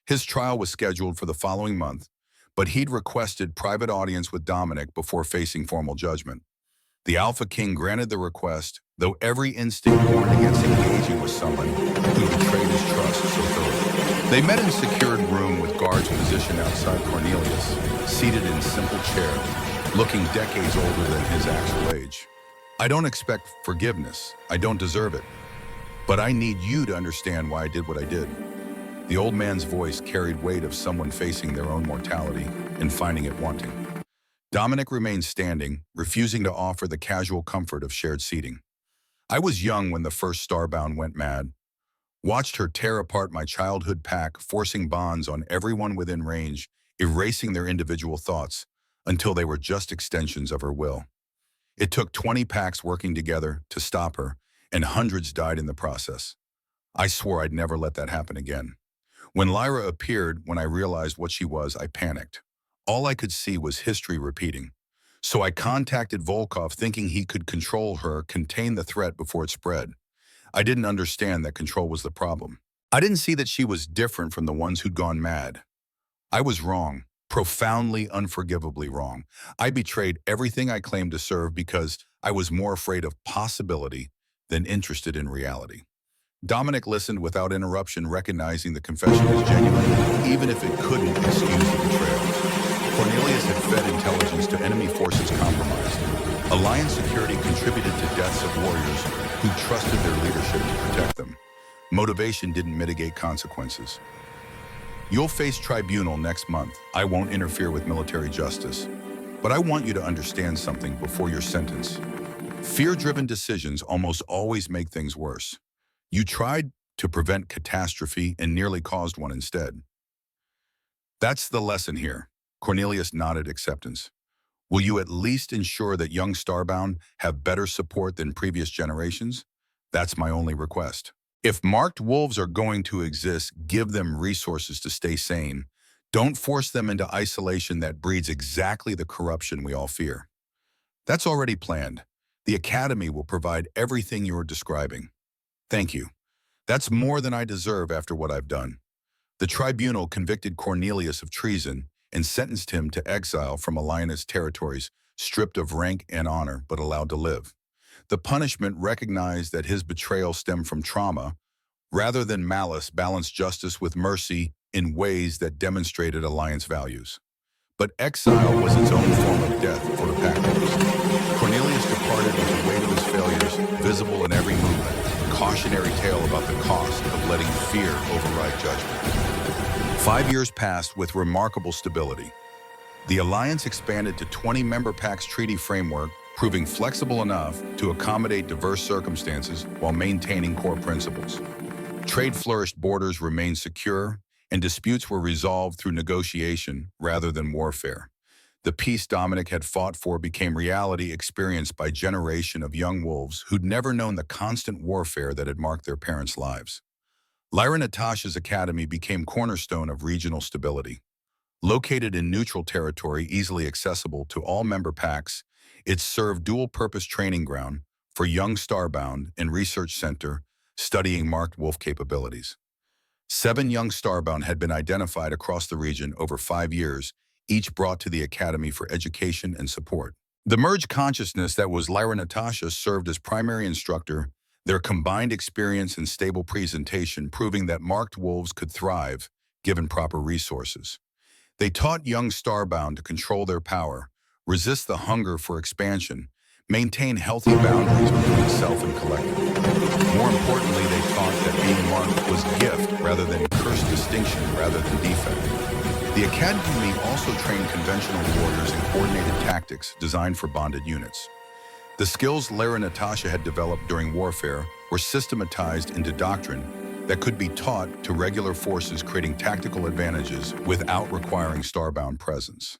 His trial was scheduled for the following month, but he'd requested private audience with Dominic before facing formal judgment. The AlphaKing granted the request, though every instinct warned against engaging with someone who betrayed his trust so thoroughly. They met in a secured room with guards positioned outside Cornelius, seated in simple chairs, looking decades older than his actual age. I don't expect forgiveness. I don't deserve it. But I need you to understand why I did what I did. The old man's voice carried weight of someone facing their own mortality and finding it wanting. Dominic remained standing, refusing to offer the casual comfort of shared seating. I was young when the first Starbound went mad. Watched her tear apart my childhood pack, forcing bonds on everyone within range, erasing their individual thoughts until they were just extensions of her will. It took 20 packs working together to stop her, and hundreds died in the process. I swore I'd never let that happen again. When Lyra appeared, when I realized what she was, I panicked. All I could see was history repeating. So I contacted Volkov, thinking he could control her, contain the threat before it spread. I didn't understand that control was the problem. I didn't see that she was different from the ones who'd gone mad. I was wrong, profoundly, unforgivably wrong. I betrayed everything I claimed to serve because I was more afraid of possibility than interested in reality. Dominic listened without interruption, recognizing the confession as genuine, even if it couldn't excuse the betrayal. Cornelius had fed intelligence to enemy forces compromised. Alliance security contributed to deaths of warriors who trusted their leadership to protect them. Motivation didn't mitigate consequences. You'll face tribunal next month. I won't interfere with military justice. But I want you to understand something before your sentence. Fear-driven decisions almost always make things worse. You tried to prevent catastrophe and nearly caused one instead. That's the lesson here. Cornelius nodded acceptance. Will you at least ensure that young Starbound have better support than previous generations? That's my only request. If marked wolves are going to exist, give them resources to stay sane. Don't force them into isolation that breeds exactly the corruption we all fear. That's already planned. The Academy will provide everything you're describing. Thank you. That's more than I deserve after what I've done. The tribunal convicted Cornelius of treason and sentenced him to exile from Alliance territories, stripped of rank and honor, but allowed to live. The punishment recognized that his betrayal stemmed from trauma, rather than malice, balanced justice with mercy in ways that demonstrated Alliance values. But exile was its own form of death for the pack members. Cornelius departed with the weight of his failures visible in every movement, a cautionary tale about the cost of letting fear override judgment. 5 years passed with remarkable stability. The Alliance expanded to 20 member packs treaty framework, proving flexible enough to accommodate diverse circumstances while maintaining core principles. Trade flourished, borders remained secure, and disputes were resolved through negotiation rather than warfare. The peace Dominic had fought for became reality experienced by a generation of young wolves who'd never known the constant warfare that had marked their parents' lives. Lyra Natasha's academy became cornerstone of regional stability. Located in neutral territory, easily accessible to all member packs, it served dual-purpose training ground for young Starbound and research center studying marked wolf capabilities. 7 young Starbound had been identified across the region over 5 years, each brought to the academy for education and support. The merged consciousness that was Lyra Natasha served as primary instructor, their combined experience and stable presentation proving that marked wolves could thrive given proper resources. They taught young Starbound to control their power, resist the hunger for expansion, maintain healthy boundaries between self and collective. More importantly, they taught that being marked was gift rather than curse, distinction rather than defect. The academy also trained conventional warriors in coordinated tactics designed for bonded units. The skills Lyra Natasha had developed during warfare were systematized into doctrine that could be taught to regular forces, creating tactical advantages without requiring Starbound presence.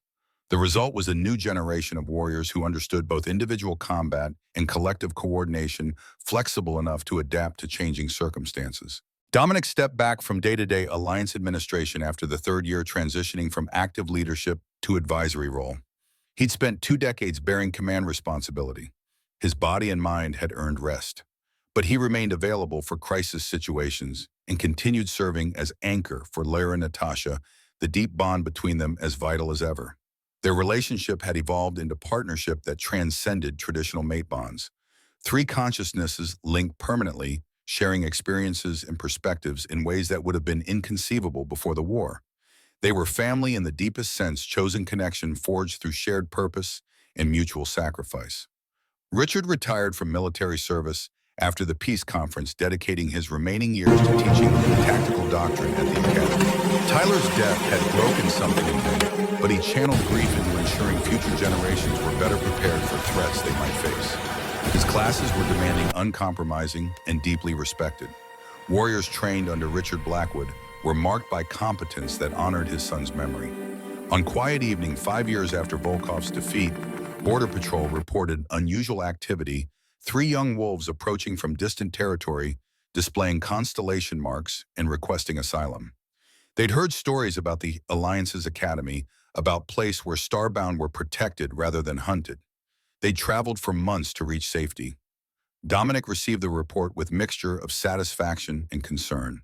The result was a new generation of warriors who understood both individual combat and collective coordination, flexible enough to adapt to changing circumstances. Dominic stepped back from day-to-day alliance administration after the third year, transitioning from active leadership to advisory role. He'd spent 2 decades bearing command responsibility. His body and mind had earned rest, but he remained available for crisis situations and continued serving as anchor for Lyra and Natasha, the deep bond between them as vital as ever. Their relationship had evolved into partnership that transcended traditional mate bonds. 3 consciousnesses linked permanently, sharing experiences and perspectives in ways that would have been inconceivable before the war. They were family in the deepest sense, chosen connection forged through shared purpose and mutual sacrifice. Richard retired from military service after the peace conference, dedicating his remaining years to teaching tactical doctrine at the academy. Tyler's death had broken something in him, but he channeled grief into ensuring future generations were better prepared for threats they might face. His classes were demanding, uncompromising, and deeply respected. Warriors trained under Richard Blackwood were marked by competence that honored his son's memory. On quiet evening 5 years after Volkov's defeat, Border Patrol reported unusual activity, 3 young wolves approaching from distant territory, displaying constellation marks and requesting asylum. They'd heard stories about the Alliance's academy, about place where starbound were protected rather than hunted. They'd traveled for months to reach safety. Dominic received the report with mixture of satisfaction and concern.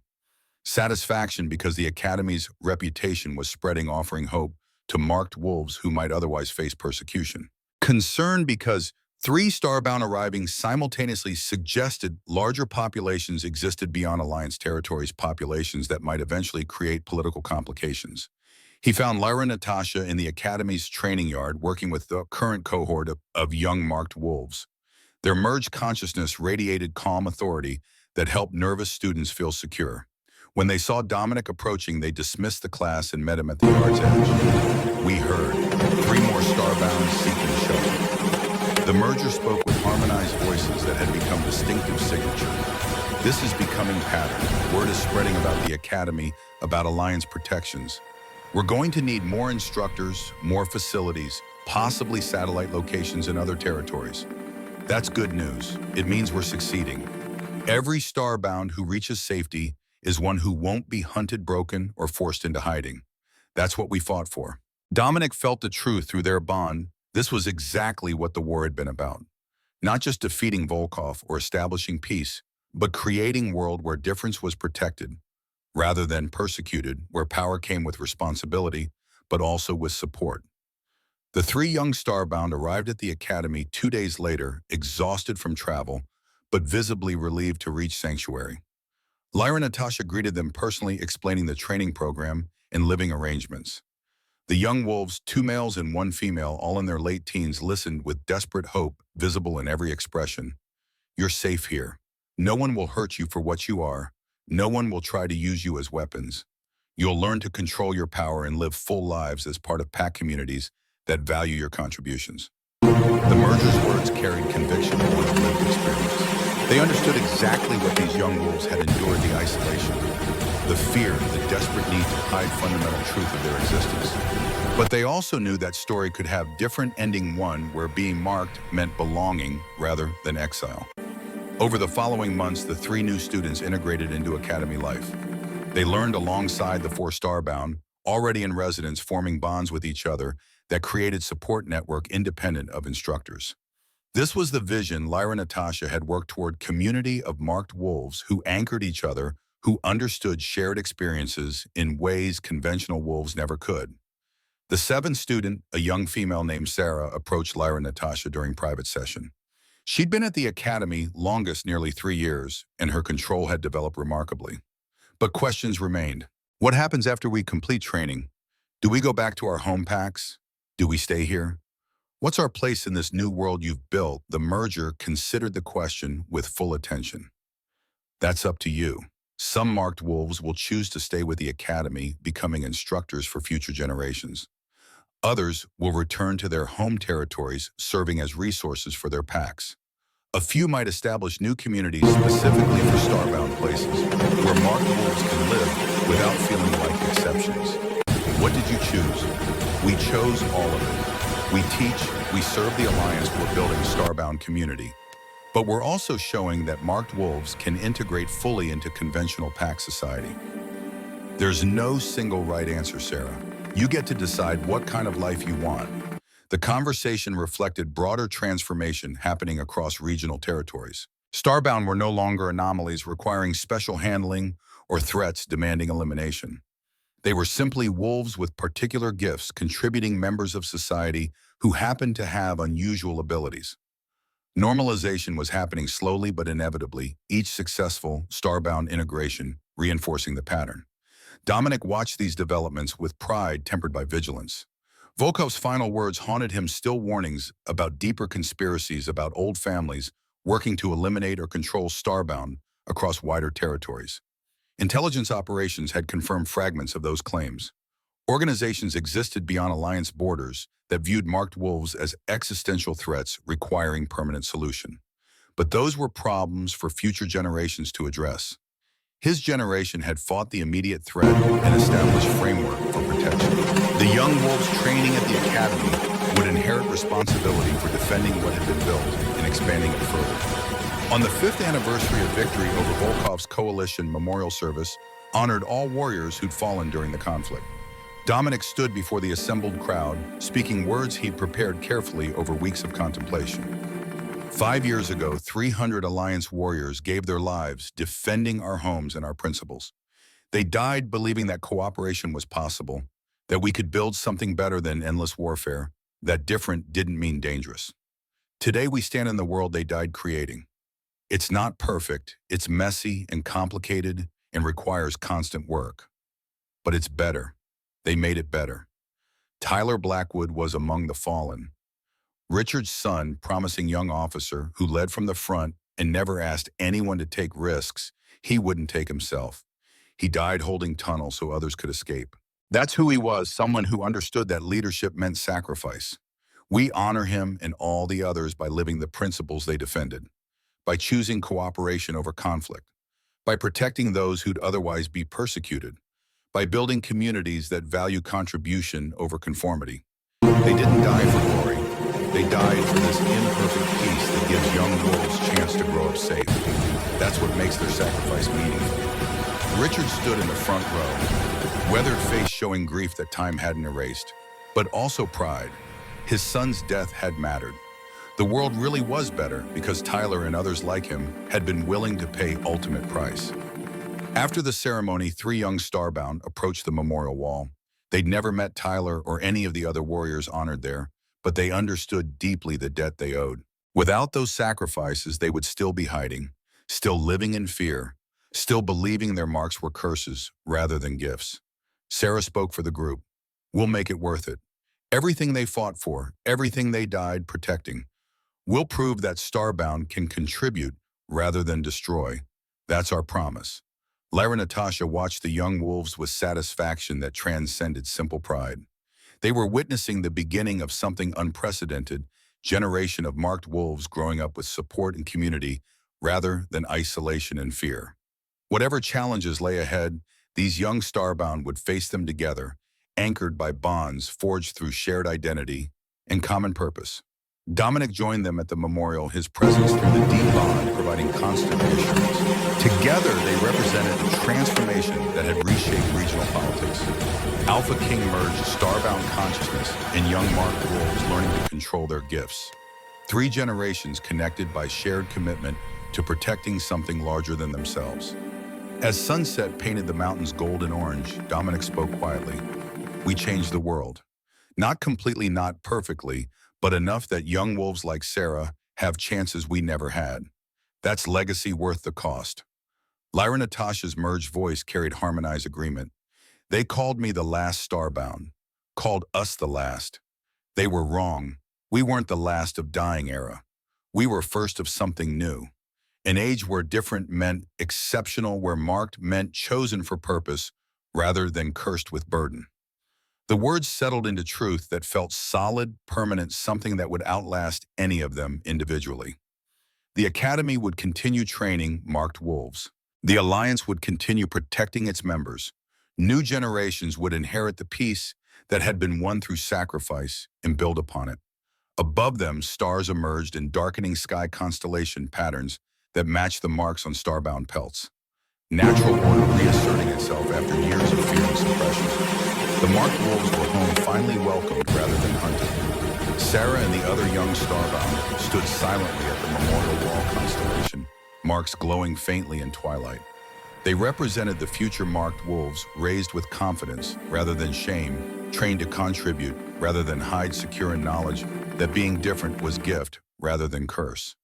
Satisfaction because the academy's reputation was spreading, offering hope to marked wolves who might otherwise face persecution. Concern because 3 starbound arriving simultaneously suggested larger populations existed beyond Alliance territories, populations that might eventually create political complications. He found Lyra and Natasha in the Academy's training yard, working with the current cohort of young marked wolves. Their merged consciousness radiated calm authority that helped nervous students feel secure. When they saw Dominic approaching, they dismissed the class and met him at the yard's edge. "We heard 3 more starbound seeking shelter." The merger spoke with harmonized voices that had become distinctive signature. This is becoming pattern. Word is spreading about the Academy, about Alliance protections. We're going to need more instructors, more facilities, possibly satellite locations in other territories. That's good news. It means we're succeeding. Every starbound who reaches safety is one who won't be hunted, broken, or forced into hiding. That's what we fought for. Dominic felt the truth through their bond. This was exactly what the war had been about. Not just defeating Volkov or establishing peace, but creating a world where difference was protected, rather than persecuted, where power came with responsibility, but also with support. The 3 young starbound arrived at the academy 2 days later, exhausted from travel, but visibly relieved to reach sanctuary. Lyra and Natasha greeted them personally, explaining the training program and living arrangements. The young wolves, 2 males and 1 female, all in their late teens, listened with desperate hope visible in every expression. "You're safe here. No one will hurt you for what you are. No one will try to use you as weapons. You'll learn to control your power and live full lives as part of pack communities that value your contributions." The merger's words carried conviction of one's lived experience. They understood exactly what these young wolves had endured: the isolation, the fear, the desperate need to hide fundamental truth of their existence. But they also knew that story could have different ending, one where being marked meant belonging rather than exile. Over the following months, the 3 new students integrated into academy life. They learned alongside the 4 starbound, already in residence, forming bonds with each other that created support network independent of instructors. This was the vision Lyra and Natasha had worked toward: community of marked wolves who anchored each other, who understood shared experiences in ways conventional wolves never could. The 7th student, a young female named Sarah, approached Lyra and Natasha during private session. She'd been at the academy longest, nearly 3 years, and her control had developed remarkably. But questions remained. What happens after we complete training? Do we go back to our home packs? Do we stay here? What's our place in this new world you've built? The merger considered the question with full attention. That's up to you. Some marked wolves will choose to stay with the academy, becoming instructors for future generations. Others will return to their home territories, serving as resources for their packs. A few might establish new communities specifically for starbound places, where marked wolves can live without feeling like exceptions. What did you choose? We chose all of it. We teach, we serve the Alliance, we're building a starbound community. But we're also showing that marked wolves can integrate fully into conventional pack society. There's no single right answer, Sarah. You get to decide what kind of life you want. The conversation reflected broader transformation happening across regional territories. Starbound were no longer anomalies requiring special handling or threats demanding elimination. They were simply wolves with particular gifts contributing members of society who happened to have unusual abilities. Normalization was happening slowly but inevitably, each successful starbound integration reinforcing the pattern. Dominic watched these developments with pride tempered by vigilance. Volkov's final words haunted him, still warnings about deeper conspiracies about old families working to eliminate or control starbound across wider territories. Intelligence operations had confirmed fragments of those claims. Organizations existed beyond Alliance borders that viewed marked wolves as existential threats requiring permanent solution. But those were problems for future generations to address. His generation had fought the immediate threat and established framework for protection. The young wolves training at the academy would inherit responsibility for defending what had been built and expanding it further. On the 5th anniversary of victory over Volkov's coalition, memorial service honored all warriors who'd fallen during the conflict. Dominic stood before the assembled crowd, speaking words he'd prepared carefully over weeks of contemplation. 5 years ago, 300 Alliance warriors gave their lives defending our homes and our principles. They died believing that cooperation was possible, that we could build something better than endless warfare, that different didn't mean dangerous. Today we stand in the world they died creating. It's not perfect, it's messy and complicated and requires constant work. But it's better. They made it better. Tyler Blackwood was among the fallen. Richard's son, promising young officer who led from the front and never asked anyone to take risks he wouldn't take himself. He died holding tunnel so others could escape. That's who he was, someone who understood that leadership meant sacrifice. We honor him and all the others by living the principles they defended, by choosing cooperation over conflict, by protecting those who'd otherwise be persecuted, by building communities that value contribution over conformity. They didn't die for glory. They died for this imperfect peace that gives young wolves a chance to grow up safe. That's what makes their sacrifice meaningful. Richard stood in the front row, weathered face showing grief that time hadn't erased, but also pride. His son's death had mattered. The world really was better because Tyler and others like him had been willing to pay ultimate price. After the ceremony, 3 young starbound approached the memorial wall. They'd never met Tyler or any of the other warriors honored there, but they understood deeply the debt they owed. Without those sacrifices, they would still be hiding, still living in fear, still believing their marks were curses rather than gifts. Sarah spoke for the group. We'll make it worth it. Everything they fought for, everything they died protecting. We'll prove that starbound can contribute rather than destroy. That's our promise. Lyra Natasha watched the young wolves with satisfaction that transcended simple pride. They were witnessing the beginning of something unprecedented, generation of marked wolves growing up with support and community rather than isolation and fear. Whatever challenges lay ahead, these young starbound would face them together, anchored by bonds forged through shared identity and common purpose. Dominic joined them at the memorial, his presence through the deep bond providing constant reassurance. Together, they represented a transformation that had reshaped regional politics. AlphaKing merged starbound consciousness and young marked wolves learning to control their gifts. 3 generations connected by shared commitment to protecting something larger than themselves. As sunset painted the mountains gold and orange, Dominic spoke quietly. We changed the world. Not completely, not perfectly, but enough that young wolves like Sarah have chances we never had. That's legacy worth the cost. Lyra Natasha's merged voice carried harmonized agreement. They called me the last starbound, called us the last. They were wrong. We weren't the last of dying era. We were first of something new. An age where different meant exceptional, where marked meant chosen for purpose rather than cursed with burden. The words settled into truth that felt solid, permanent, something that would outlast any of them individually. The Academy would continue training marked wolves. The Alliance would continue protecting its members, New generations would inherit the peace that had been won through sacrifice and build upon it. Above them, stars emerged in darkening sky constellation patterns that matched the marks on starbound pelts. Natural order reasserting itself after years of fear and suppression. The marked wolves were home finally welcomed rather than hunted. Sarah and the other young starbound stood silently at the memorial wall constellation, marks glowing faintly in twilight. They represented the future marked wolves raised with confidence rather than shame, trained to contribute rather than hide, secure in knowledge that being different was gift rather than curse.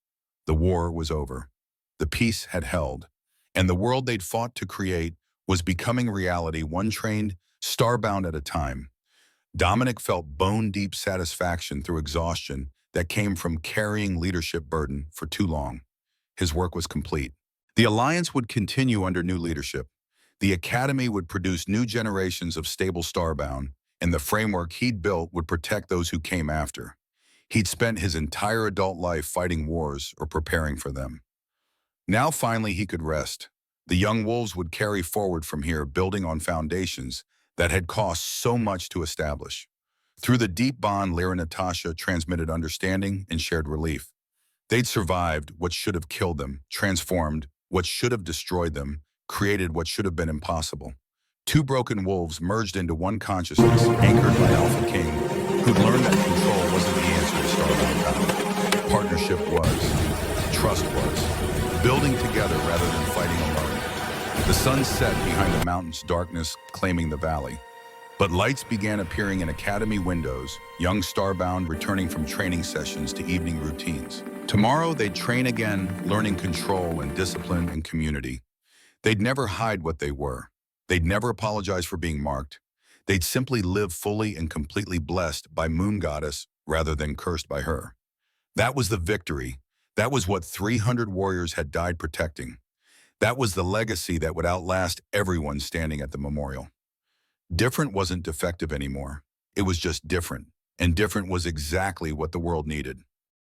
The war was over. The peace had held, and the world they'd fought to create was becoming reality, one trained starbound at a time. Dominic felt bone-deep satisfaction through exhaustion that came from carrying leadership burden for too long. His work was complete. The Alliance would continue under new leadership. The Academy would produce new generations of stable starbound, and the framework he'd built would protect those who came after. He'd spent his entire adult life fighting wars or preparing for them. Now finally he could rest. The young wolves would carry forward from here, building on foundations that had cost so much to establish. Through the deep bond, Lyra and Natasha transmitted understanding and shared relief. They'd survived what should have killed them, transformed what should have destroyed them, created what should have been impossible. Two broken wolves merged into one consciousness, anchored by AlphaKing, who'd learned that control wasn't the answer to starbound power. Partnership was. Trust was. Building together rather than fighting alone. The sun set behind the mountain's darkness, claiming the valley. But lights began appearing in academy windows, young starbound returning from training sessions to evening routines. Tomorrow they'd train again, learning control and discipline and community. They'd never hide what they were. They'd never apologize for being marked. They'd simply live fully and completely blessed by Moon Goddess rather than cursed by her. That was the victory. That was what 300 warriors had died protecting. That was the legacy that would outlast everyone standing at the memorial. Different wasn't defective anymore. It was just different, and different was exactly what the world needed.